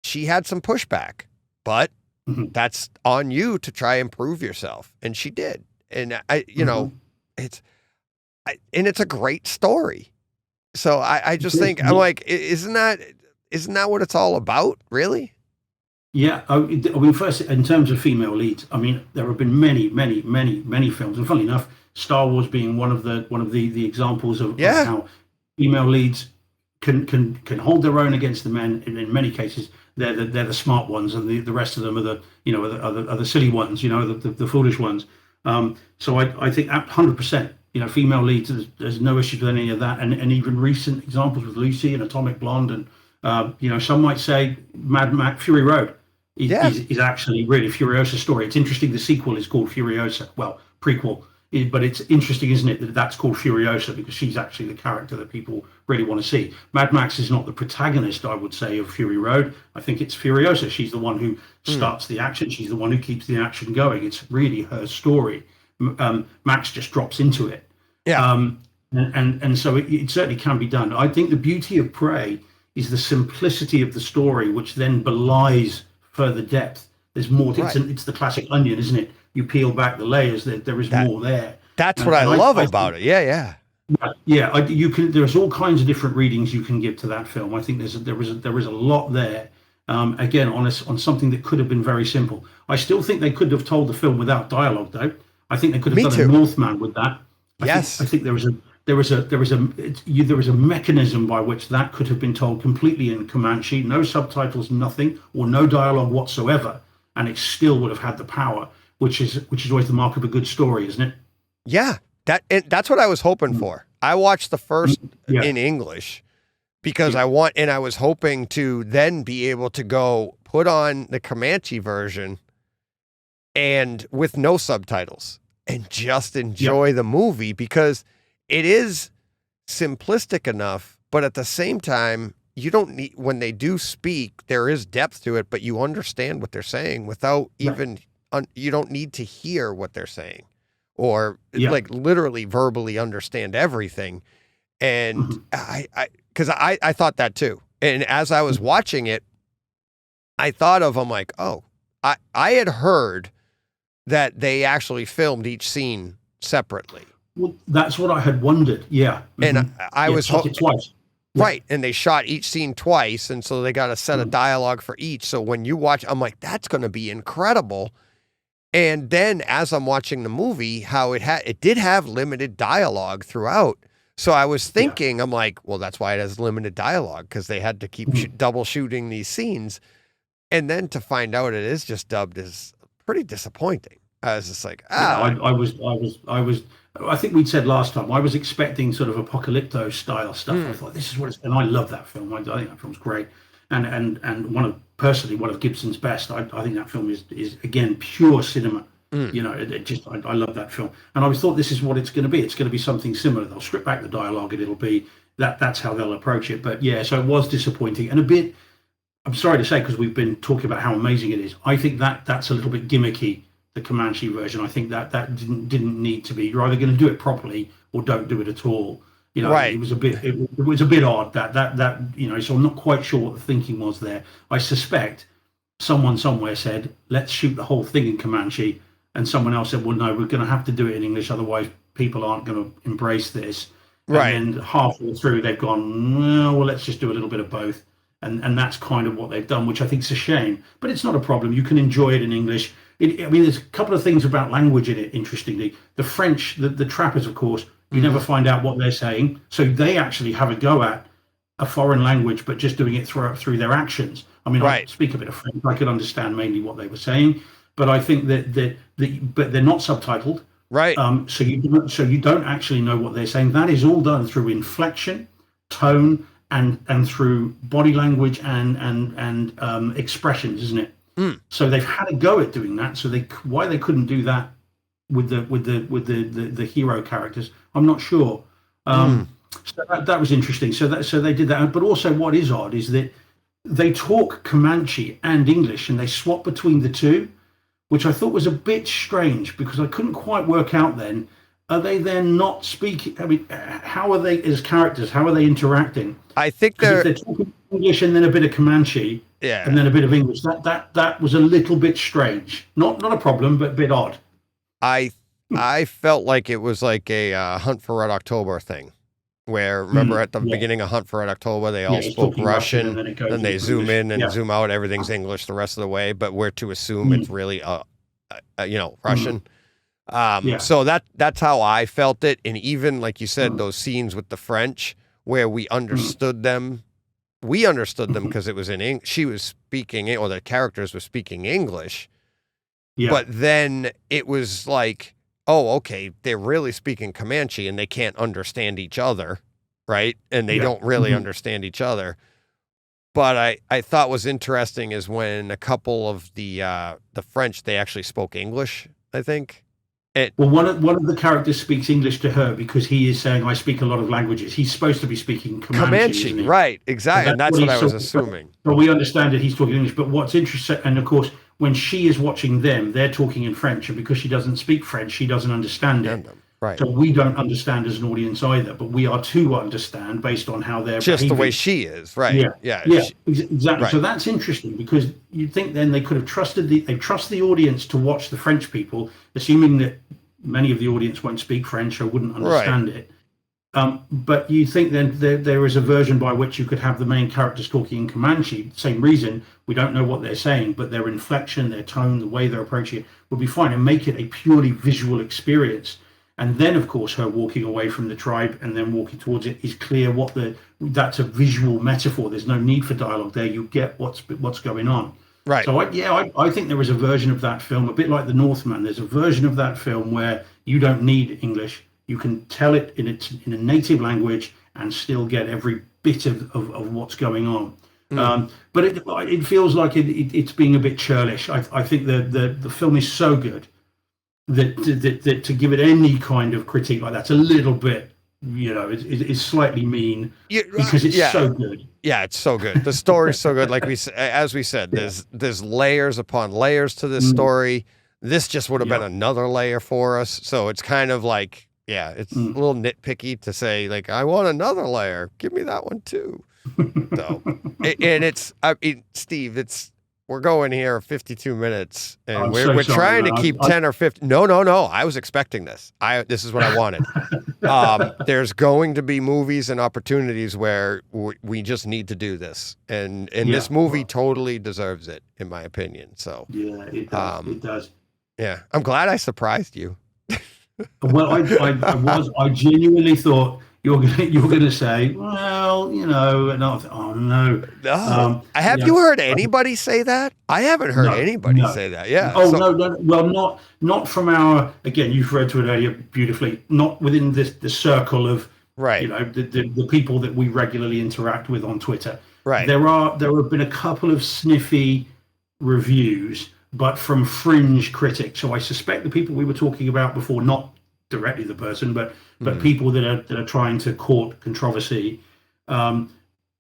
she had some pushback, but that's on you to try and prove yourself. And she did. And it's a great story. So I just think, I'm like, isn't that what it's all about, really? Yeah, I mean, first, in terms of female leads, I mean, there have been many films, and funnily enough, Star Wars being one of the examples of how female leads can hold their own against the men. In many cases, they're the smart ones, and the rest of them are the silly ones, the foolish ones. So I think 100%, female leads, there's no issues with any of that, and even recent examples with Lucy and Atomic Blonde, and some might say Mad Max Fury Road is actually really Furiosa's story. It's interesting. The sequel is called Furiosa. Well, prequel. But it's interesting, isn't it, that that's called Furiosa, because she's actually the character that people really want to see. Mad Max is not the protagonist, I would say, of Fury Road. I think it's Furiosa. She's the one who starts the action. She's the one who keeps the action going. It's really her story. Max just drops into it. Yeah. And so it certainly can be done. I think the beauty of Prey is the simplicity of the story, which then belies further depth. There's more. It's the classic onion, isn't it? You peel back the layers, there is more there. That's what I love about it. Yeah. You can. There's all kinds of different readings you can give to that film. I think there is a lot there. Again, on something that could have been very simple. I still think they could have told the film without dialogue, though. I think they could have done a Northman with that. I think there was a mechanism by which that could have been told completely in Comanche, no subtitles, nothing, or no dialogue whatsoever, and it still would have had the power. Which is always the mark of a good story, isn't it? Yeah, that's what I was hoping for. I watched the first in English because I was hoping to then be able to go put on the Comanche version and with no subtitles and just enjoy the movie, because it is simplistic enough, but at the same time, you don't need, when they do speak, there is depth to it, but you understand what they're saying without even. You don't need to hear what they're saying, or like literally verbally understand everything. And because I thought that too. And as I was watching it, I thought I'm like, oh, I had heard that they actually filmed each scene separately. Well, that's what I had wondered. Yeah. And I was hoping twice. Right. And they shot each scene twice. And so they got a set of dialogue for each. So when you watch, I'm like, that's going to be incredible. And then as I'm watching the movie, how it did have limited dialogue throughout. So I was thinking, I'm like, well, that's why it has limited dialogue, because they had to keep double shooting these scenes. And then to find out it is just dubbed is pretty disappointing. I was just like, I think we'd said last time, I was expecting sort of Apocalypto style stuff. I thought, this is what it's, and I love that film. I think that film's great. And one of Gibson's best. I think that film is again pure cinema. I love that film, and I thought this is what it's going to be. It's going to be something similar. They'll strip back the dialogue, and it'll be that's how they'll approach it. But yeah, so it was disappointing and a bit. I'm sorry to say, because we've been talking about how amazing it is. I think that's a little bit gimmicky. The Comanche version. I think that didn't need to be. You're either going to do it properly or don't do it at all. It was a bit odd that so I'm not quite sure what the thinking was there. I suspect someone somewhere said, let's shoot the whole thing in Comanche, and someone else said, well, no, we're going to have to do it in English, otherwise people aren't going to embrace this. Right. And then halfway through they've gone, well, let's just do a little bit of both, and that's kind of what they've done, which I think is a shame, but it's not a problem. You can enjoy it in English. There's a couple of things about language in it, interestingly. The French, the trappers, of course, you never find out what they're saying. So they actually have a go at a foreign language, but just doing it through their actions. I mean, I speak a bit of French. I could understand mainly what they were saying, but I think but they're not subtitled. Right. So you don't actually know what they're saying. That is all done through inflection, tone, and through body language and expressions, isn't it? So they've had a go at doing that. So why they couldn't do that with the hero characters, I'm not sure. So that was interesting. So they did that. But also, what is odd is that they talk Comanche and English, and they swap between the two. which I thought was a bit strange because I couldn't quite work out then. Are they then not speaking? I mean, how are they as characters? How are they interacting? I think they're talking English and then a bit of Comanche, and then a bit of English. That was a little bit strange. Not a problem, but a bit odd. I felt like it was like a Hunt for Red October thing, where remember at the beginning of Hunt for Red October, they all spoke Russian, and they zoom in and zoom out, everything's English the rest of the way, but we're to assume it's really Russian. So that's how I felt it, and even like you said, those scenes with the French where we understood them. We understood them because it was in English. She was speaking, or the characters were speaking English. Yeah. But then it was like, oh, okay, they're really speaking Comanche and they can't understand each other, right? And they don't really understand each other. But I thought was interesting is when a couple of the French, they actually spoke English, I think. Well, one of the characters speaks English to her because he is saying, I speak a lot of languages. He's supposed to be speaking Comanche, isn't he? Right, exactly. And that's what I was assuming. But we understand that he's talking English. But what's interesting, and of course, when she is watching them, they're talking in French. And because she doesn't speak French, she doesn't understand it. Right. So we don't understand as an audience either. But we are to understand based on how they're just behaving. The way she is, right? Yeah, exactly. Right. So that's interesting because you'd think then they could have trusted they trust the audience to watch the French people, assuming that many of the audience won't speak French or wouldn't understand it. But you think then there is a version by which you could have the main characters talking in Comanche. Same reason, we don't know what they're saying, but their inflection, their tone, the way they're approaching it would be fine and make it a purely visual experience. And then, of course, her walking away from the tribe and then walking towards it is clear that's a visual metaphor. There's no need for dialogue there. You get what's going on. Right. So I think there is a version of that film, a bit like The Northman. There's a version of that film where you don't need English. You can tell it in a native language and still get every bit of what's going on. But it feels like it's being a bit churlish. I think the film is so good that to give it any kind of critique like that's a little bit, it's slightly mean because it's so good. Yeah, it's so good. The story's so good. Like as we said, there's layers upon layers to this story. This just would have been another layer for us. So it's kind of like, it's a little nitpicky to say like, I want another layer. Give me that one too. So, and Steve, we're going here 52 minutes and we're trying to keep 10 or 15. No. I was expecting this. This is what I wanted. There's going to be movies and opportunities where we just need to do this. And this movie totally deserves it, in my opinion. So yeah, it does. It does. Yeah. I'm glad I surprised you. Well, I genuinely thought you're going to say, well, and I thought, oh no. Have you heard anybody say that? I haven't heard anybody say that. Yeah. Oh, no. Well, not from our. Again, you've read to it earlier beautifully. Not within the circle of the people that we regularly interact with on Twitter. Right. There have been a couple of sniffy reviews, but from fringe critics. So I suspect the people we were talking about before, not directly the person, but people that are trying to court controversy.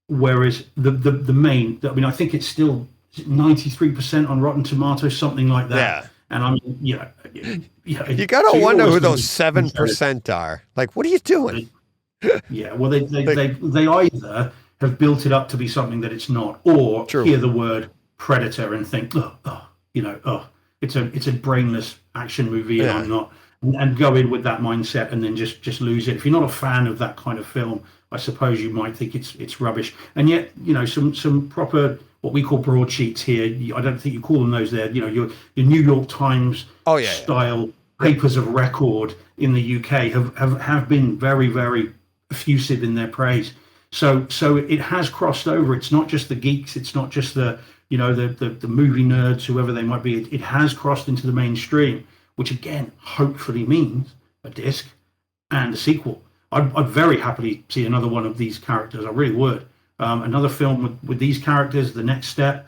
Whereas the main, I think it's still 93% on Rotten Tomatoes, something like that. Yeah. And I mean, you gotta wonder who those 7% are. Like, what are you doing? Yeah. Well, they either have built it up to be something that it's not, or hear the word predator and think, it's a brainless action movie, and I'm not. And go in with that mindset and then just lose it. If you're not a fan of that kind of film, I suppose you might think it's rubbish. And yet, some proper what we call broadsheets here. I don't think you call them those there. Your New York Times style papers of record in the UK have been very, very effusive in their praise. So it has crossed over. It's not just the geeks. It's not just the movie nerds, whoever they might be. It has crossed into the mainstream, which again, hopefully means a disc and a sequel. I'd very happily see another one of these characters. I really would. Another film with these characters, the next step,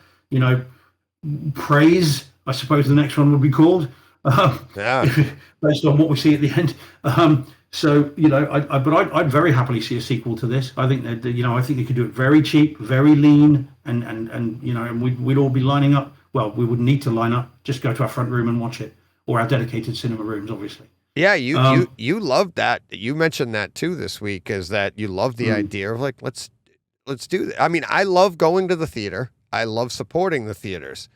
praise, I suppose the next one would be called, based on what we see at the end. I'd very happily see a sequel to this. I think that, I think they could do it very cheap, very lean, and we'd all be lining up well, we wouldn't need to line up. Just go to our front room and watch it, or our dedicated cinema rooms, obviously. Yeah, you loved that. You mentioned that too this week, is that you love the idea of like, let's do that. I mean, I love going to the theater. I love supporting the theaters.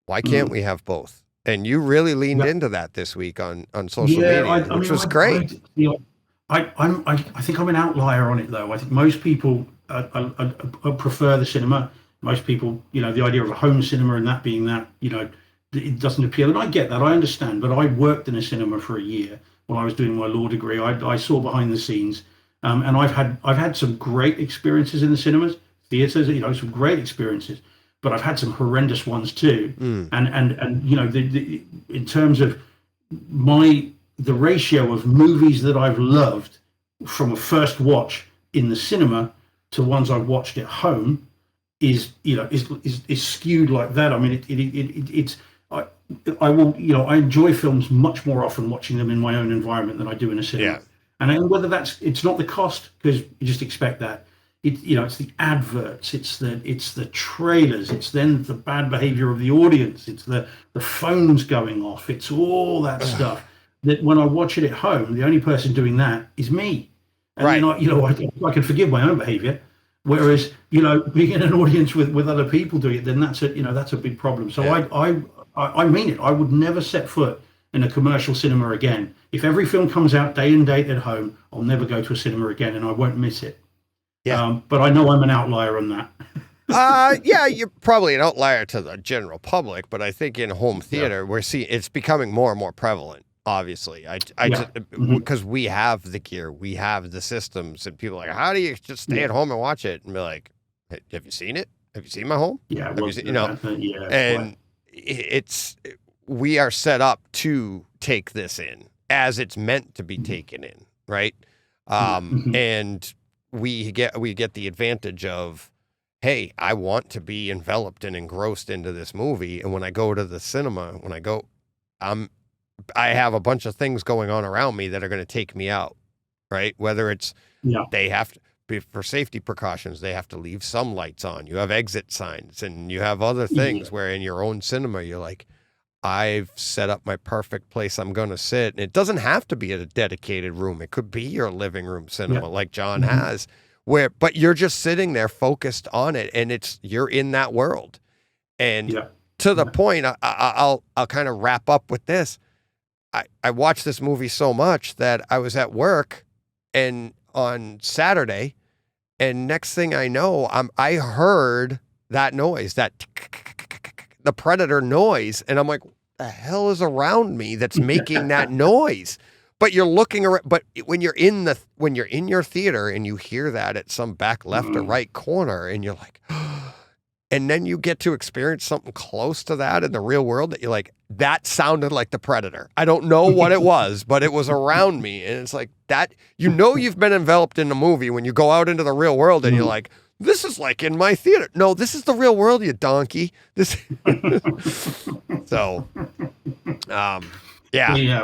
Why can't we have both? And you really leaned into that this week on social media, which was great. I think I'm an outlier on it, though. I think most people prefer the cinema. Most people, the idea of a home cinema and that being that, it doesn't appeal. And I get that. I understand. But I worked in a cinema for a year when I was doing my law degree. I saw behind the scenes. And I've had some great experiences in the cinemas, theaters, some great experiences. But I've had some horrendous ones too. And in terms of the ratio of movies that I've loved from a first watch in the cinema to ones I've watched at home is skewed like that. I mean, I enjoy films much more often watching them in my own environment than I do in a cinema. Yeah. And whether it's not the cost, because you just expect that. It's the adverts, it's the trailers, it's then the bad behavior of the audience, it's the phones going off, it's all that stuff. That when I watch it at home, the only person doing that is me. And right. I can forgive my own behavior. Whereas, being in an audience with other people doing it, then that's a big problem. So yeah. I mean it. I would never set foot in a commercial cinema again. If every film comes out day and date at home, I'll never go to a cinema again, and I won't miss it. Yeah. But I know I'm an outlier on that. Yeah, you're probably an outlier to the general public, but I think in home theater, we're seeing it's becoming more and more prevalent. Obviously, because we have the gear, we have the systems, and people are like, how do you just stay at home and watch it? And be like, hey, have you seen it? Have you seen my home? Yeah, we are set up to take this in as it's meant to be taken in, right? And we get the advantage of, hey, I want to be enveloped and engrossed into this movie, and when I go to the cinema, I have a bunch of things going on around me that are going to take me out, right? Whether it's they have to be for safety precautions, they have to leave some lights on. You have exit signs, and you have other things where in your own cinema, you're like, I've set up my perfect place I'm going to sit. And it doesn't have to be a dedicated room. It could be your living room cinema like John has, but you're just sitting there focused on it, and you're in that world. And to the point, I'll kind of wrap up with this. I watched this movie so much that I was at work and on Saturday, and next thing I know, I heard that noise, the Predator noise, and I'm like, what the hell is around me that's making that noise? But you're looking around, but when you're in your theater and you hear that at some back left or right corner, and you're like, and then you get to experience something close to that in the real world that you're like, that sounded like the Predator. I don't know what it was, but it was around me. And it's like that, you've been enveloped in the movie when you go out into the real world and you're like, this is like in my theater. No, this is the real world, you donkey. So, yeah. Yeah,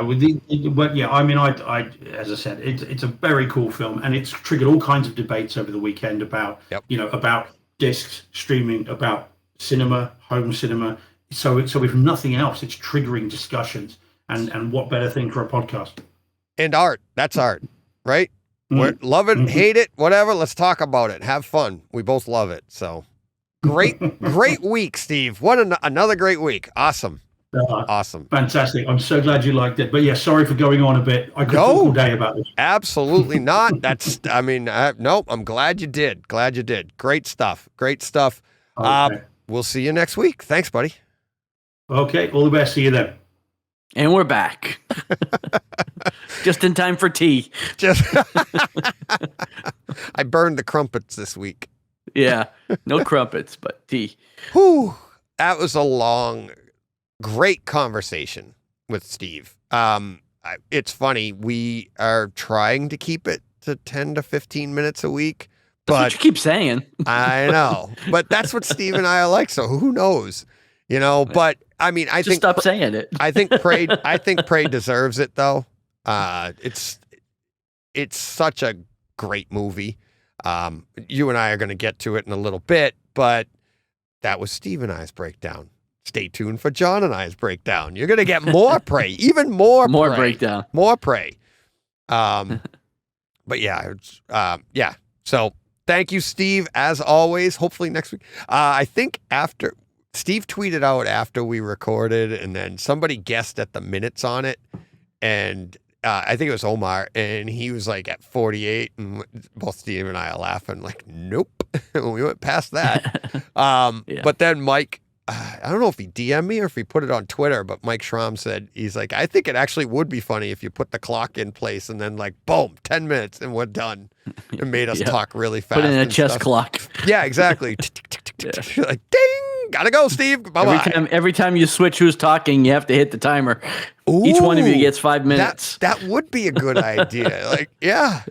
I mean, I as I said, it's a very cool film, and it's triggered all kinds of debates over the weekend about, about discs, streaming, about cinema, home cinema. So if nothing else, it's triggering discussions, and what better thing for a podcast? And art. That's art, right? Love it, hate it, whatever. Let's talk about it. Have fun. We both love it. So great week, Steve. What another great week. Awesome. Awesome. Fantastic. I'm so glad you liked it. But yeah, sorry for going on a bit. I could talk all day about this. Absolutely not. Nope. I'm glad you did. Great stuff. Okay. We'll see you next week. Thanks, buddy. Okay. All the best. See you then. And we're back. Just in time for tea. I burned the crumpets this week. Yeah. No crumpets, but tea. Whew. That was a long, great conversation with Steve. It's funny. We are trying to keep it to 10 to 15 minutes a week. That's what you keep saying. I know. But that's what Steve and I are like. So who knows? But I mean, I think stop saying it. I think Prey deserves it though. It's such a great movie. You and I are going to get to it in a little bit, but that was Steve and I's breakdown. stay tuned for John and I's breakdown. You're going to get more Prey, even more Prey. Breakdown. More Prey. But yeah, yeah. So thank you, Steve, as always. Hopefully next week. I think after Steve tweeted out after we recorded, and then somebody guessed at the minutes on it, and I think it was Omar, and he was like at 48, and both Steve and I are laughing like, nope, we went past that. Yeah. But then Mike, I don't know if he DM'd me or if he put it on Twitter, but Mike Schramm said, he's like, I think it actually would be funny if you put the clock in place and then like, boom, 10 minutes and we're done. It made us talk really fast. Put in a chess clock. Yeah, exactly. Like, ding, gotta go, Steve. Bye-bye. Every time you switch who's talking, you have to hit the timer. Ooh, each one of you gets 5 minutes. That would be a good idea. Like, yeah.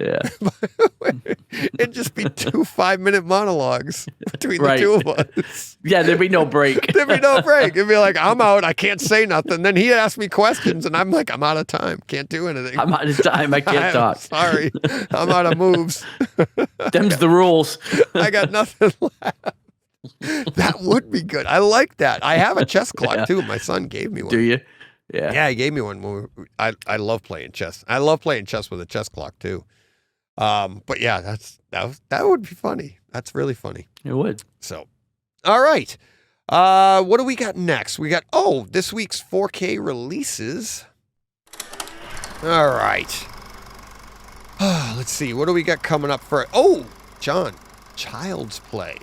It'd just be 2 5-minute monologues between the two of us. Yeah, there'd be no break. There'd be no break. It'd be like, I'm out. I can't say nothing. Then he'd ask me questions, and I'm like, I'm out of time. Can't do anything. I'm out of time. I can't talk. Sorry. I'm out of moves. Them's the rules. I got nothing left. That would be good. I like that. I have a chess clock, too. My son gave me one. Do you? Yeah. Yeah, he gave me one. I love playing chess. I love playing chess with a chess clock, too. But yeah, that would be funny. That's really funny. It would. So, all right. What do we got next? We got, this week's 4K releases. All right. Let's see. What do we got coming up for? John, Child's Play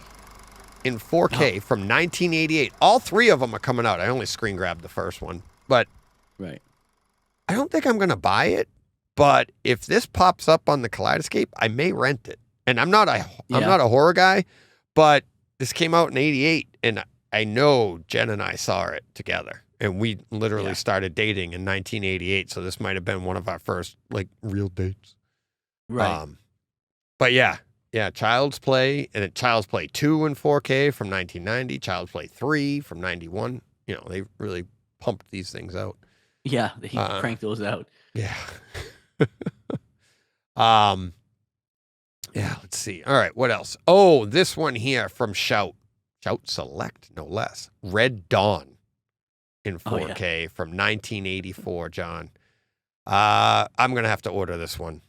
in 4K from 1988. All 3 of them are coming out. I only screen grabbed the first one, but I don't think I'm going to buy it. But if this pops up on the Kaleidoscape, I may rent it. And I'm not a horror guy, but this came out in 88, and I know Jen and I saw it together. And we literally started dating in 1988, so this might have been one of our first like real dates. Right. But yeah, Child's Play, and then Child's Play 2 in 4K from 1990, Child's Play 3 from 91. You know, they really pumped these things out. Yeah, he cranked those out. Yeah. Yeah, let's see. All right, what else? This one here from Shout Select, no less. Red Dawn in 4K from 1984, John. I'm going to have to order this one.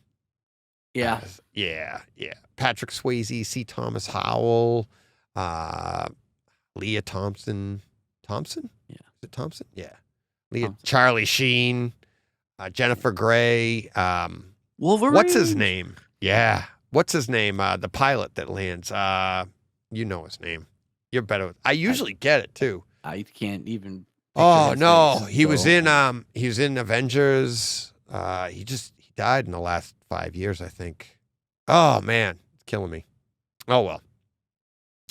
Yeah. Yeah. Patrick Swayze, C. Thomas Howell, Leah Thompson. Thompson? Yeah. Is it Thompson? Yeah. Leah, Thompson. Charlie Sheen, Jennifer Grey. Wolverine? What's his name? Yeah. What's his name? The pilot that lands. You know his name. You're better with. I usually get it too. I can't even. Oh no, he was in Avengers. He died in the last 5 years, I think. Oh man, it's killing me. Oh well.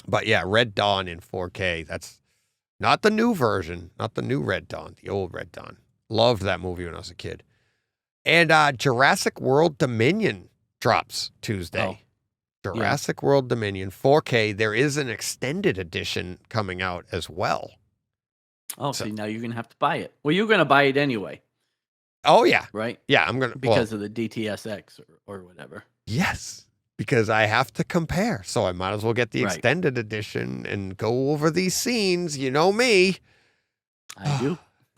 But yeah, Red Dawn in 4K. That's not the new version, not the new Red Dawn, the old Red Dawn. Loved that movie when I was a kid. And Jurassic World Dominion drops Tuesday. Jurassic World Dominion 4K. There is an extended edition coming out as well. So now you're gonna have to buy it. Well, you're gonna buy it anyway. Oh yeah, right. Yeah, I'm gonna because of the DTSX or whatever. Yes, because I have to compare, so I might as well get the extended edition and go over these scenes. You know me. I do.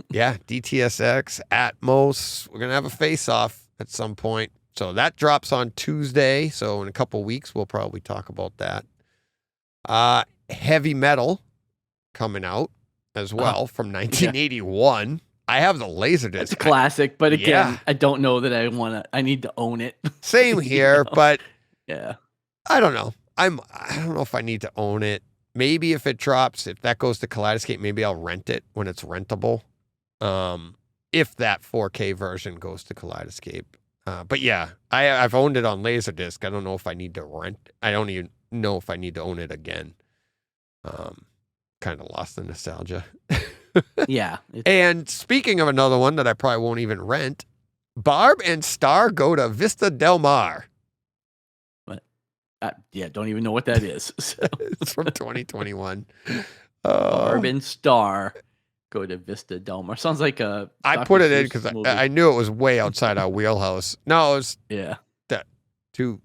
Yeah, DTSX, Atmos. We're gonna have a face-off at some point. So that drops on Tuesday. So in a couple weeks, we'll probably talk about that. Heavy Metal coming out as well from 1981. Yeah. I have the Laserdisc. It's a classic, but again, I don't know that I need to own it. Same here, but yeah, I don't know. I don't know if I need to own it. Maybe if it drops, if that goes to Kaleidoscape, maybe I'll rent it when it's rentable. If that 4K version goes to Kaleidoscape. But yeah, I've owned it on Laserdisc. I don't know if I need to rent. I don't even know if I need to own it again. Kind of lost the nostalgia. Yeah. And speaking of another one that I probably won't even rent, Barb and Star go to Vista Del Mar. What? Don't even know what that is. So. It's from 2021. Barb and Star go to Vista Del Mar. Sounds like a. I put it in because I knew it was way outside our wheelhouse. No, it was that two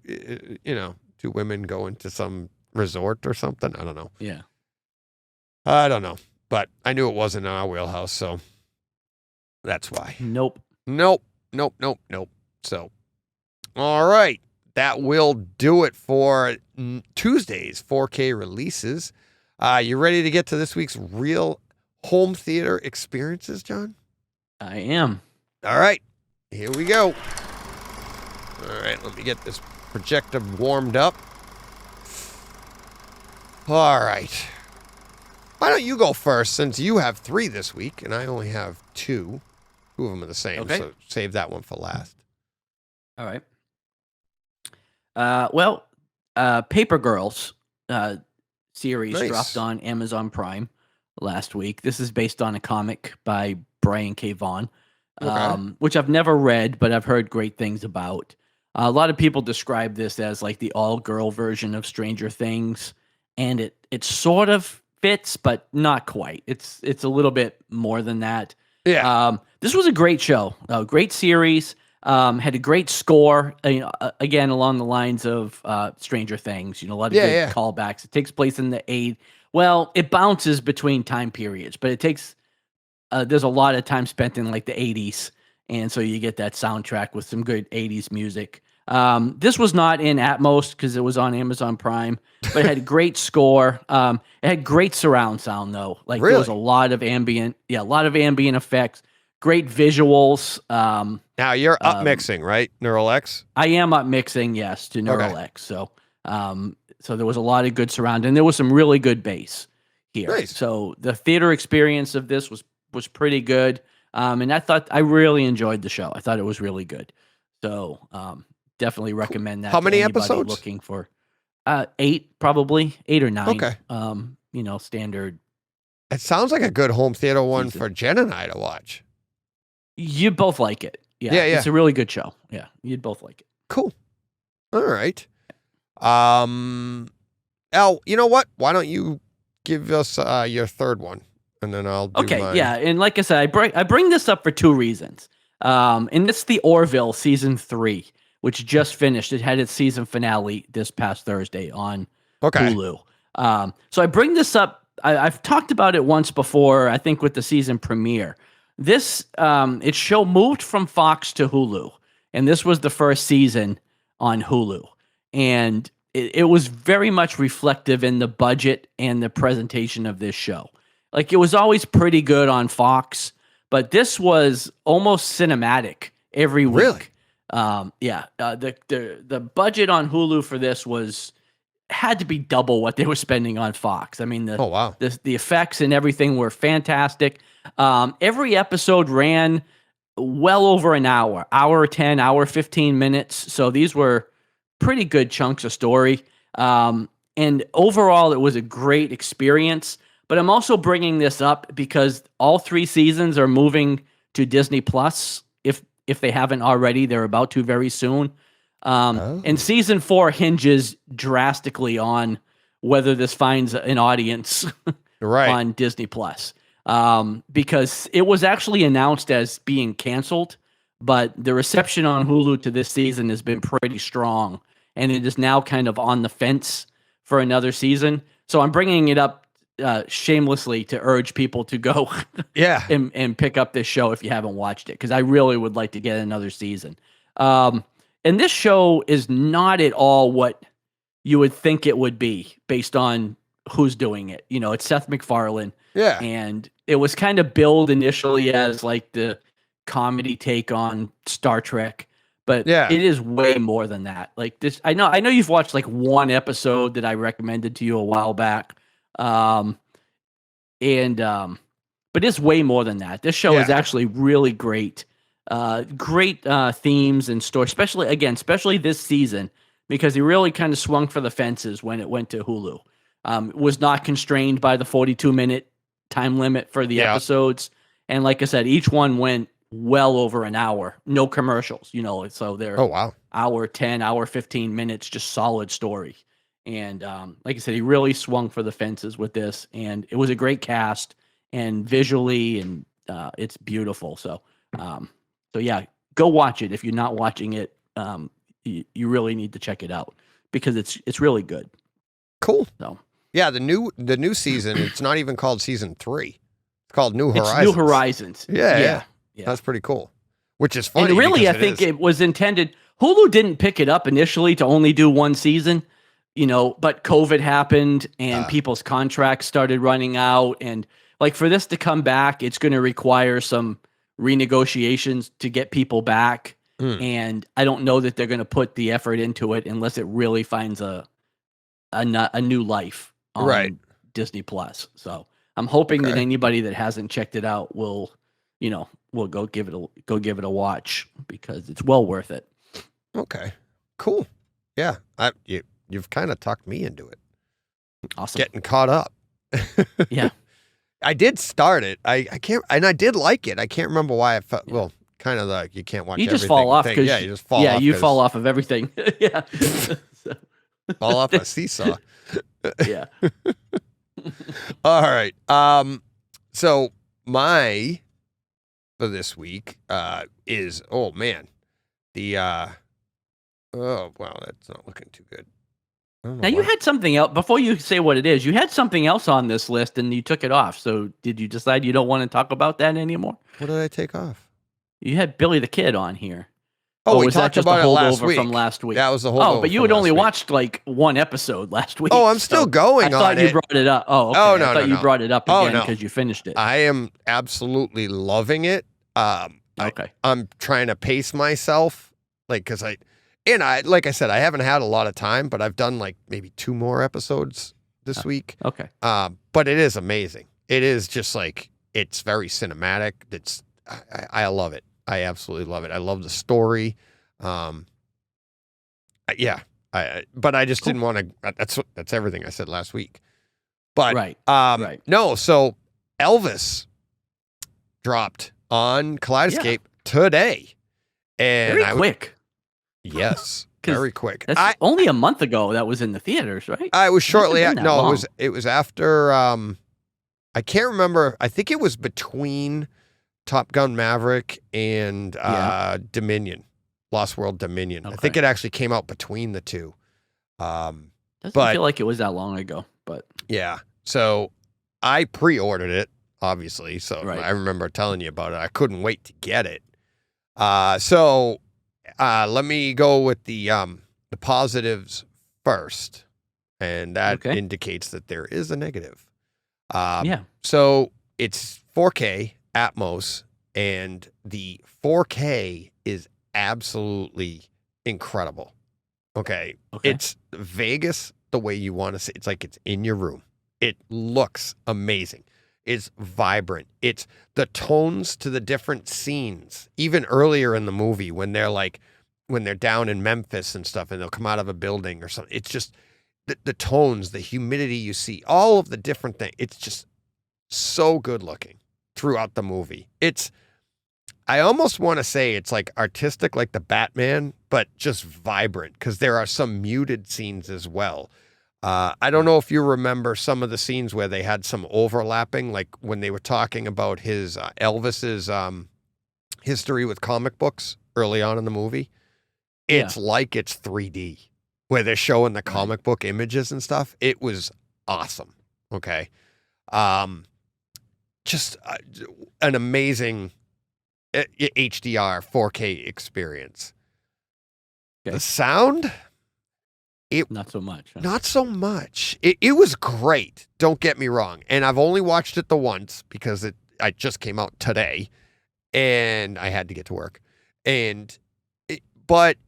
women going to some resort or something. I don't know. Yeah. I don't know. but I knew it wasn't in our wheelhouse, so that's why. Nope. So, all right. That will do it for Tuesday's 4K releases. You ready to get to this week's real home theater experiences, John? I am. All right. Here we go. All right. Let me get this projector warmed up. All right. Why don't you go first, since you have 3 this week and I only have 2. 2 of them are the same, okay. So save that one for last. All right. Paper Girls series dropped on Amazon Prime last week. This is based on a comic by Brian K. Vaughan, which I've never read, but I've heard great things about. A lot of people describe this as like the all-girl version of Stranger Things, and it sort of fits, but not quite. It's a little bit more than that. Yeah. This was a great show, a great series. Had a great score, again, along the lines of Stranger Things, a lot of good callbacks. It takes place in the 80s. Well, it bounces between time periods, but there's a lot of time spent in like the 80s. And so you get that soundtrack with some good 80s music. This was not in Atmos because it was on Amazon Prime, but it had a great score. It had great surround sound though. Like there was a lot of ambient effects. Great visuals. Now you're up mixing, right? Neural X? I am up mixing, yes, to Neural X. So so there was a lot of good surround, and there was some really good bass here. Nice. So the theater experience of this was pretty good. And I really enjoyed the show. I thought it was really good. So definitely recommend that. How many episodes? Looking for 8, probably 8 or 9. Okay. Standard. It sounds like a good home theater one for Jen and I to watch. You'd both like it. Yeah. It's a really good show. Yeah. You'd both like it. Cool. All right. Al, you know what? Why don't you give us your third one, and then I'll do mine. Yeah. And like I said, I bring this up for 2 reasons. And it's the Orville season 3, which just finished. It had its season finale this past Thursday on Hulu. So I bring this up. I've talked about it once before, I think with the season premiere. This its show moved from Fox to Hulu, and this was the first season on Hulu. And it was very much reflective in the budget and the presentation of this show. Like, it was always pretty good on Fox, but this was almost cinematic every week. Really? The budget on Hulu for this had to be double what they were spending on Fox. I mean, the effects and everything were fantastic. Every episode ran well over an hour 10, hour 15 minutes. So these were pretty good chunks of story. And overall, it was a great experience. But I'm also bringing this up because all 3 seasons are moving to Disney Plus. If they haven't already, they're about to very soon. And season 4 hinges drastically on whether this finds an audience on Disney Plus. Because it was actually announced as being canceled, but the reception on Hulu to this season has been pretty strong, and it is now kind of on the fence for another season. So I'm bringing it up shamelessly to urge people to go and pick up this show if you haven't watched it, because I really would like to get another season. And this show is not at all what you would think it would be based on who's doing it. It's Seth MacFarlane. Yeah. And it was kind of billed initially as like the comedy take on Star Trek, but it is way more than that. Like this, I know you've watched like one episode that I recommended to you a while back. But it's way more than that. This show is actually really great. Great themes and story, especially this season, because he really kind of swung for the fences when it went to Hulu. Was not constrained by the 42-minute time limit for the episodes. And like I said, each one went well over an hour. No commercials, so they're hour 10, hour 15 minutes, just solid story. And like I said, he really swung for the fences with this, and it was a great cast and visually, and it's beautiful. So go watch it. If you're not watching it, you really need to check it out because it's really good. Cool. So Yeah, the new season, it's not even called season 3. It's called New Horizons. It's New Horizons. Yeah. That's pretty cool. Which is funny. And really, I think it was intended. Hulu didn't pick it up initially to only do one season, but COVID happened and people's contracts started running out. And like for this to come back, it's going to require some renegotiations to get people back. And I don't know that they're going to put the effort into it unless it really finds a new life on Disney Plus. So I'm hoping that anybody that hasn't checked it out will go give it a watch because it's well worth it. Okay, cool. Yeah, you've kind of talked me into it. Awesome, getting caught up. Yeah, I did start it. I can't, and I did like it. I can't remember why I felt kind of like you can't watch. You just fall off because you just fall. Yeah, you fall off of everything. Yeah, fall off a seesaw. Yeah. All right. So for this week is that's not looking too good. Now you had something else before you say what it is. You had something else on this list and you took it off. So did you decide you don't want to talk about that anymore? What did I take off? You had Billy the Kid on here. Oh, we talked about it last week. From last week. That was the whole. Oh, but you had only watched like one episode last week. Oh, I'm still going on it. I thought you brought it up. Oh, okay. Oh, no, I thought you brought it up again because you finished it. I am absolutely loving it. Okay. I'm trying to pace myself, because like I said, I haven't had a lot of time, but I've done like maybe 2 more episodes this week. Okay. But it is amazing. It is just it's very cinematic. I love it. I absolutely love it. I love the story. But I just didn't want to. That's everything I said last week. But right. No. So Elvis dropped on Kaleidoscape today, and very quick. Yes, very quick. That's only a month ago that was in the theaters, right? I was shortly after. No, it was after. I can't remember. I think it was between Top Gun Maverick and Dominion, Lost World Dominion. Okay. I think it actually came out between the two. Doesn't feel like it was that long ago, but yeah. So I pre-ordered it, obviously. So I remember telling you about it. I couldn't wait to get it. So let me go with the positives first, and that indicates that there is a negative. So it's 4K Atmos, and the 4K is absolutely incredible. Okay. It's Vegas the way you want to see. It's like it's in your room. It looks amazing. It's vibrant. It's the tones to the different scenes. Even earlier in the movie when they're down in Memphis and stuff and they'll come out of a building or something. It's just the tones, the humidity you see, all of the different things. It's just so good looking throughout the movie. I almost want to say it's like artistic like the Batman, but just vibrant because there are some muted scenes as well. I don't know if you remember some of the scenes where they had some overlapping, like when they were talking about his Elvis's history with comic books early on in the movie. It's like it's 3D where they're showing the comic book images and stuff. It was awesome. Okay. Just an amazing HDR 4K experience. Okay. The sound, not so much. Huh? Not so much. It was great. Don't get me wrong. And I've only watched it the once because it just came out today, and I had to get to work. But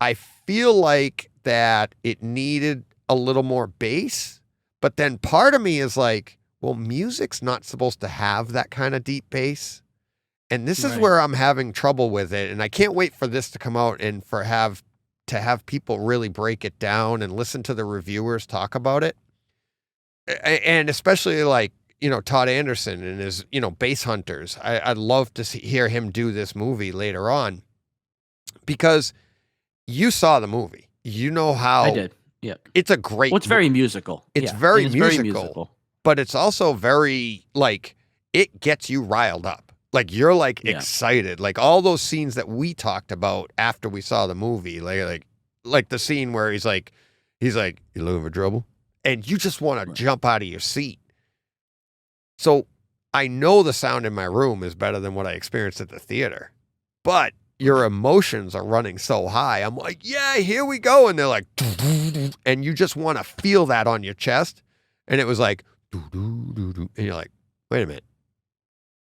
I feel like that it needed a little more bass. But then part of me is like, well, music's not supposed to have that kind of deep bass. And this is where I'm having trouble with it. And I can't wait for this to come out and to have people really break it down and listen to the reviewers talk about it. And especially Todd Anderson and his, Bass Hunters. I'd love to hear him do this movie later on because you saw the movie. You know how I did. Yeah. It's a great it's very musical. It's very musical. But it's also very it gets you riled up. Like you're excited. Like all those scenes that we talked about after we saw the movie, like the scene where he's like, you looking for trouble? and you just want to jump out of your seat. So I know the sound in my room is better than what I experienced at the theater, but your emotions are running so high. I'm like, yeah, here we go. And they're like, and you just want to feel that on your chest. And it was like, and you're like, wait a minute.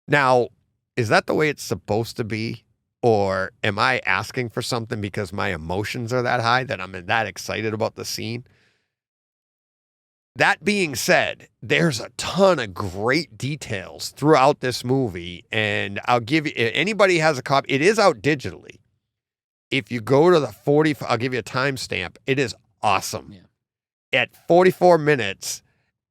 Now, is that the way it's supposed to be? Or am I asking for something because my emotions are that high that I'm that excited about the scene? That being said, there's a ton of great details throughout this movie, and I'll give you, if anybody has a copy, it is out digitally. If you go to the 40, I'll give you a timestamp. It is awesome. Yeah. At 44 minutes,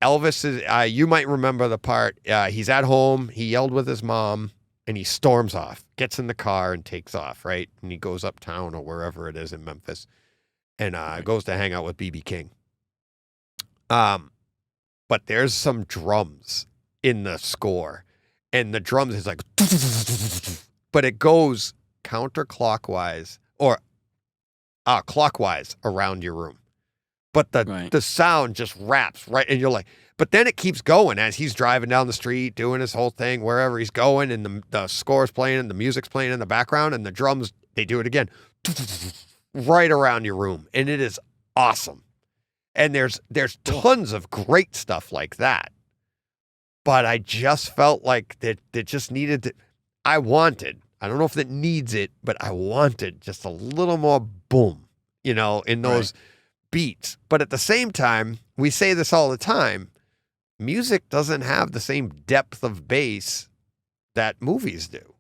Elvis is, you might remember the part, he's at home, he yelled with his mom, and he storms off, gets in the car and takes off, right? And he goes uptown or wherever it is in Memphis and goes to hang out with B.B. King. But there's some drums in the score, and the drums is like, but it goes counterclockwise or clockwise around your room. But the sound just wraps right, and you're like, but then it keeps going as he's driving down the street, doing his whole thing, wherever he's going, and the score's playing, and the music's playing in the background, and the drums, they do it again, right around your room, and it is awesome. And there's tons of great stuff like that. But I just felt like that just needed to, I don't know if it needs it, but I wanted just a little more boom, in those beats. But at the same time, we say this all the time, music doesn't have the same depth of bass that movies do.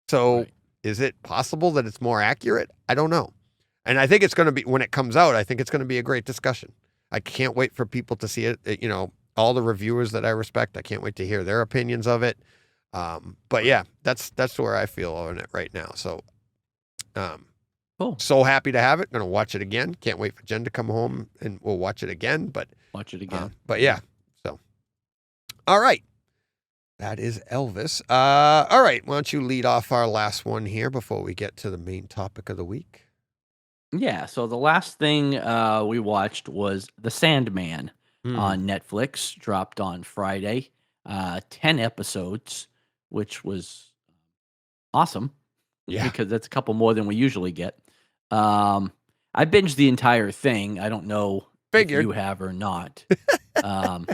So is it possible that it's more accurate? I don't know. And I think it's going to be, when it comes out, I think it's going to be a great discussion. I can't wait for people to see it. All the reviewers that I respect, I can't wait to hear their opinions of it. But yeah, that's where I feel on it right now. So, cool. So happy to have it. Going to watch it again. Can't wait for Jen to come home and we'll watch it again. But but yeah. So, all right. That is Elvis. All right. Why don't you lead off our last one here before we get to the main topic of the week? Yeah, so the last thing we watched was The Sandman on Netflix, dropped on Friday. 10 episodes, which was awesome. Yeah. Because that's a couple more than we usually get. I binged the entire thing. I don't know if you have or not. I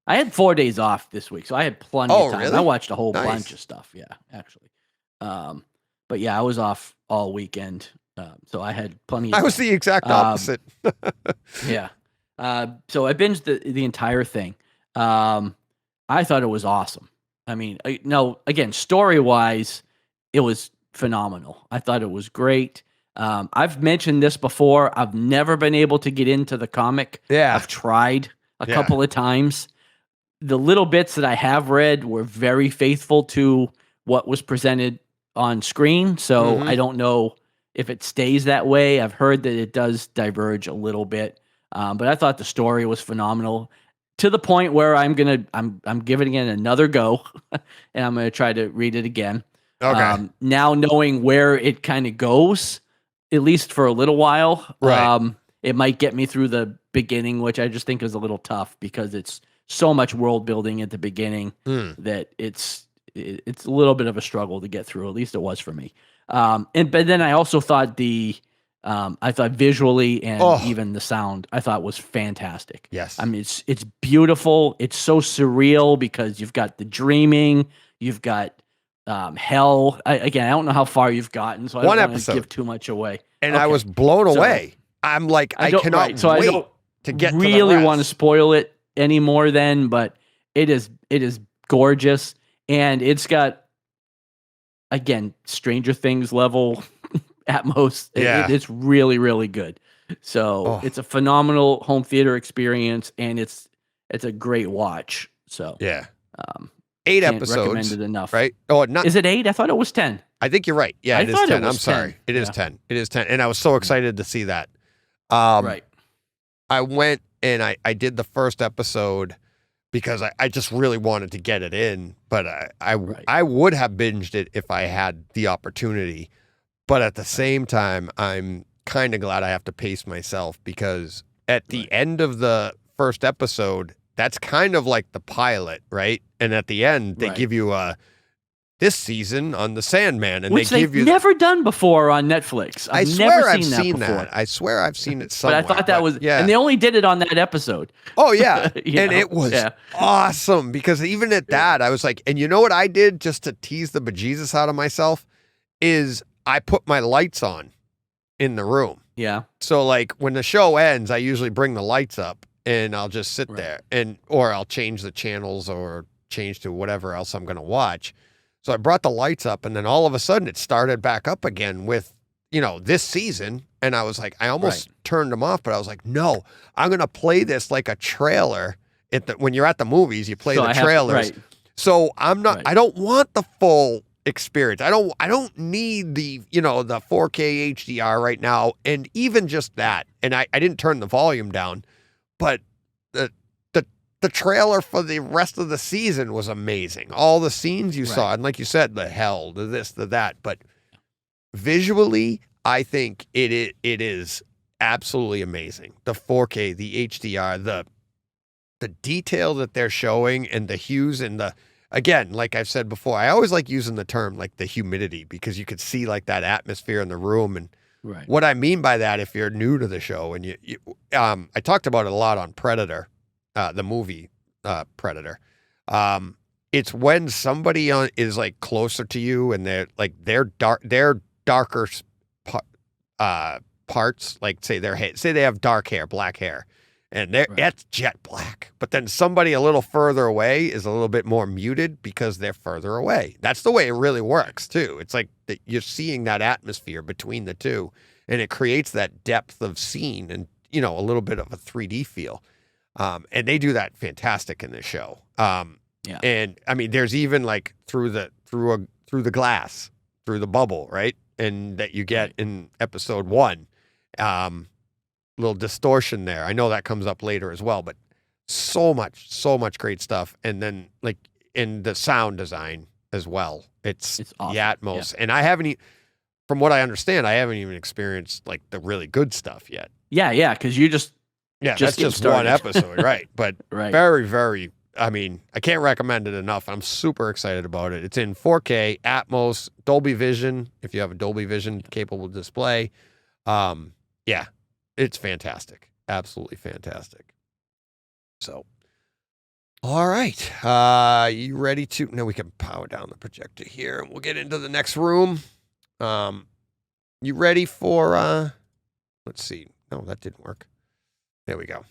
had 4 days off this week, so I had plenty of time. Really? I watched a whole bunch of stuff, actually. But yeah, I was off all weekend. So I had plenty of time. I was the exact opposite. Yeah. So I binged the entire thing. I thought it was awesome. I mean, again, story-wise, it was phenomenal. I thought it was great. I've mentioned this before. I've never been able to get into the comic. Yeah. I've tried a couple of times. The little bits that I have read were very faithful to what was presented on screen. So I don't know if it stays that way. I've heard that it does diverge a little bit, but I thought the story was phenomenal to the point where I'm giving it another go, and I'm gonna try to read it again. Okay. Now knowing where it kind of goes, at least for a little while, it might get me through the beginning, which I just think is a little tough because it's so much world building at the beginning that it's a little bit of a struggle to get through. At least it was for me. But then I also thought I thought visually and even the sound I thought was fantastic. Yes. I mean, it's beautiful. It's so surreal because you've got the dreaming, you've got hell. I don't know how far you've gotten, so I don't want to give too much away. And I was blown away. I'm like, I cannot wait to get really to the rest. Want to spoil it anymore then, but it is gorgeous, and it's got, again, Stranger Things level Atmos. Yeah. It's really, really good. So it's a phenomenal home theater experience, and it's a great watch. So yeah, 8 episodes. Recommended enough, right? Oh, not is it 8? I thought it was 10. I think you're right. Yeah, it is 10. I'm sorry. It is 10. It is 10. And I was so excited to see that. Right. I went and I did the first episode because I just really wanted to get it in, but I would have binged it if I had the opportunity. But at the same time, I'm kind of glad I have to pace myself because at the end of the first episode, that's kind of like the pilot, right? And at the end, they give you this season on the Sandman, and which they give you never done before on Netflix. I swear I've seen that. I swear I've seen it somewhere. But I thought that was, and they only did it on that episode. Oh yeah, and it was awesome because even at that, I was like, and you know what I did just to tease the bejesus out of myself is I put my lights on in the room. Yeah. So like when the show ends, I usually bring the lights up and I'll just sit there or I'll change the channels or change to whatever else I'm going to watch. So I brought the lights up and then all of a sudden it started back up again with, this season. And I was like, I almost turned them off, but I was like, no, I'm going to play this like a trailer. When you're at the movies, you play the trailers. So I'm not, I don't want the full experience. I don't need the, the 4K HDR right now. And even just that, and I didn't turn the volume down, but the trailer for the rest of the season was amazing. All the scenes you saw, and like you said, the hell, the this, the that, but visually, I think it is absolutely amazing. The 4K, the HDR, the detail that they're showing, and the hues, and again, like I've said before, I always like using the term like the humidity because you could see like that atmosphere in the room. And what I mean by that, if you're new to the show, and I talked about it a lot on Predator. The movie Predator. It's when somebody is like closer to you and they're darker parts, like say they have dark hair, black hair, and that's jet black. But then somebody a little further away is a little bit more muted because they're further away. That's the way it really works too. It's like you're seeing that atmosphere between the two, and it creates that depth of scene and a little bit of a 3D feel. And they do that fantastic in this show. And I mean, there's even like through the glass, through the bubble, right? And that you get in episode 1, little distortion there. I know that comes up later as well, but so much great stuff. And then like in the sound design as well, it's awesome. The Atmos. Yeah. And I haven't, from what I understand, I haven't even experienced like the really good stuff yet. Yeah. Cause you that's just one episode, right? But very, very, I mean, I can't recommend it enough. I'm super excited about it. It's in 4K, Atmos, Dolby Vision, if you have a Dolby Vision capable display. It's fantastic. Absolutely fantastic. So, all right. You ready to, now we can power down the projector here and we'll get into the next room. You ready for, let's see. No, that didn't work. There we go.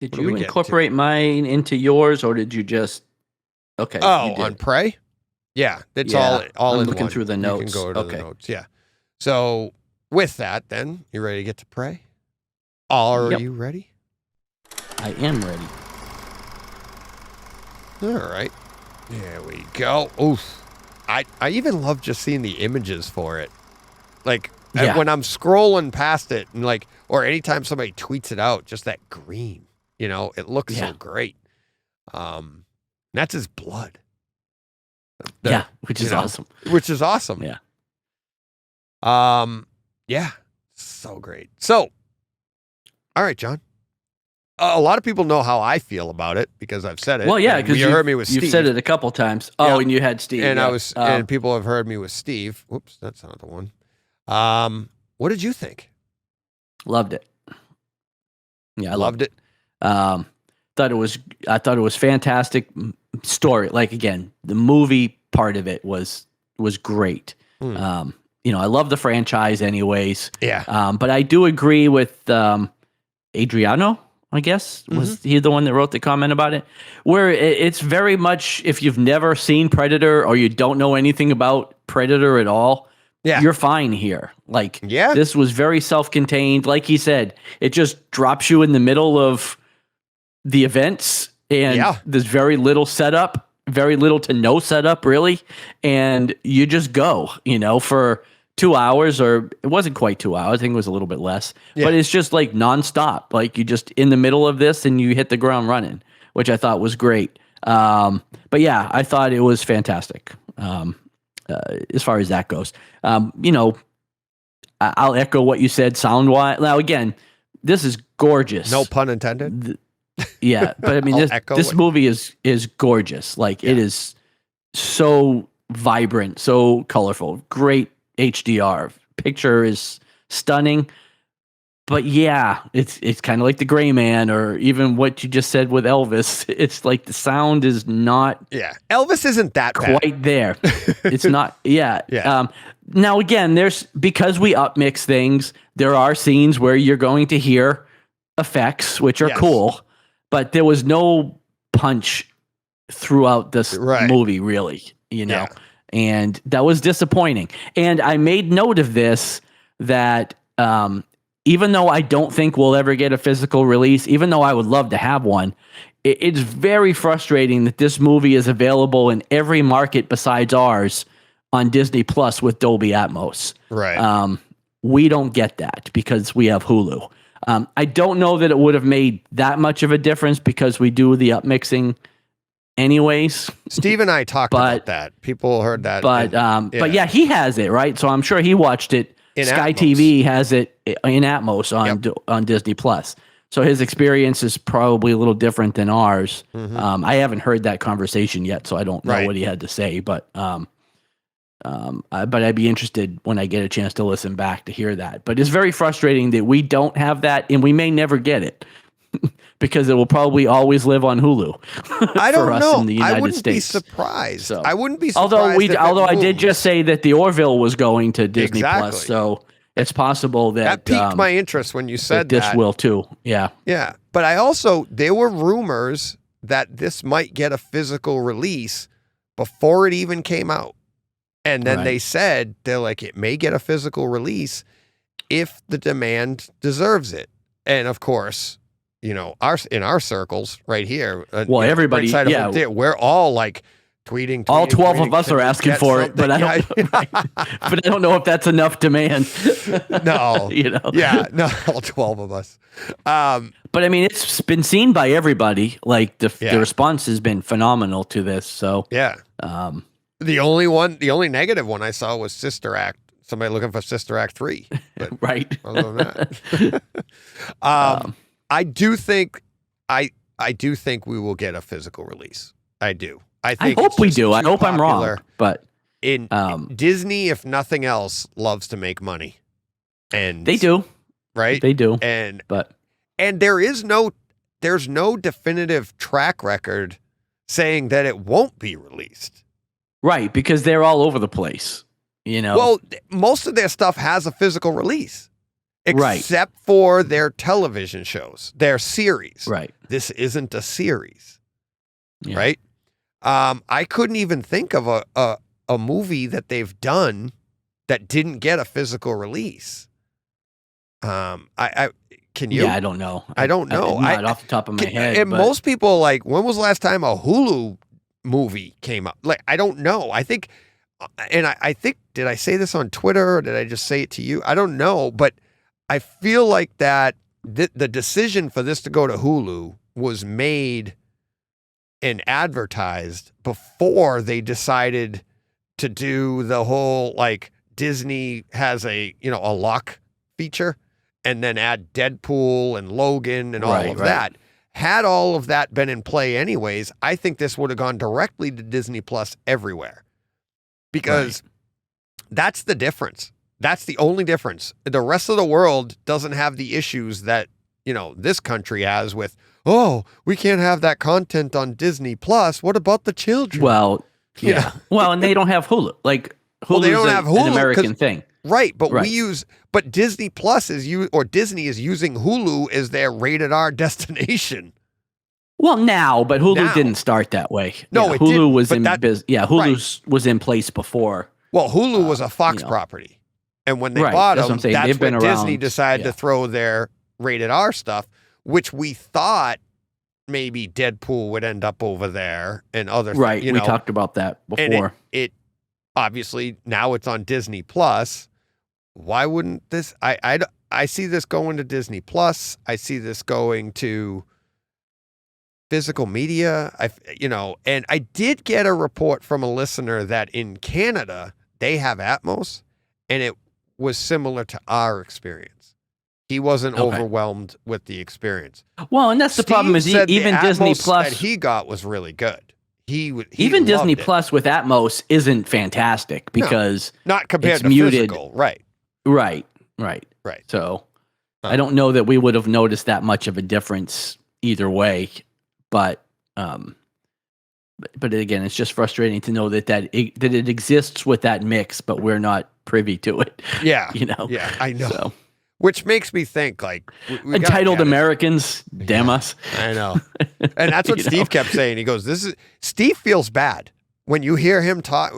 Did you incorporate mine into yours, or did you just? Okay. Oh, on Prey? Yeah, it's all I'm in looking one. through the notes. You can go to the notes. Yeah. So with that, then you ready to get to Prey? Are you ready? I am ready. All right. There we go. Oof. I even love just seeing the images for it, like. And when I'm scrolling past it and like, or anytime somebody tweets it out, just that green, it looks so great. That's his blood. Which is awesome. Which is awesome. Yeah. So great. So, all right, John. A lot of people know how I feel about it because I've said it. Well, yeah, because you heard me with Steve. You've said it a couple times. Oh, and you had Steve. And and people have heard me with Steve. Whoops, that's not the one. What did you think? Loved it. Yeah, I loved it. it. I thought it was fantastic story. Like again, the movie part of it was great. I love the franchise anyways. Yeah. But I do agree with Adriano, I guess. Was he the one that wrote the comment about it? Where it's very much, if you've never seen Predator or you don't know anything about Predator at all, you're fine here. Like, this was very self-contained. Like he said, it just drops you in the middle of the events, and there's very little setup, very little to no setup, really. And you just go, for 2 hours, or it wasn't quite 2 hours. I think it was a little bit less. But it's just like nonstop. Like you just in the middle of this and you hit the ground running, which I thought was great. But yeah, I thought it was fantastic. As far as that goes, I'll echo what you said sound-wise. Now, again, this is gorgeous. No pun intended. Yeah, but I mean, this movie is gorgeous. Like it is so vibrant, so colorful, great HDR. Picture is stunning. But yeah, it's kind of like The Gray Man, or even what you just said with Elvis. It's like the sound is not. Yeah, Elvis isn't that quite bad. There. It's not. Yeah. Yeah. Now again, because we upmix things, there are scenes where you're going to hear effects, which are cool, but there was no punch throughout this movie, really. And that was disappointing. And I made note of this that. Even though I don't think we'll ever get a physical release, even though I would love to have one, it's very frustrating that this movie is available in every market besides ours on Disney Plus with Dolby Atmos. Right. We don't get that because we have Hulu. I don't know that it would have made that much of a difference because we do the upmixing anyways. Steve and I talked about that. People heard that. But yeah, he has it, right? So I'm sure he watched it. Sky Atmos. TV has it in Atmos on Disney Plus. So his experience is probably a little different than ours. Mm-hmm. I haven't heard that conversation yet, so I don't know what he had to say. But I'd be interested when I get a chance to listen back to hear that. But it's very frustrating that we don't have that, and we may never get it because it will probably always live on Hulu. I don't know. In the United I wouldn't States. be surprised. So, I wouldn't be surprised. Although I did just say that the Orville was going to Disney Plus, so it's possible that piqued my interest when you said that. This will too. Yeah. Yeah. But there were rumors that this might get a physical release before it even came out. And then they said, they're like, it may get a physical release if the demand deserves it. And of course, in our circles right here. Well, everybody, we're all like tweeting. All 12 of us are asking for it, but I don't know if that's enough demand. No. Yeah, no, all 12 of us. But I mean, it's been seen by everybody. Like the response has been phenomenal to this. So yeah. The only negative one I saw was Sister Act. Somebody looking for Sister Act 3. But right. Other than that. I do think we will get a physical release. I do. I hope we do. I hope I'm wrong. But Disney, if nothing else, loves to make money. And they do. Right? They do. And there's no definitive track record saying that it won't be released. Right, because they're all over the place. Well, most of their stuff has a physical release. Except for their television shows, their series. Right. This isn't a series. Yeah. Right? I couldn't even think of a movie that they've done that didn't get a physical release. Can you? Yeah, I don't know. I don't know. Not off the top of my head. And most people, like, when was the last time a Hulu movie came up? Like, I don't know. I think, did I say this on Twitter or did I just say it to you? I don't know, but I feel like that the decision for this to go to Hulu was made and advertised before they decided to do the whole, like, Disney has a lock feature and then add Deadpool and Logan and all of that. Had all of that been in play anyways, I think this would have gone directly to Disney Plus everywhere because that's the difference. That's the only difference. The rest of the world doesn't have the issues that, this country has with, we can't have that content on Disney Plus. What about the children? Well, yeah. Well, and they don't have Hulu. Like, Hulu's they don't have Hulu, an American thing. Right, but but Disney Plus Disney is using Hulu as their rated R destination. Well, but Hulu didn't start that way. No, it Hulu didn't, was in business. Yeah, Hulu was in place before. Well, Hulu was a Fox property. And when they bought them, that's when Disney decided to throw their rated R stuff, which we thought maybe Deadpool would end up over there and other things. Right, we talked about that before. And it obviously, now it's on Disney Plus. Why wouldn't this? I see this going to Disney Plus. I see this going to physical media. And I did get a report from a listener that in Canada, they have Atmos, and it was similar to our experience. He wasn't overwhelmed with the experience. Well, and that's the problem is even Disney Plus that he got was really good. He even Disney Plus with Atmos isn't fantastic because not compared to muted. Physical, right? Right. So I don't know that we would have noticed that much of a difference either way, but again, it's just frustrating to know that it exists with that mix, but we're not privy to it. Yeah, Yeah, I know. So. Which makes me think, like, we entitled Americans, damn us. I know. And that's what Steve kept saying. He goes, Steve feels bad when you hear him talk.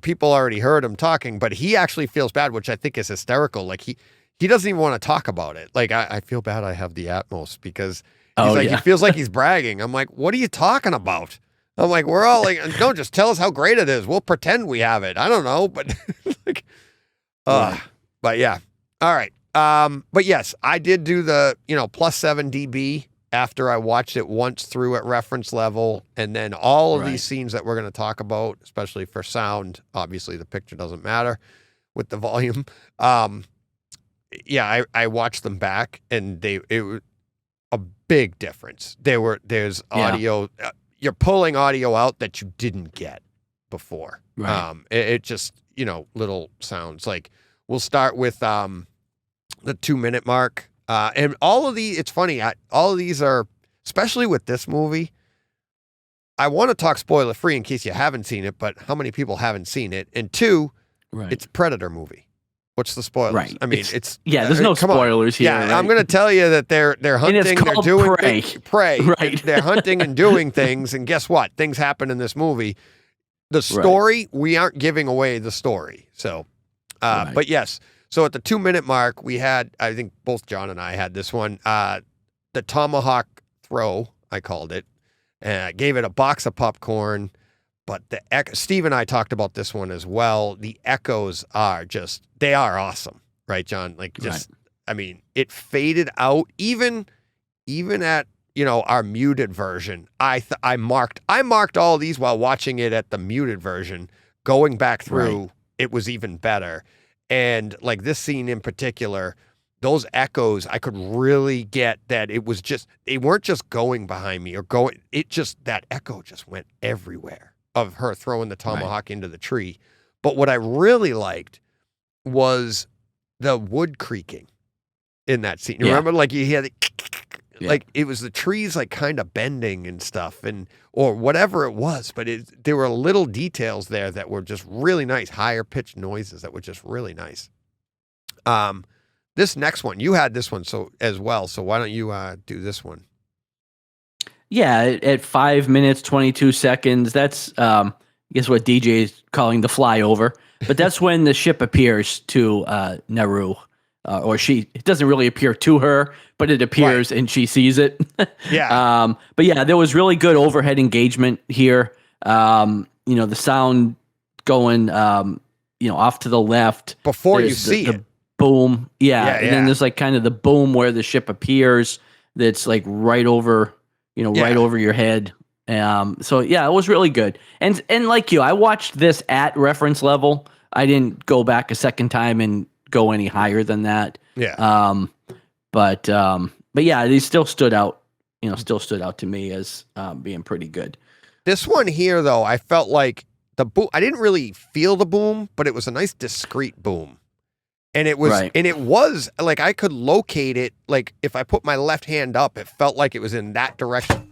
People already heard him talking, but he actually feels bad, which I think is hysterical. Like, he doesn't even want to talk about it. Like, I feel bad I have the Atmos because he feels like he's bragging. I'm like, what are you talking about? I'm like, we're all like, no, just tell us how great it is. We'll pretend we have it. I don't know, but like, but yeah. All right. But yes, I did do the, +7 dB after I watched it once through at reference level. And then all of these scenes that we're going to talk about, especially for sound, obviously the picture doesn't matter with the volume. I watched them back and it was a big difference. There's audio, you're pulling audio out that you didn't get before. Right. It just, little sounds like we'll start with, the 2-minute mark. And all of these, it's funny, all of these are, especially with this movie, I want to talk spoiler free in case you haven't seen it, but how many people haven't seen it? And 2, it's a Predator movie. What's the spoilers? Right. I mean, it's there's no spoilers here. Yeah, right? I'm going to tell you that they're hunting, they're doing prey. Right. They're hunting and doing things, and guess what? Things happen in this movie. The story, we aren't giving away the story. So, but yes. So at the 2-minute mark, we had, I think both John and I had this one, the tomahawk throw, I called it. And I gave it a box of popcorn, but Steve and I talked about this one as well. The echoes are they are awesome, right, John? Like I mean, it faded out even at, our muted version. I marked all these while watching it at the muted version. Going back through, it was even better. And like this scene in particular, those echoes, I could really get that it was they weren't just going behind me that echo just went everywhere of her throwing the tomahawk into the tree. But what I really liked was the wood creaking in that scene. You remember, like you hear like it was the trees like kind of bending and stuff or whatever it was, but there were little details there that were just really nice, higher pitched noises that were just really nice. This next one, you had this one as well, so why don't you do this one? Yeah, at 5 minutes 22 seconds, that's I guess what DJ is calling the flyover, but that's when the ship appears to Naru. Or it doesn't really appear to her, but it appears and she sees it. Yeah. But yeah, there was really good overhead engagement here. The sound going, off to the left. Before you see it. Boom. Yeah. And then there's like kind of the boom where the ship appears. That's like right over, right over your head. So yeah, it was really good. And like you, I watched this at reference level. I didn't go back a second time and go any higher than that. Yeah. But yeah, these still stood out, to me as being pretty good. This one here, though, I felt like the boom, I didn't really feel the boom, but it was a nice discreet boom. And it was like I could locate it. Like if I put my left hand up, it felt like it was in that direction.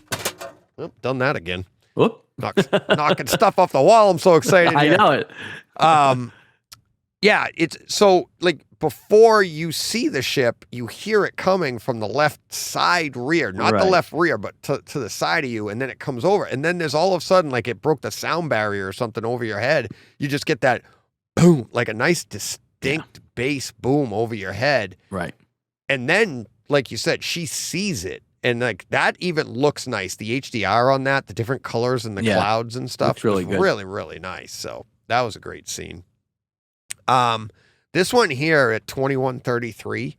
Oh, done that again. Whoop. Knocking stuff off the wall. I'm so excited. I know it. Yeah, it's so like before you see the ship, you hear it coming from the left side rear, not the left rear, but to the side of you. And then it comes over. And then there's all of a sudden, like it broke the sound barrier or something over your head. You just get that boom, like a nice distinct bass boom over your head. Right. And then, like you said, she sees it. And like that even looks nice. The HDR on that, the different colors and the clouds and stuff. Looks really good. Really, really nice. So that was a great scene. This one here at 21:33,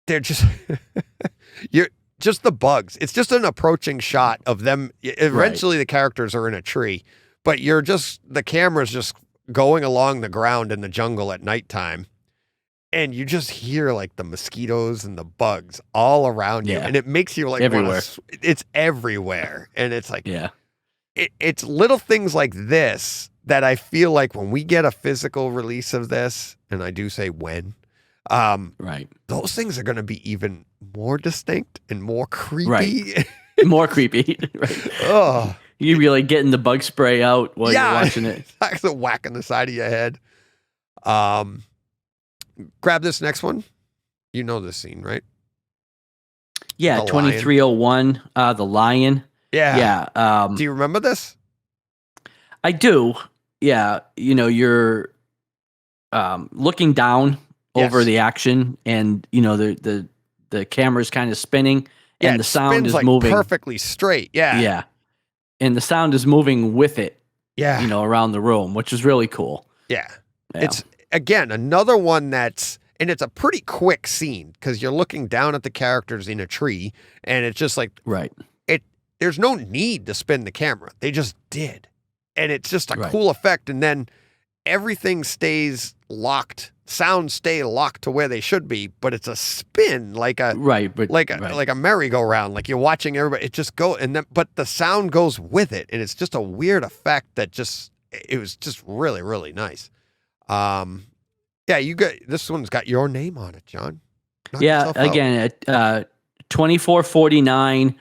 they're just, you're just the bugs. It's just an approaching shot of them. Eventually the characters are in a tree, but the camera's just going along the ground in the jungle at nighttime. and you just hear like the mosquitoes and the bugs all around you, and it makes you like everywhere. It's everywhere, and it's like yeah. It's little things like this that I feel like when we get a physical release of this, and I do say when, right, those things are going to be even more distinct and more creepy. Right. More creepy. Right. Oh, you'd be like getting the bug spray out while you're watching it. Actually whacking the side of your head. Grab this next one. You know this scene, right? Yeah, 2301, the lion. Yeah. Yeah. Do you remember this? I do. Yeah. You know, you're looking down over the action, and you know the camera's kind of spinning, and the sound is like moving perfectly straight. Yeah. Yeah. And the sound is moving with it. Yeah. You know, around the room, which is really cool. Yeah. It's again another one that's, and it's a pretty quick scene because you're looking down at the characters in a tree, and it's just like there's no need to spin the camera. They just did. And it's just a cool effect. And then everything stays locked. Sounds stay locked to where they should be, but it's a spin like a like a merry-go-round. Like you're watching everybody. It just go and then but the sound goes with it. And it's just a weird effect that it was just really, really nice. Yeah, you got this one's got your name on it, John. Knock again at 2449.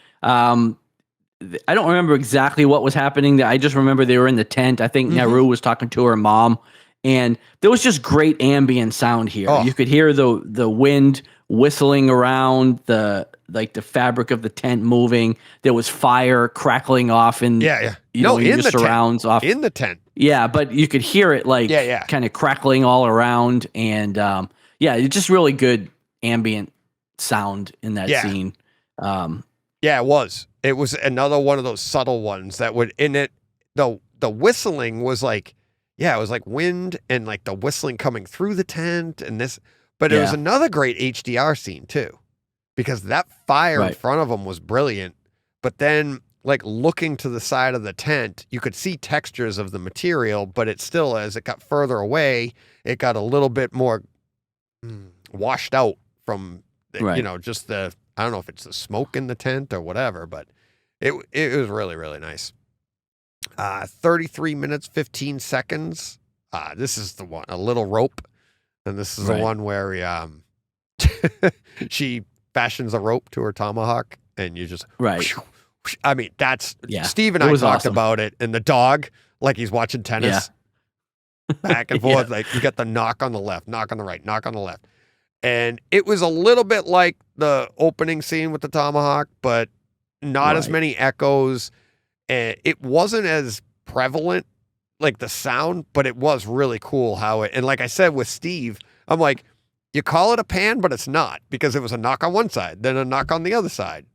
I don't remember exactly what was happening. I just remember they were in the tent. I think Naru was talking to her mom, and there was just great ambient sound here. Oh. You could hear the wind whistling around, the fabric of the tent moving. There was fire crackling off in in the surrounds off in the tent. Yeah, but you could hear it kind of crackling all around, and it's just really good ambient sound in that scene. Yeah, it was. It was another one of those subtle ones that would in it. The whistling was like, it was like wind and like the whistling coming through the tent and this. But it was another great HDR scene too, because that fire in front of them was brilliant. But then, like looking to the side of the tent, you could see textures of the material, but it still, as it got further away, it got a little bit more washed out from just the. I don't know if it's the smoke in the tent or whatever, but it was really, really nice. 33 minutes, 15 seconds. This is the one, a little rope. And this is the one where she fashions a rope to her tomahawk and you just, I mean, that's, Steve and I talked about it, and the dog, like he's watching tennis back and forth. Like you get the knock on the left, knock on the right, knock on the left. And it was a little bit like the opening scene with the tomahawk, but not as many echoes. And it wasn't as prevalent, like the sound, but it was really cool how it, and like I said with Steve, I'm like, you call it a pan, but it's not, because it was a knock on one side, then a knock on the other side.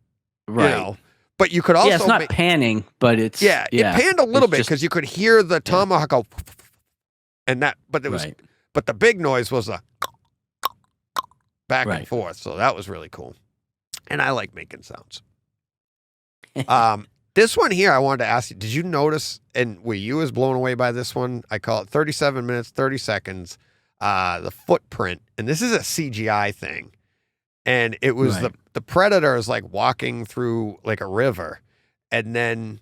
Right. You know? But you could also. Yeah, it's not panning, but it's. Yeah, it panned a little bit because you could hear the tomahawk go, and that, but it was, but the big noise was a. Back and forth. So that was really cool. And I like making sounds. This one here, I wanted to ask you, did you notice, and were you as blown away by this one? I call it 37 minutes, 30 seconds, the footprint. And this is a CGI thing. And it was the predator is like walking through like a river. And then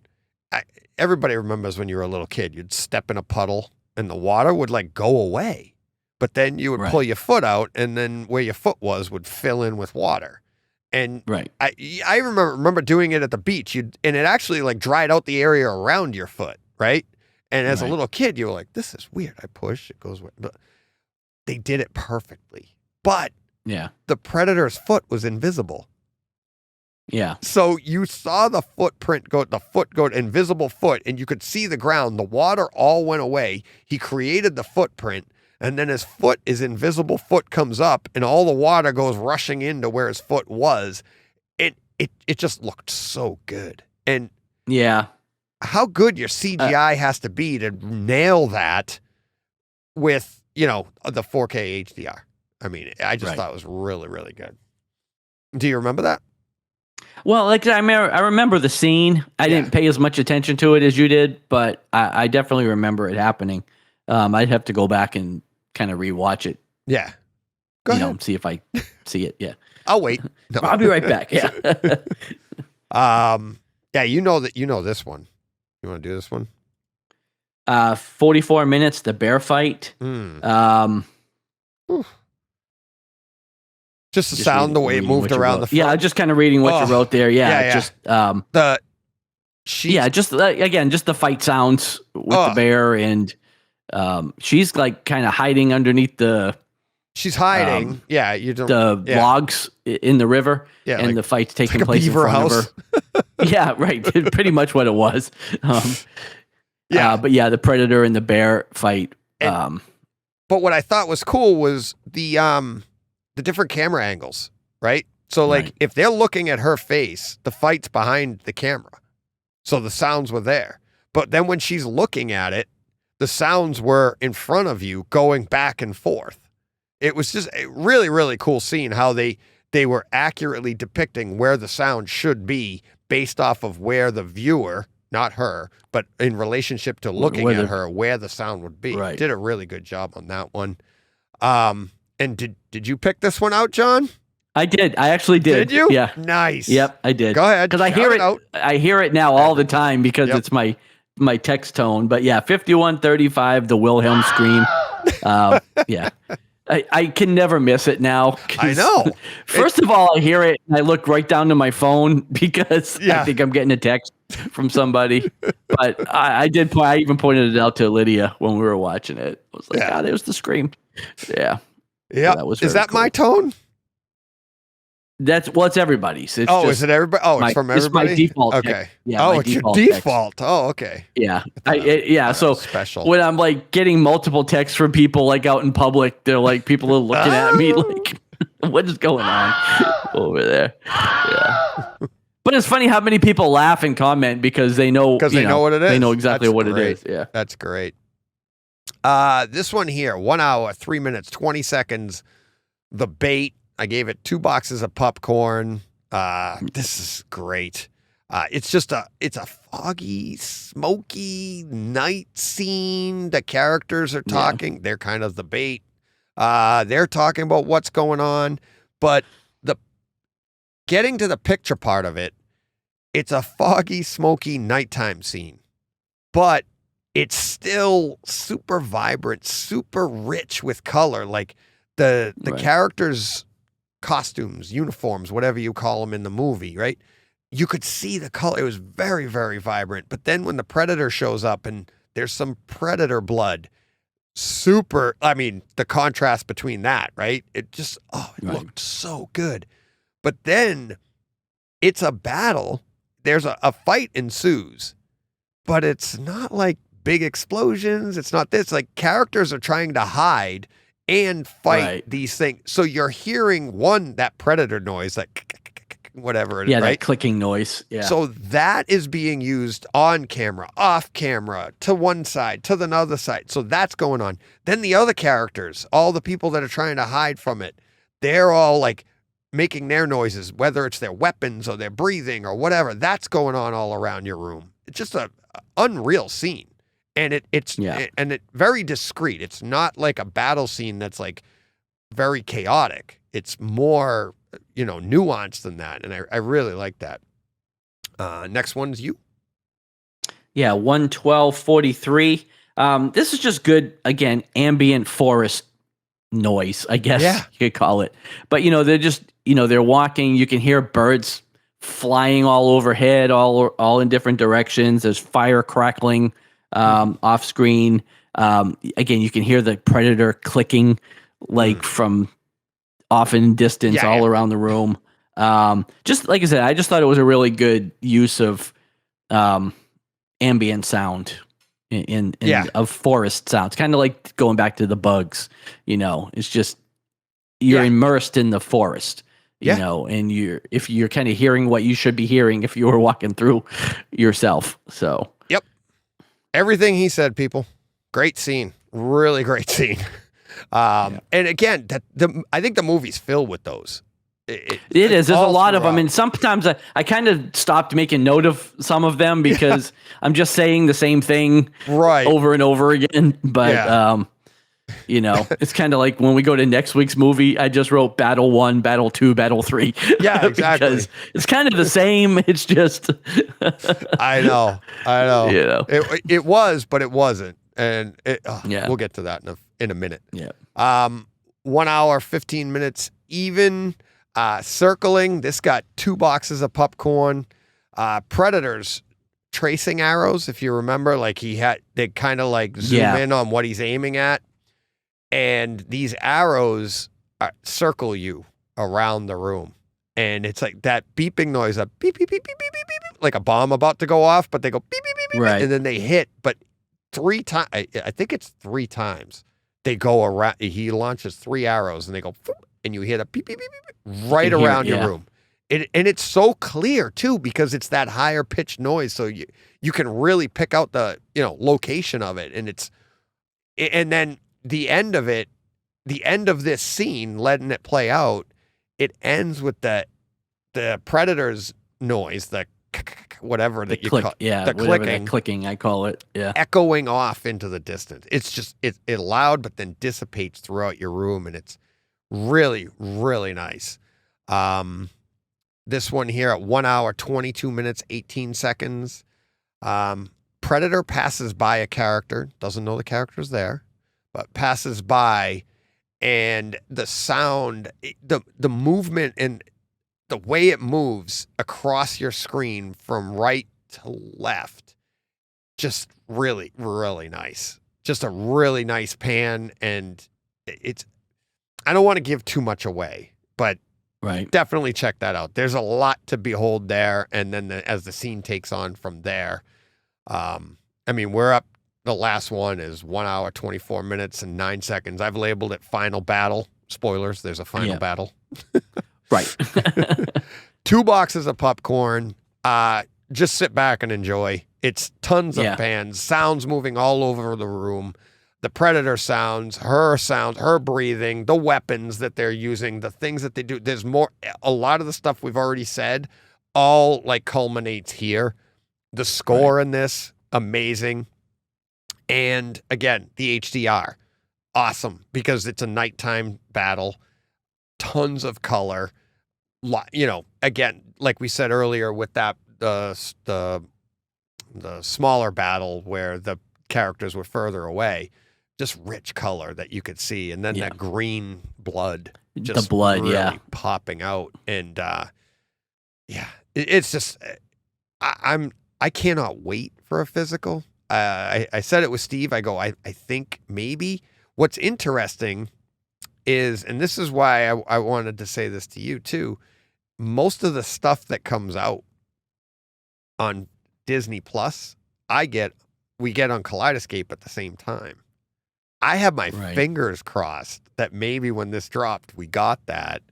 everybody remembers when you were a little kid, you'd step in a puddle and the water would like go away. But then you would pull your foot out, and then where your foot was would fill in with water. And I remember doing it at the beach. And it actually like dried out the area around your foot, right? And as a little kid, you were like, "This is weird." I push, it goes away. But they did it perfectly. But the predator's foot was invisible. Yeah. So you saw the footprint go, invisible foot, and you could see the ground. The water all went away. He created the footprint. And then his foot, his invisible foot comes up, and all the water goes rushing into where his foot was. It just looked so good. And how good your CGI has to be to nail that with, the 4K HDR. I mean, I just thought it was really, really good. Do you remember that? Well, like I remember the scene. I didn't pay as much attention to it as you did, but I definitely remember it happening. I'd have to go back and kind of rewatch it. Yeah. see if I see it. Yeah. I'll wait. No. I'll be right back. Yeah. Yeah, you know this one. You want to do this one? 44 minutes, the bear fight. Just the sound, the way it moved around the front. Yeah, just kind of reading what you wrote there. Yeah, just just the fight sounds with the bear, and she's like kind of hiding underneath the. She's hiding. You don't. The logs in the river, and the fight's taking place in front of her. Yeah, right. Pretty much what it was. But the predator and the bear fight. But what I thought was cool was the different camera angles, right? So if they're looking at her face, the fight's behind the camera. So the sounds were there. But then when she's looking at it, the sounds were in front of you going back and forth. It was just a really, really cool scene how they were accurately depicting where the sound should be based off of where the viewer, not her, but in relationship to looking at her, where the sound would be. Right. Did a really good job on that one. And did you pick this one out, John? I did. I actually did. Did you? Yeah. Nice. Yep, I did. Go ahead. Because I hear it. I hear it now all the time because it's my text tone. But yeah, 5135, the Wilhelm scream. I can never miss it now. I know. First of all, I hear it and I look right down to my phone because I think I'm getting a text from somebody. But I even pointed it out to Lydia when we were watching it. I was like, there's the scream. Yeah. Yeah. So that was cool. My tone? It's everybody's. It's is it everybody? Oh, it's from everybody? It's my default. Okay. Yeah. It's your default. Oh, okay. Yeah. So special. When I'm like getting multiple texts from people like out in public, they're like, people are looking at me like, what is going on over there? Yeah. But it's funny how many people laugh and comment because they know what it is. They know exactly what it is. Yeah. That's great. This one here, 1 hour, 3 minutes, 20 seconds. The bait. I gave it 2 boxes of popcorn. This is great. It's a foggy, smoky night scene. The characters are talking. Yeah. They're kind of the bait. They're talking about what's going on, but getting to the picture part of it, it's a foggy, smoky nighttime scene, but it's still super vibrant, super rich with color. Like the characters' costumes, uniforms, whatever you call them in the movie, right? You could see the color. It was very, very vibrant. But then when the predator shows up and there's some predator blood, the contrast between that, right? It just, looked so good. But then it's a battle. There's a fight ensues, but it's not like big explosions. It's not this. Like characters are trying to hide and fight these things. So you're hearing that predator noise, like whatever it is, right? That clicking noise. Yeah. So that is being used on camera, off camera, to one side, to the other side. So that's going on. Then the other characters, all the people that are trying to hide from it, they're all like making their noises, whether it's their weapons or their breathing or whatever. That's going on all around your room. It's just an unreal scene. And it's very discreet. It's not like a battle scene that's like very chaotic. It's more, nuanced than that. And I really like that. Next one's you. Yeah, 112:43. This is just good, again, ambient forest noise, I guess you could call it. But, they're just, they're walking. You can hear birds flying all overhead, all in different directions. There's fire crackling. Off screen. Again, you can hear the predator clicking from off in distance all around the room. Just like I said, I just thought it was a really good use of ambient sound of forest sounds. Kind of like going back to the bugs, it's just you're immersed in the forest. And if you're kind of hearing what you should be hearing if you were walking through yourself. So everything he said, people. Great scene. Really great scene. And again, I think the movie's filled with those. It is. There's a lot of them. And sometimes I kind of stopped making note of some of them because I'm just saying the same thing over and over again. But It's kind of like when we go to next week's movie, I just wrote Battle 1, Battle 2, Battle 3. Yeah, exactly. Because it's kind of the same. It's just. I know. It was, but it wasn't. And we'll get to that in a minute. Yeah. 1 hour, 15 minutes even. Circling. This got 2 boxes of popcorn. Predators tracing arrows, if you remember, like they kind of like zoom in on what he's aiming at. And these arrows circle you around the room. And it's like that beeping noise, a beep, beep, beep, beep, beep, beep, beep, like a bomb about to go off, but they go beep, beep, beep, beep, right. And then they hit. But 3 times, I think it's 3 times, they go around. He launches 3 arrows and they go, and you hit a beep, beep, beep, beep, right around your room. And it's so clear too, because it's that higher pitched noise. So you can really pick out the, location of it. And then the end of this scene, letting it play out, it ends with the Predator's noise, the whatever that you call the clicking, I call it. Yeah. Echoing off into the distance. It's just, it loud, but then dissipates throughout your room. And it's really, really nice. This one here at 1 hour, 22 minutes, 18 seconds. Predator passes by a character, doesn't know the character's there, but passes by, and the sound, the movement and the way it moves across your screen from right to left, just really, really nice. Just a really nice pan, and I don't want to give too much away, but definitely check that out. There's a lot to behold there, and then as the scene takes on from there, we're up. The last one is 1 hour, 24 minutes and 9 seconds. I've labeled it Final Battle. Spoilers, there's a final battle. Right. 2 boxes of popcorn. Just sit back and enjoy. It's tons of pans, sounds moving all over the room. The Predator sounds, her breathing, the weapons that they're using, the things that they do. There's more. A lot of the stuff we've already said all like culminates here. The score in this, amazing. And again, the HDR, awesome, because it's a nighttime battle, tons of color. Again, like we said earlier with that the smaller battle where the characters were further away, just rich color that you could see, and then that green blood, just the blood, really popping out, and it's just I cannot wait for a physical. I said it with Steve. I go, I think maybe what's interesting is, and this is why I wanted to say this to you too, most of the stuff that comes out on Disney Plus, we get on Kaleidoscape at the same time. I have my fingers crossed that maybe when this dropped, we got that.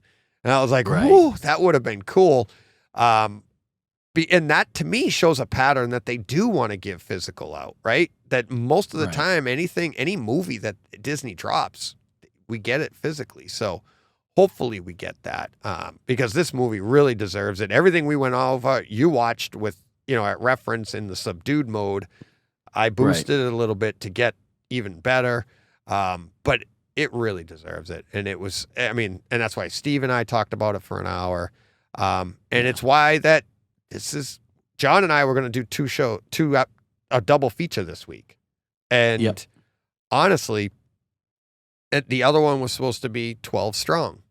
And I was like, ooh, that would have been cool. And that to me shows a pattern that they do want to give physical out, right? That most of the time, any movie that Disney drops, we get it physically. So hopefully we get that, because this movie really deserves it. Everything we went over, you watched with, at reference in the subdued mode. I boosted it a little bit to get even better. But it really deserves it. And it was, and that's why Steve and I talked about it for an hour. And it's why that John and I were going to do a double feature this week. And honestly, the other one was supposed to be 12 Strong.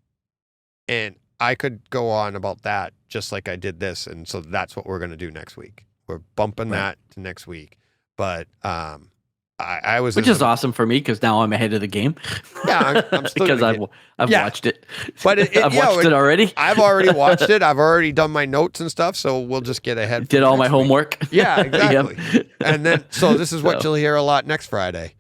And I could go on about that just like I did this. And so that's what we're going to do next week. We're bumping that to next week. But I was, which is awesome for me because now I'm ahead of the game. Yeah, I'm still because I've watched it. But I've watched it already. I've already watched it. I've already done my notes and stuff, so we'll just get ahead. Did all my homework. Yeah, exactly. And then so this is what you'll hear a lot next Friday.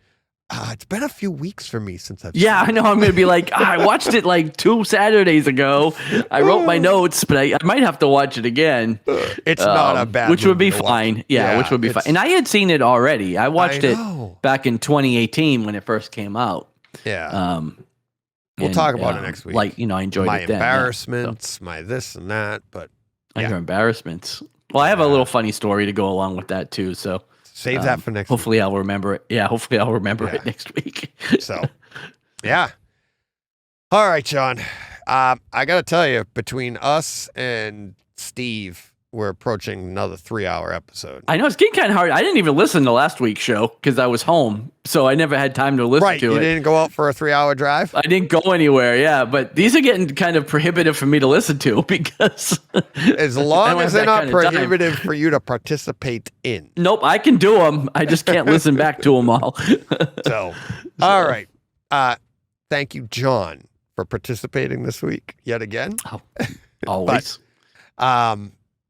It's been a few weeks for me since I've. Yeah, I know. I'm going to be like, I watched it like 2 Saturdays ago. I wrote my notes, but I might have to watch it again. It's not a bad, which would be fine. Yeah, which would be fine. And I had seen it already. I watched it back in 2018 when it first came out. Yeah. We'll talk about it next week. Like, I enjoyed my it then. Embarrassments, my this and that, but your embarrassments. Well, I have a little funny story to go along with that too. So. Save that for next hopefully week. I'll remember it. Yeah, hopefully I'll remember it next week. So, Yeah. All right, John. I got to tell you, between us and Steve, we're approaching another 3-hour episode. I know, it's getting kind of hard. I didn't even listen to last week's show because I was home, so I never had time to listen to it. You didn't go out for a 3-hour drive? I didn't go anywhere, yeah. But these are getting kind of prohibitive for me to listen to because... As long as they're not prohibitive for you to participate in. Nope, I can do them. I just can't listen back to them all. All right. Thank you, John, for participating this week yet again. Oh, always.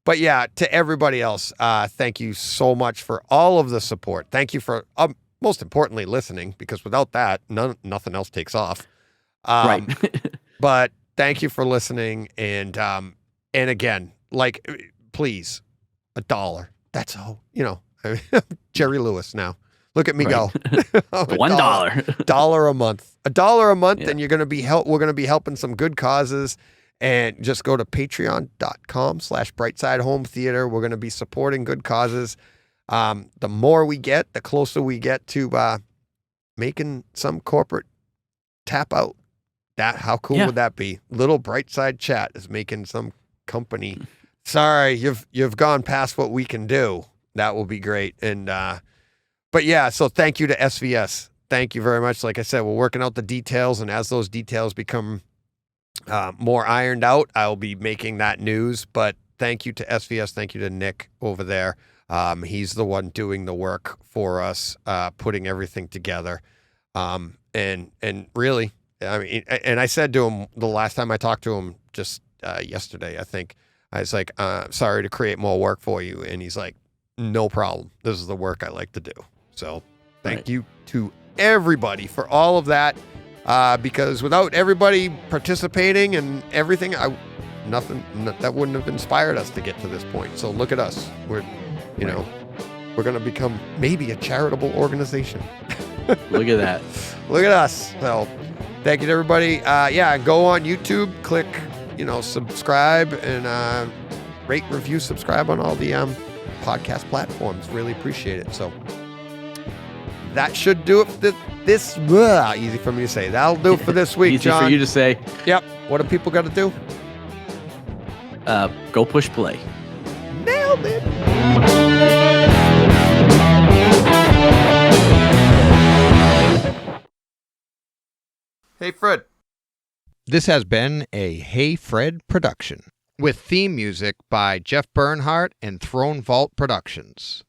But yeah, to everybody else, thank you so much for all of the support. Thank you for, most importantly, listening, because without that, nothing else takes off. Right. But thank you for listening. And again, like, please, $1. That's all, Jerry Lewis now. Look at me go. $1. $1 a month. $1 a month, Yeah. and we're going to be helping some good causes. And just go to patreon.com/Brightside Home Theater. We're going to be supporting good causes. The more we get, the closer we get to making some corporate tap out. How cool would that be? Little Brightside Chat is making some company. Sorry, you've gone past what we can do. That will be great. And but yeah, so thank you to SVS. Thank you very much. Like I said, we're working out the details, and as those details become more ironed out, I'll be making that news. But thank you to SVS. Thank you to Nick over there. He's the one doing the work for us, putting everything together. And really, I mean, and I said to him the last time I talked to him just yesterday, I think, I was like, sorry to create more work for you. And he's like, no problem. This is the work I like to do. So thank you to everybody for all of that. Because without everybody participating and everything, that wouldn't have inspired us to get to this point. So look at us. We're going to become maybe a charitable organization. Look at that. Look at us. So thank you to everybody. Go on YouTube, click, subscribe, and rate, review, subscribe on all the podcast platforms. Really appreciate it. So that should do it for this. Easy for me to say. That'll do it for this week, Easy John. for you to say. Yep. What do people got to do? Go push play. Nailed it. Hey, Fred. This has been a Hey Fred production with theme music by Jeff Bernhardt and Throne Vault Productions.